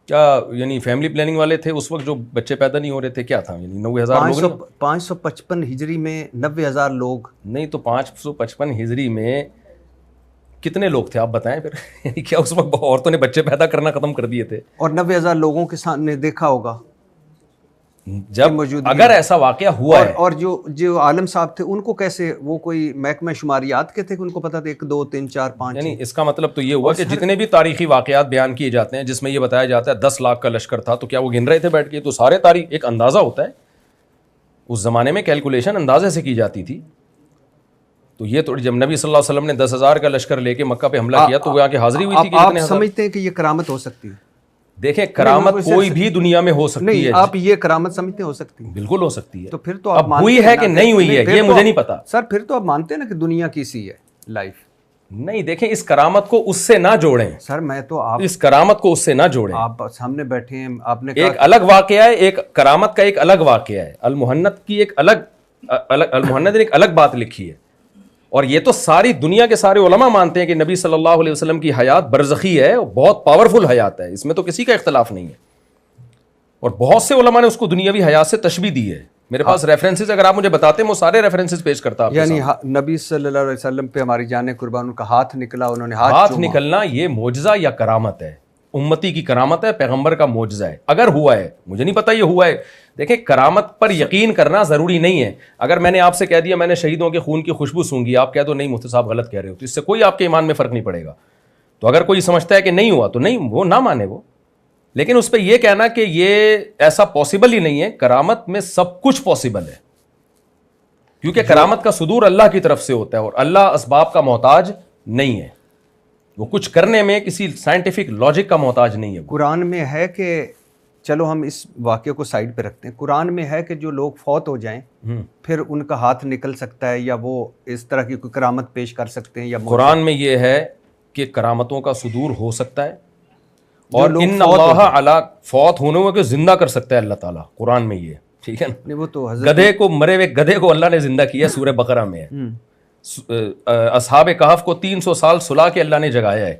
کیا یعنی فیملی پلاننگ والے تھے اس وقت جو بچے پیدا نہیں ہو رہے تھے؟ کیا تھا یعنی 90,000 لوگ؟ 555 ہجری میں 90,000 لوگ نہیں تو 555 ہجری میں کتنے لوگ تھے آپ بتائیں پھر. یعنی کیا اس وقت عورتوں نے بچے پیدا کرنا ختم کر دیے تھے؟ اور 90,000 لوگوں کے سامنے دیکھا ہوگا جب اگر ایسا واقعہ ہوا ہے. اور جو عالم صاحب تھے ان کو کیسے، وہ کوئی محکمہ شماریات کے تھے کہ ان کو پتا تھا 1 2 3 4 5؟ یعنی اس کا مطلب تو یہ ہوا کہ جتنے بھی تاریخی واقعات بیان کیے جاتے ہیں جس میں یہ بتایا جاتا ہے 10 لاکھ کا لشکر تھا، تو کیا وہ گن رہے تھے بیٹھ کے؟ تو سارے تاریخ ایک اندازہ ہوتا ہے، اس زمانے میں کیلکولیشن اندازے سے کی جاتی تھی. تو یہ تو جب نبی صلی اللہ علیہ وسلم نے 10,000 کا لشکر لے کے مکہ پہ حملہ کیا تو وہ یہاں کی حاضری ہوئی تھی کہ آپ سمجھتے ہیں کہ یہ کرامت ہو سکتی ہے؟ دیکھیں کرامت کوئی بھی دنیا میں ہو سکتی ہے. آپ یہ کرامت سمجھتے ہو سکتی ہے؟ بالکل ہو سکتی ہے. تو پھر تو آپ ہوئی ہے کہ نہیں ہوئی ہے یہ مجھے نہیں پتا سر. پھر تو آپ مانتے ہیں نا کہ دنیا کی سی ہے لائف؟ نہیں دیکھیں اس کرامت کو اس سے نہ جوڑیں سر. میں تو آپ اس کرامت کو اس سے نہ جوڑیں. آپ سامنے بیٹھے ہیں، آپ نے ایک الگ واقعہ ہے، ایک کرامت کا ایک الگ واقعہ ہے. المحنت کی ایک المحنت نے ایک الگ بات لکھی ہے، اور یہ تو ساری دنیا کے سارے علماء مانتے ہیں کہ نبی صلی اللہ علیہ وسلم کی حیات برزخی ہے، بہت پاورفل حیات ہے، اس میں تو کسی کا اختلاف نہیں ہے. اور بہت سے علماء نے اس کو دنیاوی حیات سے تشبیہ دی ہے. میرے پاس ریفرنسز اگر آپ مجھے بتاتے ہیں وہ سارے ریفرنسز پیش کرتا. یعنی نبی صلی اللہ علیہ وسلم پہ ہماری جانیں قربان، ان کا ہاتھ نکلا، انہوں نے ہاتھ نکلنا یہ معجزہ یا کرامت ہے، امتی کی کرامت ہے، پیغمبر کا معجزہ ہے. اگر ہوا ہے، مجھے نہیں پتا یہ ہوا ہے. دیکھیں کرامت پر یقین کرنا ضروری نہیں ہے. اگر میں نے آپ سے کہہ دیا میں نے شہیدوں کے خون کی خوشبو سونگی، آپ کہہ دو نہیں مفتی صاحب غلط کہہ رہے ہو، تو اس سے کوئی آپ کے ایمان میں فرق نہیں پڑے گا. تو اگر کوئی سمجھتا ہے کہ نہیں ہوا تو نہیں، وہ نہ مانے وہ. لیکن اس پہ یہ کہنا کہ یہ ایسا پاسبل ہی نہیں ہے، کرامت میں سب کچھ پاسبل ہے، کیونکہ کرامت کا صدور اللہ کی طرف سے ہوتا ہے اور اللہ اسباب کا محتاج نہیں ہے. وہ کچھ کرنے میں کسی سائنٹیفک لاجک کا محتاج نہیں ہے. قرآن میں ہے کہ چلو ہم اس واقعے کو سائڈ پہ رکھتے ہیں. قرآن میں ہے کہ جو لوگ فوت ہو جائیں پھر ان کا ہاتھ نکل سکتا ہے یا وہ اس طرح کی کوئی کرامت پیش کر سکتے ہیں, یا قرآن میں یہ ہے کہ کرامتوں کا صدور ہو سکتا ہے, اور ان اللہ علی فوت ہونے میں زندہ کر سکتا ہے اللہ تعالیٰ, قرآن میں یہ, ٹھیک ہے نا. وہ تو گدھے کو, مرے ہوئے گدھے کو اللہ نے زندہ کیا, سورہ بقرہ میں ہے. اصحاب کہف کو 300 سال سلا کے اللہ نے جگایا ہے.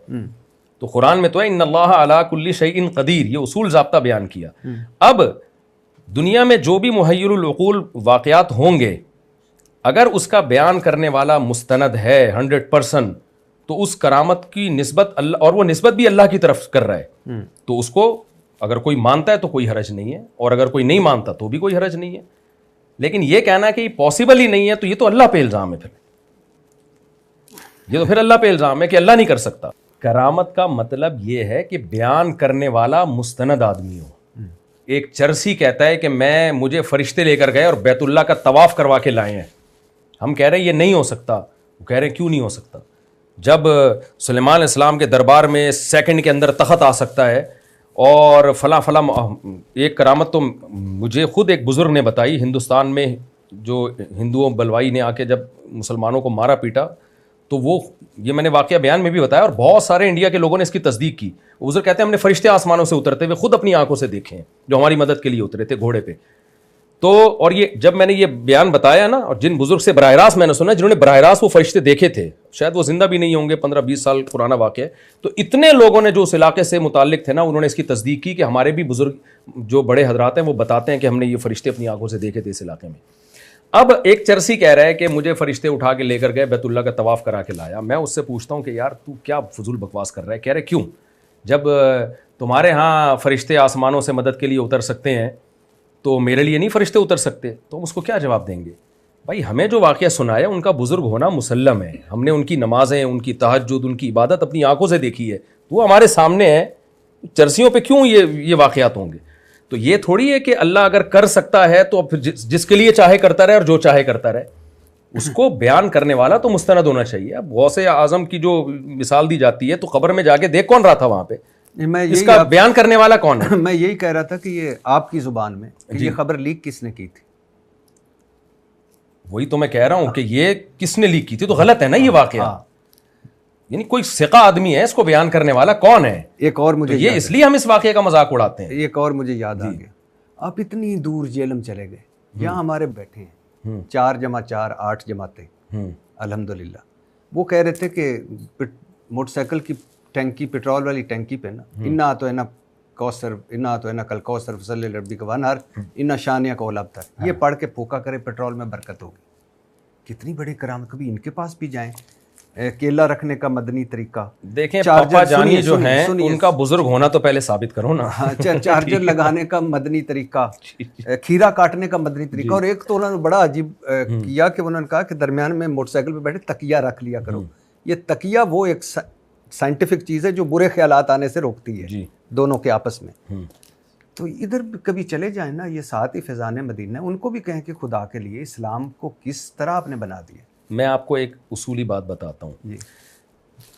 تو قرآن میں تو ہے ان اللہ علی کل شیء قدیر, یہ اصول ضابطہ بیان کیا. اب دنیا میں جو بھی محیر العقول واقعات ہوں گے, اگر اس کا بیان کرنے والا مستند ہے 100%, تو اس کرامت کی نسبت اللہ, اور وہ نسبت بھی اللہ کی طرف کر رہا ہے, تو اس کو اگر کوئی مانتا ہے تو کوئی حرج نہیں ہے, اور اگر کوئی نہیں مانتا تو بھی کوئی حرج نہیں ہے. لیکن یہ کہنا ہے کہ یہ پاسبل ہی نہیں ہے, تو یہ تو اللہ پہ الزام ہے. پھر یہ تو پھر اللہ پہ الزام ہے کہ اللہ نہیں کر سکتا. کرامت کا مطلب یہ ہے کہ بیان کرنے والا مستند آدمی ہو. ایک چرسی کہتا ہے کہ مجھے فرشتے لے کر گئے اور بیت اللہ کا طواف کروا کے لائے ہیں. ہم کہہ رہے ہیں یہ نہیں ہو سکتا. وہ کہہ رہے ہیں کیوں نہیں ہو سکتا؟ جب سلیمان علیہ السلام کے دربار میں سیکنڈ کے اندر تخت آ سکتا ہے, اور فلاں فلاں. ایک کرامت تو مجھے خود ایک بزرگ نے بتائی, ہندوستان میں جو ہندوؤں بلوائی نے آ کے جب مسلمانوں کو مارا پیٹا, تو وہ یہ میں نے واقعہ بیان میں بھی بتایا, اور بہت سارے انڈیا کے لوگوں نے اس کی تصدیق کی. وہ بزرگ کہتے ہیں ہم نے فرشتے آسمانوں سے اترتے ہوئے خود اپنی آنکھوں سے دیکھے ہیں, جو ہماری مدد کے لیے اترے تھے گھوڑے پہ. تو اور یہ جب میں نے یہ بیان بتایا نا, اور جن بزرگ سے براہ راست میں نے سنا, جنہوں نے براہ راست وہ فرشتے دیکھے تھے, شاید وہ زندہ بھی نہیں ہوں گے, 15-20 سال پرانا واقعہ ہے, تو اتنے لوگوں نے جو اس علاقے سے متعلق تھے نا, انہوں نے اس کی تصدیق کی کہ ہمارے بھی بزرگ جو بڑے حضرات ہیں وہ بتاتے ہیں کہ ہم نے یہ فرشتے اپنی آنکھوں سے دیکھے تھے اس علاقے میں. اب ایک چرسی کہہ رہا ہے کہ مجھے فرشتے اٹھا کے لے کر گئے, بیت اللہ کا طواف کرا کے لایا. میں اس سے پوچھتا ہوں کہ یار تو کیا فضول بکواس کر رہا ہے؟ کہہ رہے کیوں؟ جب تمہارے ہاں فرشتے آسمانوں سے مدد کے لیے اتر سکتے ہیں تو میرے لیے نہیں فرشتے اتر سکتے؟ تو ہم اس کو کیا جواب دیں گے؟ بھائی ہمیں جو واقعہ سنایا ان کا بزرگ ہونا مسلم ہے, ہم نے ان کی نمازیں, ان کی تہجد, ان کی عبادت اپنی آنکھوں سے دیکھی ہے, تو وہ ہمارے سامنے ہے. چرسیوں پہ کیوں یہ واقعات ہوں گے؟ تو یہ تھوڑی ہے کہ اللہ اگر کر سکتا ہے تو پھر جس کے لیے چاہے کرتا رہے اور جو چاہے کرتا رہے. اس کو بیان کرنے والا تو مستند ہونا چاہیے. اب غوث اعظم کی جو مثال دی جاتی ہے, تو قبر میں جا کے دیکھ کون رہا تھا وہاں پہ, اس کا بیان کرنے والا کون ہے؟ میں یہی کہہ رہا تھا کہ یہ آپ کی زبان میں یہ خبر لیک کس نے کی تھی؟ وہی تو میں کہہ رہا ہوں کہ یہ کس نے لیک کی تھی, تو غلط ہے نا یہ واقعہ. یعنی کوئی ثقہ آدمی ہے, اس کو بیان کرنے والا کون ہے؟ ایک اور مجھے یہ اس لیے ہم اس واقعے کا مذاق اڑاتے ہیں. ایک اور مجھے یاد آ گیا, آپ اتنی دور جیلم چلے گئے, یہاں ہمارے بیٹھے ہیں 4+4 8 جماعتیں الحمدللہ. وہ کہہ رہے تھے کہ موٹر سائیکل کی ٹینکی, پیٹرول والی ٹینکی پہ نا, انا تو ہے نا کوثر, انا تو ہے نا کل کوثر فصلی لربک وانہار, انا شانیہ کا الابتر, یہ پڑھ کے پھونکا کرے پیٹرول میں برکت ہوگی. کتنی بڑی کرامت. کبھی ان کے پاس بھی جائیں. کیلا رکھنے کا مدنی طریقہ دیکھیں, پاپا جانی جو ہیں ان کا بزرگ ہونا تو پہلے ثابت کرو نا. چارجر لگانے کا مدنی طریقہ, کھیرا کاٹنے کا مدنی طریقہ. اور ایک تو انہوں نے بڑا عجیب کیا کہ انہوں نے کہا کہ درمیان میں موٹر سائیکل پہ بیٹھے تکیہ رکھ لیا کرو. یہ تکیہ وہ ایک سائنٹیفک چیز ہے جو برے خیالات آنے سے روکتی ہے دونوں کے آپس میں. تو ادھر کبھی چلے جائیں نا, یہ ساتھ ہی فیضان مدینہ, ان کو بھی کہیں کہ خدا کے لیے اسلام کو کس طرح آپ نے بنا دیا. میں آپ کو ایک اصولی بات بتاتا ہوں.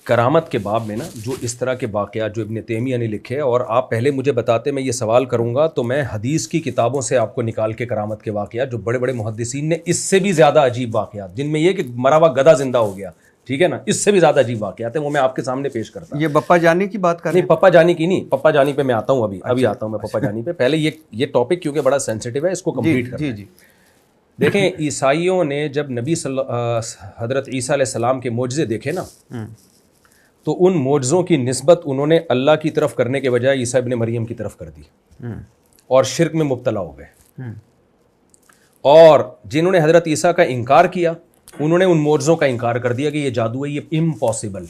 کرامت کے باب میں نا, جو اس طرح کے واقعات جو ابن تیمیہ نے لکھے, اور آپ پہلے مجھے بتاتے, میں یہ سوال کروں گا تو میں حدیث کی کتابوں سے آپ کو نکال کے کرامت کے واقعات جو بڑے بڑے محدثین نے, اس سے بھی زیادہ عجیب واقعات, جن میں یہ کہ مرا ہوا گدھا زندہ ہو گیا, ٹھیک ہے نا, اس سے بھی زیادہ عجیب واقعات ہیں, وہ میں آپ کے سامنے پیش کرتا ہوں. یہ پپا جانی کی بات کر رہے ہیں؟ نہیں, پپا جانی کی نہیں, پپا جانی پہ میں آتا ہوں, ابھی آتا ہوں میں پپا جانی پہ. پہلے یہ ٹاپک کیونکہ بڑا سینسٹیو ہے, اس کو کمپلیٹ کریں. جی. دیکھیں, عیسائیوں نے جب حضرت عیسیٰ علیہ السلام کے معجزے دیکھے نا, تو ان معجزوں کی نسبت انہوں نے اللہ کی طرف کرنے کے بجائے عیسیٰ ابن مریم کی طرف کر دی, اور شرک میں مبتلا ہو گئے. اور جنہوں نے حضرت عیسیٰ کا انکار کیا, انہوں نے ان معجزوں کا انکار کر دیا کہ یہ جادو ہے, یہ امپاسبل.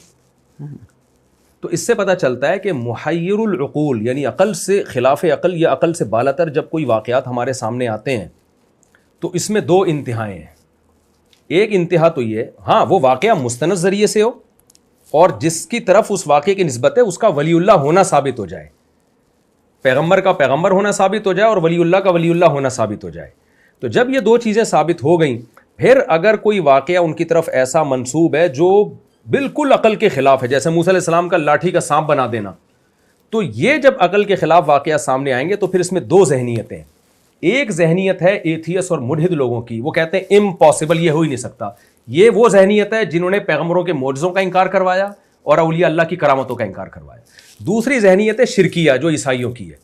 تو اس سے پتہ چلتا ہے کہ محیر العقول یعنی عقل سے خلاف عقل یا عقل سے بالاتر جب کوئی واقعات ہمارے سامنے آتے ہیں تو اس میں دو انتہائیں ہیں. ایک انتہا تو یہ, ہاں وہ واقعہ مستند ذریعے سے ہو اور جس کی طرف اس واقعے کی نسبت ہے اس کا ولی اللہ ہونا ثابت ہو جائے, پیغمبر کا پیغمبر ہونا ثابت ہو جائے اور ولی اللہ کا ولی اللہ ہونا ثابت ہو جائے. تو جب یہ دو چیزیں ثابت ہو گئیں, پھر اگر کوئی واقعہ ان کی طرف ایسا منسوب ہے جو بالکل عقل کے خلاف ہے, جیسے موسیٰ علیہ السلام کا لاٹھی کا سانپ بنا دینا, تو یہ جب عقل کے خلاف واقعات سامنے آئیں گے تو پھر اس میں دو ذہنیتیں. ایک ذہنیت ہے ایتھیس اور ملحد لوگوں کی, وہ کہتے ہیں امپاسبل, یہ ہو ہی نہیں سکتا. یہ وہ ذہنیت ہے جنہوں نے پیغمبروں کے معجزوں کا انکار کروایا اور اولیاء اللہ کی کرامتوں کا انکار کروایا. دوسری ذہنیت ہے شرکیہ, جو عیسائیوں کی ہے.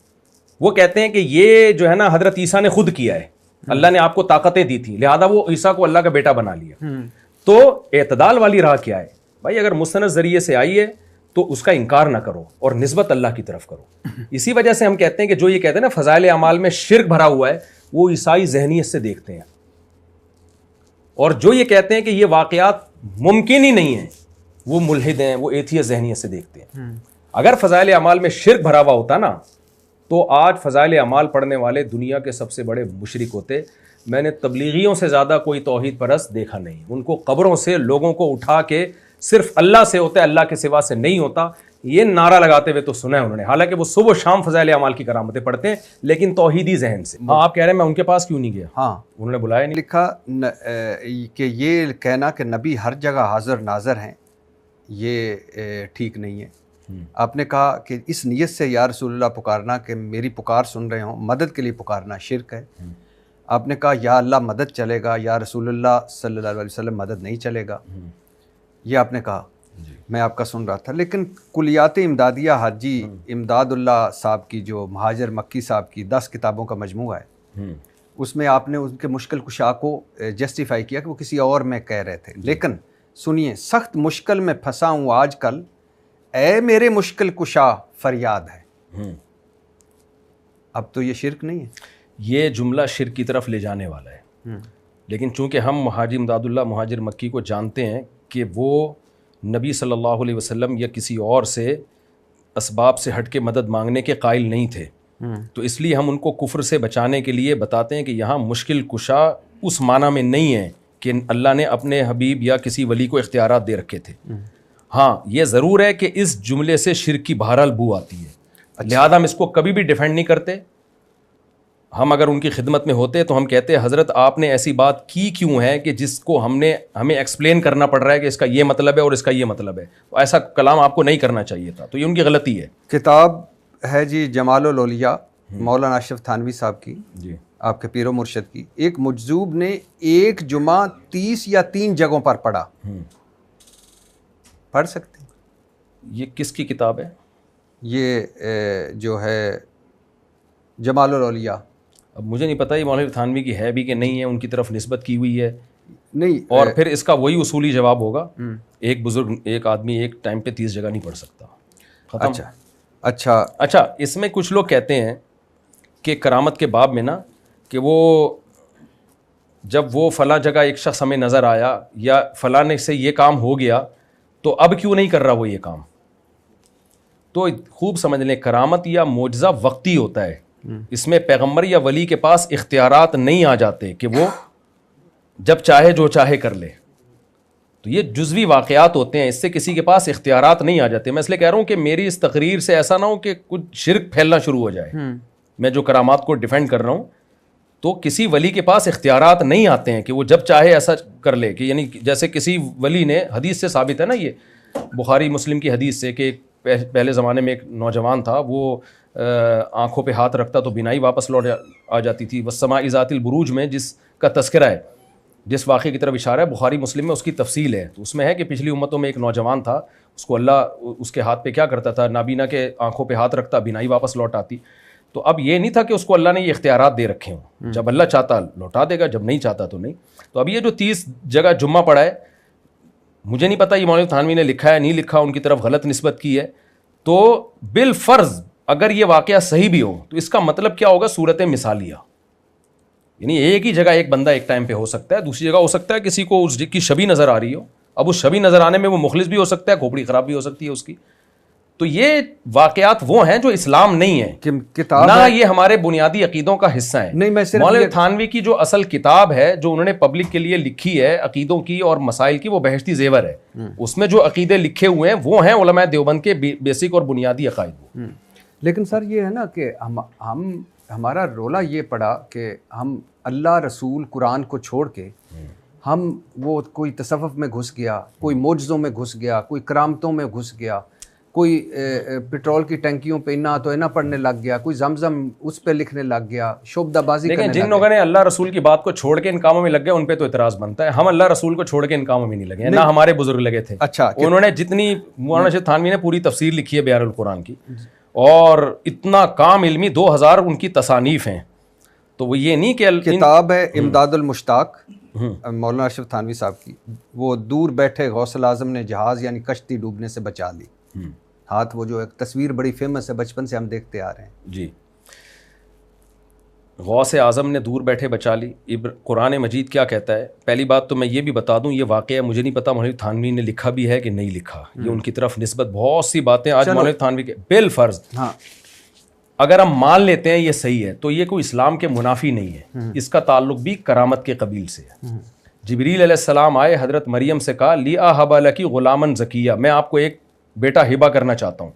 وہ کہتے ہیں کہ یہ جو ہے نا حضرت عیسیٰ نے خود کیا ہے, اللہ نے آپ کو طاقتیں دی تھیں, لہذا وہ عیسیٰ کو اللہ کا بیٹا بنا لیا. تو اعتدال والی راہ کیا ہے بھائی؟ اگر مستند ذریعے سے آئی ہے تو اس کا انکار نہ کرو اور نسبت اللہ کی طرف کرو. اسی وجہ سے ہم کہتے ہیں کہ جو یہ کہتے ہیں نا فضائل اعمال میں شرک بھرا ہوا ہے, وہ عیسائی ذہنیت سے دیکھتے ہیں. اور جو یہ کہتے ہیں کہ یہ واقعات ممکن ہی نہیں ہیں, وہ ملحد ہیں, وہ ایتھیس ذہنیت سے دیکھتے ہیں. اگر فضائل اعمال میں شرک بھرا ہوا ہوتا نا تو آج فضائل اعمال پڑھنے والے دنیا کے سب سے بڑے مشرک ہوتے. میں نے تبلیغیوں سے زیادہ کوئی توحید پرست دیکھا نہیں. ان کو قبروں سے لوگوں کو اٹھا کے صرف اللہ سے ہوتا ہے, اللہ کے سوا سے نہیں ہوتا, یہ نعرہ لگاتے ہوئے تو سنا ہے انہوں نے. حالانکہ وہ صبح و شام فضائل اعمال کی کرامتیں پڑھتے ہیں, لیکن توحیدی ذہن سے. آپ کہہ رہے ہیں میں ان کے پاس کیوں نہیں گیا؟ ہاں, انہوں نے بلایا نہیں. لکھا کہ یہ کہنا کہ نبی ہر جگہ حاضر ناظر ہیں, یہ ٹھیک نہیں ہے. آپ نے کہا کہ اس نیت سے یا رسول اللہ پکارنا کہ میری پکار سن رہے ہوں, مدد کے لیے پکارنا شرک ہے. آپ نے کہا یا اللہ مدد چلے گا, یا رسول اللہ صلی اللہ علیہ وسلم مدد نہیں چلے گا. یہ آپ نے کہا, میں آپ کا سن رہا تھا. لیکن کلیات امدادیہ حاجی امداد اللہ صاحب کی, جو مہاجر مکی صاحب کی 10 کتابوں کا مجموعہ ہے, اس میں آپ نے ان کے مشکل کشا کو جسٹیفائی کیا کہ وہ کسی اور میں کہہ رہے تھے. لیکن سنیے, سخت مشکل میں پھنسا ہوں آج کل, اے میرے مشکل کشا فریاد ہے. اب تو یہ شرک نہیں ہے, یہ جملہ شرک کی طرف لے جانے والا ہے. لیکن چونکہ ہم حاجی امداد اللہ مہاجر مکی کو جانتے ہیں کہ وہ نبی صلی اللہ علیہ وسلم یا کسی اور سے اسباب سے ہٹ کے مدد مانگنے کے قائل نہیں تھے, تو اس لیے ہم ان کو کفر سے بچانے کے لیے بتاتے ہیں کہ یہاں مشکل کشا اس معنی میں نہیں ہے کہ اللہ نے اپنے حبیب یا کسی ولی کو اختیارات دے رکھے تھے. ہاں یہ ضرور ہے کہ اس جملے سے شرک کی بہرحال بو آتی ہے, لہذا ہم اس کو کبھی بھی ڈیفینڈ نہیں کرتے. ہم اگر ان کی خدمت میں ہوتے تو ہم کہتے ہیں حضرت آپ نے ایسی بات کی کیوں ہے کہ جس کو ہمیں ایکسپلین کرنا پڑ رہا ہے کہ اس کا یہ مطلب ہے اور اس کا یہ مطلب ہے. تو ایسا کلام آپ کو نہیں کرنا چاہیے تھا, تو یہ ان کی غلطی ہے. کتاب ہے جی جمال الاولیاء مولانا اشرف تھانوی صاحب کی, جی آپ کے پیر و مرشد کی. ایک مجذوب نے ایک جمعہ 30 یا 3 جگہوں پر پڑھا. پڑھ سکتے ہیں؟ یہ کس کی کتاب ہے؟ یہ جو ہے جمال الاولیاء. اب مجھے نہیں پتہ یہ مولانا تھانوی کی ہے بھی کہ نہیں ہے, ان کی طرف نسبت کی ہوئی ہے نہیں, اور پھر اس کا وہی اصولی جواب ہوگا, ایک بزرگ ایک آدمی ایک ٹائم پہ 30 جگہ نہیں پڑھ سکتا. ختم. اچھا اس میں کچھ لوگ کہتے ہیں کہ کرامت کے باب میں نا کہ وہ جب وہ فلاں جگہ ایک شخص ہمیں نظر آیا یا فلاں سے یہ کام ہو گیا تو اب کیوں نہیں کر رہا وہ یہ کام. تو خوب سمجھ لیں, کرامت یا معجزہ وقتی ہوتا ہے, اس میں پیغمبر یا ولی کے پاس اختیارات نہیں آ جاتے کہ وہ جب چاہے جو چاہے کر لے. تو یہ جزوی واقعات ہوتے ہیں, اس سے کسی کے پاس اختیارات نہیں آ جاتے. میں اس لیے کہہ رہا ہوں کہ میری اس تقریر سے ایسا نہ ہو کہ کچھ شرک پھیلنا شروع ہو جائے. میں جو کرامات کو ڈیفینڈ کر رہا ہوں تو کسی ولی کے پاس اختیارات نہیں آتے ہیں کہ وہ جب چاہے ایسا کر لے. کہ یعنی جیسے کسی ولی نے, حدیث سے ثابت ہے نا, یہ بخاری مسلم کی حدیث سے کہ پہلے زمانے میں ایک نوجوان تھا, وہ آنکھوں پہ ہاتھ رکھتا تو بینائی واپس لوٹ آ جاتی تھی. والسماء ذات البروج میں جس کا تذکرہ ہے, جس واقعے کی طرف اشارہ ہے, بخاری مسلم میں اس کی تفصیل ہے. تو اس میں ہے کہ پچھلی امتوں میں ایک نوجوان تھا, اس کو اللہ اس کے ہاتھ پہ کیا کرتا تھا, نابینا کے آنکھوں پہ ہاتھ رکھتا, بینائی واپس لوٹ آتی. تو اب یہ نہیں تھا کہ اس کو اللہ نے یہ اختیارات دے رکھے ہوں, جب اللہ چاہتا لوٹا دے گا, جب نہیں چاہتا تو نہیں. تو اب یہ جو 30 جگہ جمعہ پڑھا ہے, مجھے نہیں پتہ یہ مولانا تھانوی نے لکھا ہے نہیں لکھا, ان کی طرف غلط نسبت کی ہے. تو بالفرض اگر یہ واقعہ صحیح بھی ہو تو اس کا مطلب کیا ہوگا, صورت مثالیہ. یعنی ایک ہی جگہ ایک بندہ ایک ٹائم پہ ہو سکتا ہے, دوسری جگہ ہو سکتا ہے کسی کو اس کی شبیہ نظر آ رہی ہو. اب اس شبیہ نظر آنے میں وہ مخلص بھی ہو سکتا ہے, کھوپڑی خراب بھی ہو سکتی ہے اس کی. تو یہ واقعات وہ ہیں جو اسلام نہیں ہے, کتاب نہ یہ ہمارے بنیادی عقیدوں کا حصہ ہیں. نہیں, میں مولانا تھانوی کی جو اصل کتاب ہے جو انہوں نے پبلک کے لیے لکھی ہے عقیدوں کی اور مسائل کی, وہ بہشتی زیور ہے. اس میں جو عقیدے لکھے ہوئے ہیں وہ ہیں علماء دیوبند کے بیسک اور بنیادی عقائد. لیکن سر یہ ہے نا کہ ہمارا رولا یہ پڑا کہ ہم اللہ رسول قرآن کو چھوڑ کے ہم وہ کوئی تصوف میں گھس گیا, کوئی معجزوں میں گھس گیا, کوئی کرامتوں میں گھس گیا. کوئی پیٹرول کی ٹینکیوں پہ انا تو انا پڑھنے لگ گیا, کوئی زمزم اس پہ لکھنے لگ گیا, شعبدہ بازی کرنے لگ گیا. جن لوگوں نے اللہ رسول کی بات کو چھوڑ کے ان کاموں میں لگ گئے ان پہ تو اعتراض بنتا ہے. ہم اللہ رسول کو چھوڑ کے ان کاموں میں نہیں لگے, نہ ہمارے بزرگ لگے تھے. اچھا, انہوں نے جتنی مولانا رشید تھانوی نے پوری تفسیر لکھی ہے بیان القرآن کی, اور اتنا کام علمی 2000 ان کی تصانیف ہیں. تو وہ یہ نہیں کہ کتاب ہے امداد المشتاق مولانا اشرف تھانوی صاحب کی, وہ دور بیٹھے غوث الاعظم نے جہاز یعنی کشتی ڈوبنے سے بچا لی. ہاتھ وہ جو ایک تصویر بڑی فیمس ہے, بچپن سے ہم دیکھتے آ رہے ہیں. جی, غوث اعظم نے دور بیٹھے بچا لی. قرآن مجید کیا کہتا ہے؟ پہلی بات تو میں یہ بھی بتا دوں, یہ واقعہ مجھے نہیں پتا مولوی تھانوی نے لکھا بھی ہے کہ نہیں لکھا. یہ ان کی طرف نسبت بہت سی باتیں آج مولوی تھانوی کے بالفرض اگر ہم مان لیتے ہیں یہ صحیح ہے تو یہ کوئی اسلام کے منافی نہیں ہے. اس کا تعلق بھی کرامت کے قبیل سے ہے. جبریل علیہ السلام آئے, حضرت مریم سے کہا لی اہب لکی غلامن زکیہ, میں آپ کو ایک بیٹا ہبہ کرنا چاہتا ہوں.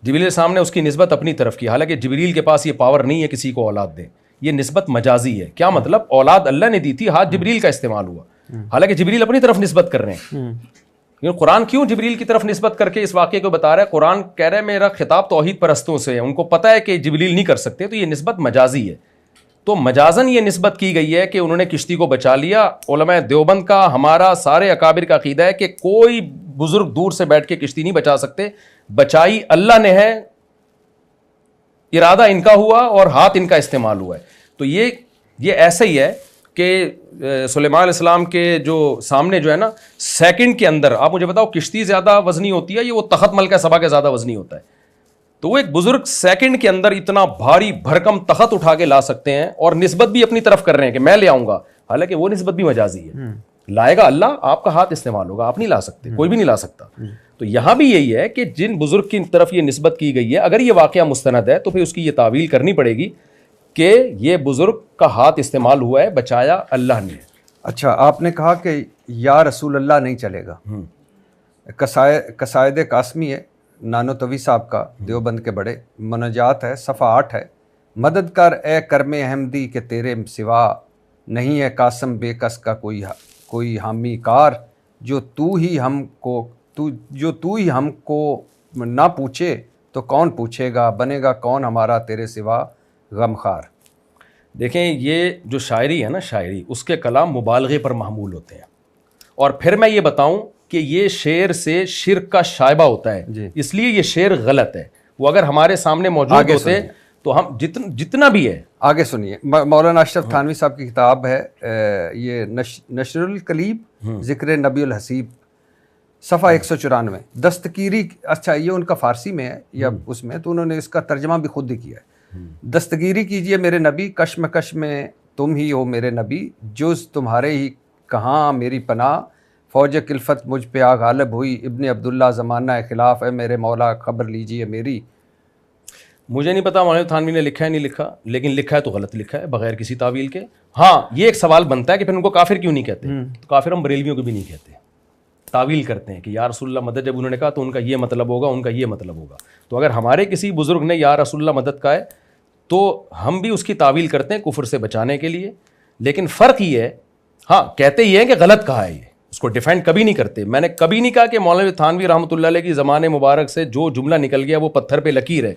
جبریل علیہ السلام نے اس کی نسبت اپنی طرف کی, حالانکہ جبریل کے پاس یہ پاور نہیں ہے کسی کو اولاد دے. یہ نسبت مجازی ہے. کیا مطلب؟ اولاد اللہ نے دی تھی, ہاتھ جبریل کا استعمال ہوا, حالانکہ جبریل اپنی طرف نسبت کر رہے ہیں. قرآن کیوں جبریل کی طرف نسبت کر کے اس واقعے کو بتا رہا ہے؟ قرآن کہہ رہا ہے میرا خطاب توحید پرستوں سے ہے, ان کو پتہ ہے کہ جبریل نہیں کر سکتے, تو یہ نسبت مجازی ہے. تو مجازن یہ نسبت کی گئی ہے کہ انہوں نے کشتی کو بچا لیا. علماء دیوبند کا, ہمارا, سارے اکابر کا عقیدہ ہے کہ کوئی بزرگ دور سے بیٹھ کے کشتی نہیں بچا سکتے. بچائی اللہ نے ہے, ارادہ ان کا ہوا اور ہاتھ ان کا استعمال ہوا ہے. تو یہ ایسا ہی ہے کہ سلیمان علیہ السلام کے جو سامنے جو ہے نا, سیکنڈ کے اندر, آپ مجھے بتاؤ کشتی زیادہ وزنی ہوتی ہے یہ وہ تخت ملکہ سبا کے زیادہ وزنی ہوتا ہے. تو وہ ایک بزرگ سیکنڈ کے اندر اتنا بھاری بھرکم تخت اٹھا کے لا سکتے ہیں, اور نسبت بھی اپنی طرف کر رہے ہیں کہ میں لے آؤں گا, حالانکہ وہ نسبت بھی مجازی ہے. لائے گا اللہ, آپ کا ہاتھ استعمال ہوگا, آپ نہیں لا سکتے, کوئی بھی نہیں لا سکتا. تو یہاں بھی یہی ہے کہ جن بزرگ کی طرف یہ نسبت کی گئی ہے, اگر یہ واقعہ مستند ہے تو پھر اس کی یہ تعویل کرنی پڑے گی کہ یہ بزرگ کا ہاتھ استعمال ہوا ہے, بچایا اللہ نے. اچھا, آپ نے کہا کہ یا رسول اللہ نہیں چلے گا. قصائد قاسمی ہے نانو توی صاحب کا, دیوبند کے بڑے, مناجات ہے, صفحہ 8 ہے. مدد کر اے کرم احمدی کہ تیرے سوا نہیں ہے قاسم بے کس کا کوئی حامی کار, جو تو ہی ہم کو نہ پوچھے تو کون پوچھے گا, بنے گا کون ہمارا تیرے سوا غمخوار. دیکھیں یہ جو شاعری ہے نا, شاعری اس کے کلام مبالغے پر محمول ہوتے ہیں. اور پھر میں یہ بتاؤں کہ یہ شعر سے شرک کا شائبہ ہوتا ہے, اس لیے یہ شعر غلط ہے. وہ اگر ہمارے سامنے موجود ہوتے تو ہم جتنا بھی ہے. آگے سنیے, مولانا اشرف تھانوی صاحب کی کتاب ہے یہ نشر القلیب ذکر نبی الحسیب, صفحہ 194, دستگیری. اچھا, یہ ان کا فارسی میں ہے یا اس میں, تو انہوں نے اس کا ترجمہ بھی خود ہی کیا ہے. دستگیری کیجئے میرے نبی, کشمکش میں تم ہی ہو میرے نبی, جز تمہارے ہی کہاں میری پناہ, فوج کلفت مجھ پہ آ غالب ہوئی, ابن عبداللہ زمانہ خلاف ہے میرے مولا, خبر لیجئے میری. مجھے نہیں پتا مولانا تھانوی نے لکھا ہے نہیں لکھا, لیکن لکھا ہے تو غلط لکھا ہے بغیر کسی تعویل کے. ہاں, یہ ایک سوال بنتا ہے کہ پھر ان کو کافر کیوں نہیں کہتے؟ تو کافر ہم بریلویوں کو بھی نہیں کہتے, تعویل کرتے ہیں کہ یا رسول اللہ مدد, جب انہوں نے کہا تو ان کا یہ مطلب ہوگا, ان کا یہ مطلب ہوگا. تو اگر ہمارے کسی بزرگ نے یا رسول اللہ مدد کا ہے تو ہم بھی اس کی تعویل کرتے ہیں کفر سے بچانے کے لیے. لیکن فرق یہ ہے, ہاں کہتے ہی ہیں کہ غلط کہا ہے, یہ اس کو ڈیفینڈ کبھی نہیں کرتے. میں نے کبھی نہیں کہا کہ مولانا تھانوی رحمۃ اللہ علیہ کی زمانے مبارک سے جو جملہ نکل گیا وہ پتھر پہ لکیر ہے.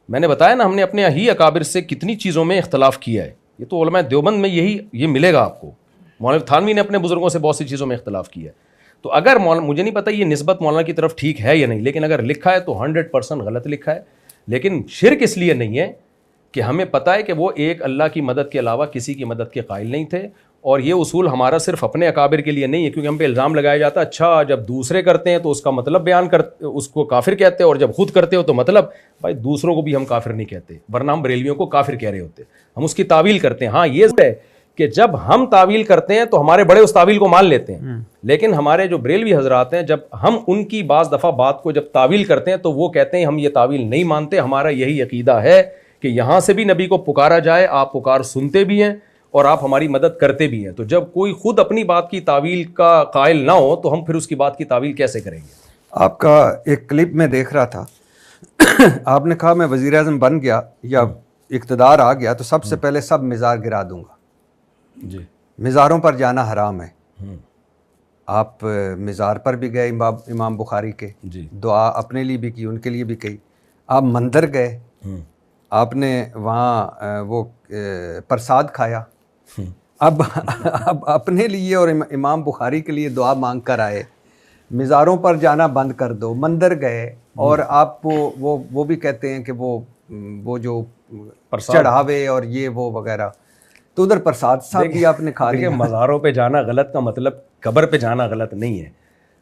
میں نے بتایا نا, ہم نے اپنے ہی اکابر سے کتنی چیزوں میں اختلاف کیا ہے. یہ تو علماء دیوبند میں یہ ملے گا آپ کو. مولانا تھانوی نے اپنے بزرگوں سے بہت سی چیزوں میں اختلاف کیا ہے. تو اگر مجھے نہیں پتا یہ نسبت مولانا کی طرف ٹھیک ہے یا نہیں, لیکن اگر لکھا ہے تو 100% غلط لکھا ہے. لیکن شرک اس لیے نہیں ہے کہ ہمیں پتہ ہے کہ وہ ایک اللہ کی مدد کے علاوہ کسی کی مدد کے قائل نہیں تھے. اور یہ اصول ہمارا صرف اپنے اکابر کے لیے نہیں ہے, کیونکہ ہم پہ الزام لگایا جاتا ہے اچھا جب دوسرے کرتے ہیں تو اس کا مطلب بیان کرتے, اس کو کافر کہتے ہیں, اور جب خود کرتے ہو تو مطلب. بھائی دوسروں کو بھی ہم کافر نہیں کہتے, ورنہ ہم بریلویوں کو کافر کہہ رہے ہوتے. ہم اس کی تعویل کرتے ہیں. ہاں یہ ہے کہ جب ہم تعویل کرتے ہیں تو ہمارے بڑے اس تعویل کو مان لیتے ہیں, لیکن ہمارے جو بریلوی حضرات ہیں جب ہم ان کی بعض دفعہ بات کو جب تعویل کرتے ہیں تو وہ کہتے ہیں ہم یہ تعویل نہیں مانتے, ہمارا یہی عقیدہ ہے کہ یہاں سے بھی نبی کو پکارا جائے, آپ پکار سنتے بھی ہیں اور آپ ہماری مدد کرتے بھی ہیں. تو جب کوئی خود اپنی بات کی تعویل کا قائل نہ ہو تو ہم پھر اس کی بات کی تعویل کیسے کریں گے؟ آپ کا ایک کلپ میں دیکھ رہا تھا, آپ نے کہا میں وزیر اعظم بن گیا یا اقتدار آ گیا تو سب سے پہلے سب مزار گرا دوں گا. جی, مزاروں پر جانا حرام ہے. آپ مزار پر بھی گئے امام بخاری کے, جی, دعا اپنے لیے بھی کی, ان کے لیے بھی کی. آپ مندر گئے, آپ نے وہاں وہ پرساد کھایا. اب اپنے لیے اور امام بخاری کے لیے دعا مانگ کر آئے. مزاروں پر جانا بند کر دو, مندر گئے اور آپ وہ بھی کہتے ہیں کہ وہ جو چڑھاوے اور یہ وہ وغیرہ, تو ادھر پرساد صاحب بھی آپ نے کھا لیا. مزاروں پہ جانا غلط کا مطلب قبر پہ جانا غلط نہیں ہے.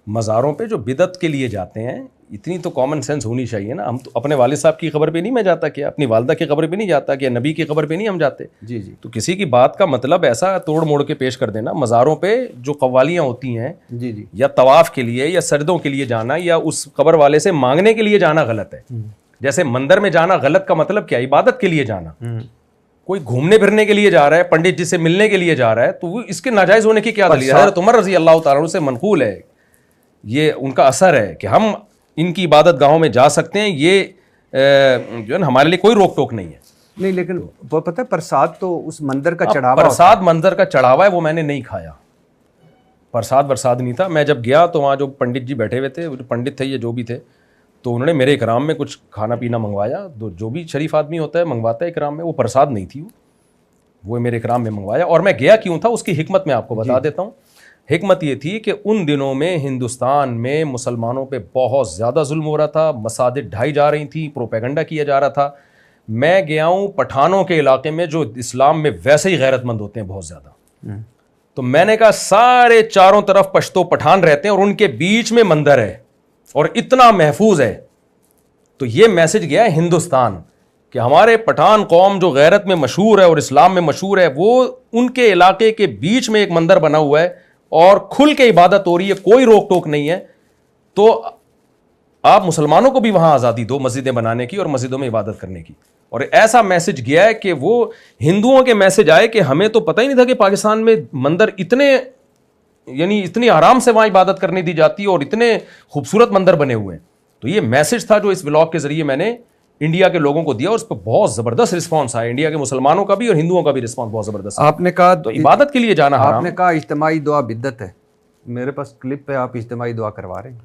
مزاروں پہ جو بدعت کے لیے جاتے ہیں, اتنی تو کامن سینس ہونی چاہیے نا. ہم تو اپنے والد صاحب کی قبر پہ نہیں میں جاتا, کیا اپنی والدہ کی قبر پہ نہیں جاتا, کیا نبی کی قبر پہ نہیں ہم جاتے. جی جی. تو کسی کی بات کا مطلب ایسا توڑ موڑ کے پیش کر دینا. مزاروں پہ جو قوالیاں ہوتی ہیں, جی جی, یا طواف کے لیے یا سجدوں کے لیے جانا یا اس قبر والے سے مانگنے کے لیے جانا غلط ہے. جیسے مندر میں جانا غلط کا مطلب کیا, عبادت کے لیے جانا. کوئی گھومنے پھرنے کے لیے جا رہا ہے, پنڈت جی سے ملنے کے لیے جا رہا ہے, تو وہ اس کے ناجائز ہونے کی کیا دلیل ہے؟ حضرت عمر رضی اللہ تعالیٰ عنہ سے منقول ہے, یہ ان کا اثر ہے کہ ہم ان کی عبادت گاہوں میں جا سکتے ہیں, یہ جو ہے نا ہمارے لیے کوئی روک ٹوک نہیں ہے. نہیں, لیکن وہ پتہ ہے پرساد تو اس مندر کا چڑھاوا, پرساد مندر کا چڑھاوا ہے, وہ میں نے نہیں کھایا. پرساد ورساد نہیں تھا. میں جب گیا تو وہاں جو پنڈت جی بیٹھے ہوئے تھے, جو پنڈت تھے یہ جو بھی تھے, تو انہوں نے میرے اکرام میں کچھ کھانا پینا منگوایا. جو بھی شریف آدمی ہوتا ہے منگواتا ہے اکرام میں, وہ پرساد نہیں تھی, وہ میرے اکرام میں منگوایا. اور میں گیا کیوں تھا اس کی حکمت میں آپ کو بتا دیتا ہوں. حکمت یہ تھی کہ ان دنوں میں ہندوستان میں مسلمانوں پہ بہت زیادہ ظلم ہو رہا تھا, مساجد ڈھائی جا رہی تھیں, پروپیگنڈا کیا جا رہا تھا. میں گیا ہوں پٹھانوں کے علاقے میں جو اسلام میں ویسے ہی غیرت مند ہوتے ہیں بہت زیادہ. تو میں نے کہا سارے چاروں طرف پشتو پٹھان رہتے ہیں اور ان کے بیچ میں مندر ہے اور اتنا محفوظ ہے. تو یہ میسج گیا ہے ہندوستان کہ ہمارے پٹھان قوم جو غیرت میں مشہور ہے اور اسلام میں مشہور ہے, وہ ان کے علاقے کے بیچ میں ایک مندر بنا ہوا ہے اور کھل کے عبادت ہو رہی ہے, کوئی روک ٹوک نہیں ہے. تو آپ مسلمانوں کو بھی وہاں آزادی دو مسجدیں بنانے کی اور مسجدوں میں عبادت کرنے کی. اور ایسا میسج گیا ہے کہ وہ ہندوؤں کے میسج آئے کہ ہمیں تو پتہ ہی نہیں تھا کہ پاکستان میں مندر اتنے یعنی اتنی آرام سے وہاں عبادت کرنے دی جاتی ہے اور اتنے خوبصورت مندر بنے ہوئے ہیں. تو یہ میسج تھا جو اس ولاگ کے ذریعے میں نے انڈیا کے لوگوں کو دیا, اور اس پہ بہت زبردست رسپانس آیا. انڈیا کے مسلمانوں کا بھی اور ہندوؤں کا بھی رسپانس بہت زبردست. آپ نے کہا تو عبادت کے لیے جانا حرام. آپ نے کہا اجتماعی دعا بدعت ہے. میرے پاس کلپ ہے, آپ اجتماعی دعا کروا رہے ہیں.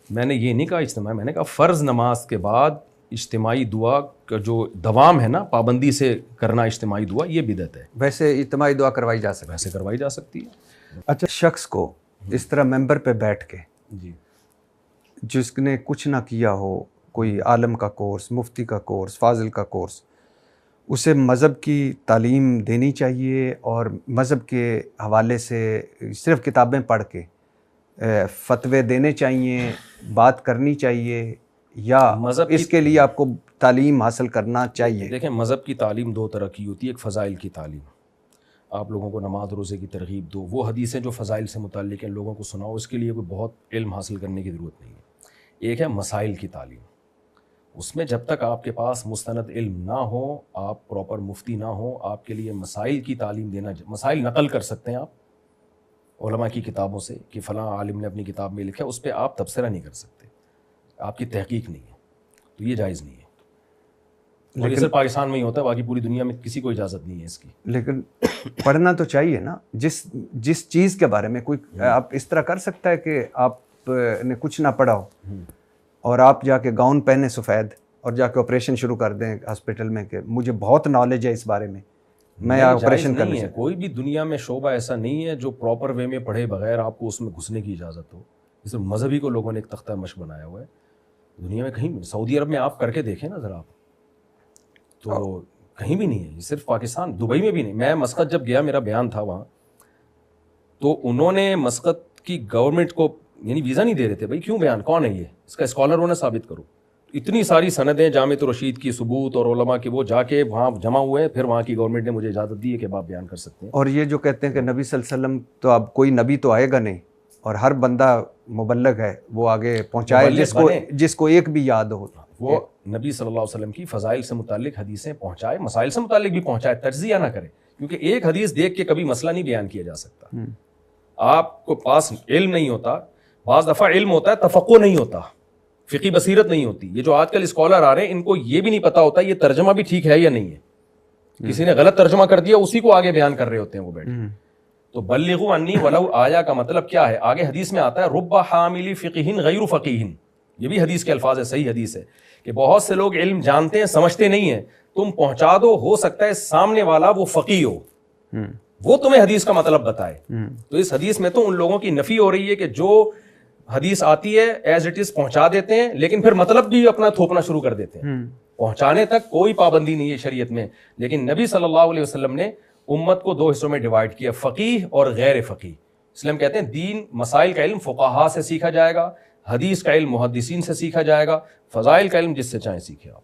میں نے یہ نہیں کہا اجتماعی, میں نے کہا فرض نماز کے بعد اجتماعی دعا کا جو دوام ہے نا, پابندی سے کرنا اجتماعی دعا, یہ بدعت ہے. ویسے اجتماعی دعا کروائی جا سکتی ہے, ویسے کروائی جا سکتی ہے. اچھا, شخص کو اس طرح ممبر پہ بیٹھ کے, جی, جس نے کچھ نہ کیا ہو, کوئی عالم کا کورس, مفتی کا کورس, فاضل کا کورس, اسے مذہب کی تعلیم دینی چاہیے اور مذہب کے حوالے سے صرف کتابیں پڑھ کے فتوے دینے چاہیے, بات کرنی چاہیے, یا اس کے لیے آپ کو تعلیم حاصل کرنا چاہیے؟ دیکھیں مذہب کی تعلیم دو طرح کی ہوتی ہے. ایک فضائل کی تعلیم, آپ لوگوں کو نماز روزے کی ترغیب دو, وہ حدیثیں جو فضائل سے متعلق ہیں لوگوں کو سناؤ, اس کے لیے کوئی بہت علم حاصل کرنے کی ضرورت نہیں ہے. ایک ہے مسائل کی تعلیم, اس میں جب تک آپ کے پاس مستند علم نہ ہو, آپ پراپر مفتی نہ ہو, آپ کے لیے مسائل کی تعلیم دینا, مسائل نقل کر سکتے ہیں آپ علماء کی کتابوں سے کہ فلاں عالم نے اپنی کتاب میں لکھا, اس پہ آپ تبصرہ نہیں کر سکتے, آپ کی تحقیق نہیں ہے, تو یہ جائز نہیں ہے. لیکن صرف پاکستان میں ہی ہوتا ہے, باقی پوری دنیا میں کسی کو اجازت نہیں ہے اس کی. لیکن پڑھنا تو چاہیے نا, جس چیز کے بارے میں کوئی آپ اس طرح کر سکتا ہے کہ آپ نے کچھ نہ پڑھا ہو اور آپ جا کے گاؤن پہنے سفید اور جا کے آپریشن شروع کر دیں ہاسپٹل میں کہ مجھے بہت نالج ہے اس بارے میں آپریشن کرنے سے. کوئی بھی دنیا میں شعبہ ایسا نہیں ہے جو پراپر وے میں پڑھے بغیر آپ کو اس میں گھسنے کی اجازت ہو. اس میں مذہبی کو لوگوں نے ایک تختہ مشق بنایا ہوا ہے دنیا میں. کہیں سعودی عرب میں آپ کر کے دیکھیں نا ذرا آپ, تو کہیں بھی نہیں ہے. یہ صرف پاکستان, دبئی میں بھی نہیں. میں مسقط جب گیا, میرا بیان تھا وہاں, تو انہوں نے مسقط کی گورنمنٹ کو یعنی ویزا نہیں دے رہے تھے. بھائی کیوں بیان, کون ہے یہ, اس کا اسکالر ہونا ثابت کرو. اتنی ساری سندیں جامعۃ الرشید کی ثبوت اور علماء کے وہ جا کے وہاں جمع ہوئے, پھر وہاں کی گورنمنٹ نے مجھے اجازت دی ہے کہ آپ بیان کر سکتے ہیں. اور یہ جو کہتے ہیں کہ نبی صلی اللہ علیہ وسلم تو اب کوئی نبی تو آئے گا نہیں اور ہر بندہ مبلغ ہے, وہ آگے پہنچائے جس کو ایک بھی یاد ہو. وہ نبی صلی اللہ علیہ وسلم کی فضائل سے متعلق حدیثیں پہنچائے, مسائل سے متعلق بھی پہنچائے, تجزیہ نہ کرے, کیونکہ ایک حدیث دیکھ کے کبھی مسئلہ نہیں بیان کیا جا سکتا. آپ کو پاس علم نہیں ہوتا, بعض دفعہ علم ہوتا ہے تفقہ نہیں ہوتا, فقی بصیرت نہیں ہوتی. یہ جو آج کل اسکالر آ رہے ہیں ان کو یہ بھی نہیں پتا ہوتا یہ ترجمہ بھی ٹھیک ہے یا نہیں ہے. کسی نے غلط ترجمہ کر دیا, اسی کو آگے بیان کر رہے ہوتے ہیں وہ بیٹھے. تو بلغوا عنی ولو آیا کا مطلب کیا ہے؟ آگے حدیث میں آتا ہے رب حامل فقہ غیر فقیہ، یہ بھی حدیث کے الفاظ ہے، صحیح حدیث ہے کہ بہت سے لوگ علم جانتے ہیں سمجھتے نہیں ہیں، تم پہنچا دو، ہو سکتا ہے سامنے والا وہ فقیہ ہو، وہ تمہیں حدیث کا مطلب بتائے۔ تو اس حدیث میں تو ان لوگوں کی نفی ہو رہی ہے کہ جو حدیث آتی ہے ایز اٹ از پہنچا دیتے ہیں، لیکن پھر مطلب بھی اپنا تھوپنا شروع کر دیتے ہیں۔ پہنچانے تک کوئی پابندی نہیں ہے شریعت میں، لیکن نبی صلی اللہ علیہ وسلم نے امت کو دو حصوں میں ڈیوائیڈ کیا، فقیہ اور غیر فقیہ۔ اس لیے ہم کہتے ہیں دین مسائل کا علم فقہاء سے سیکھا جائے گا، حدیث کا علم محدثین سے سیکھا جائے گا، فضائل کا علم جس سے چاہیں سیکھے آپ۔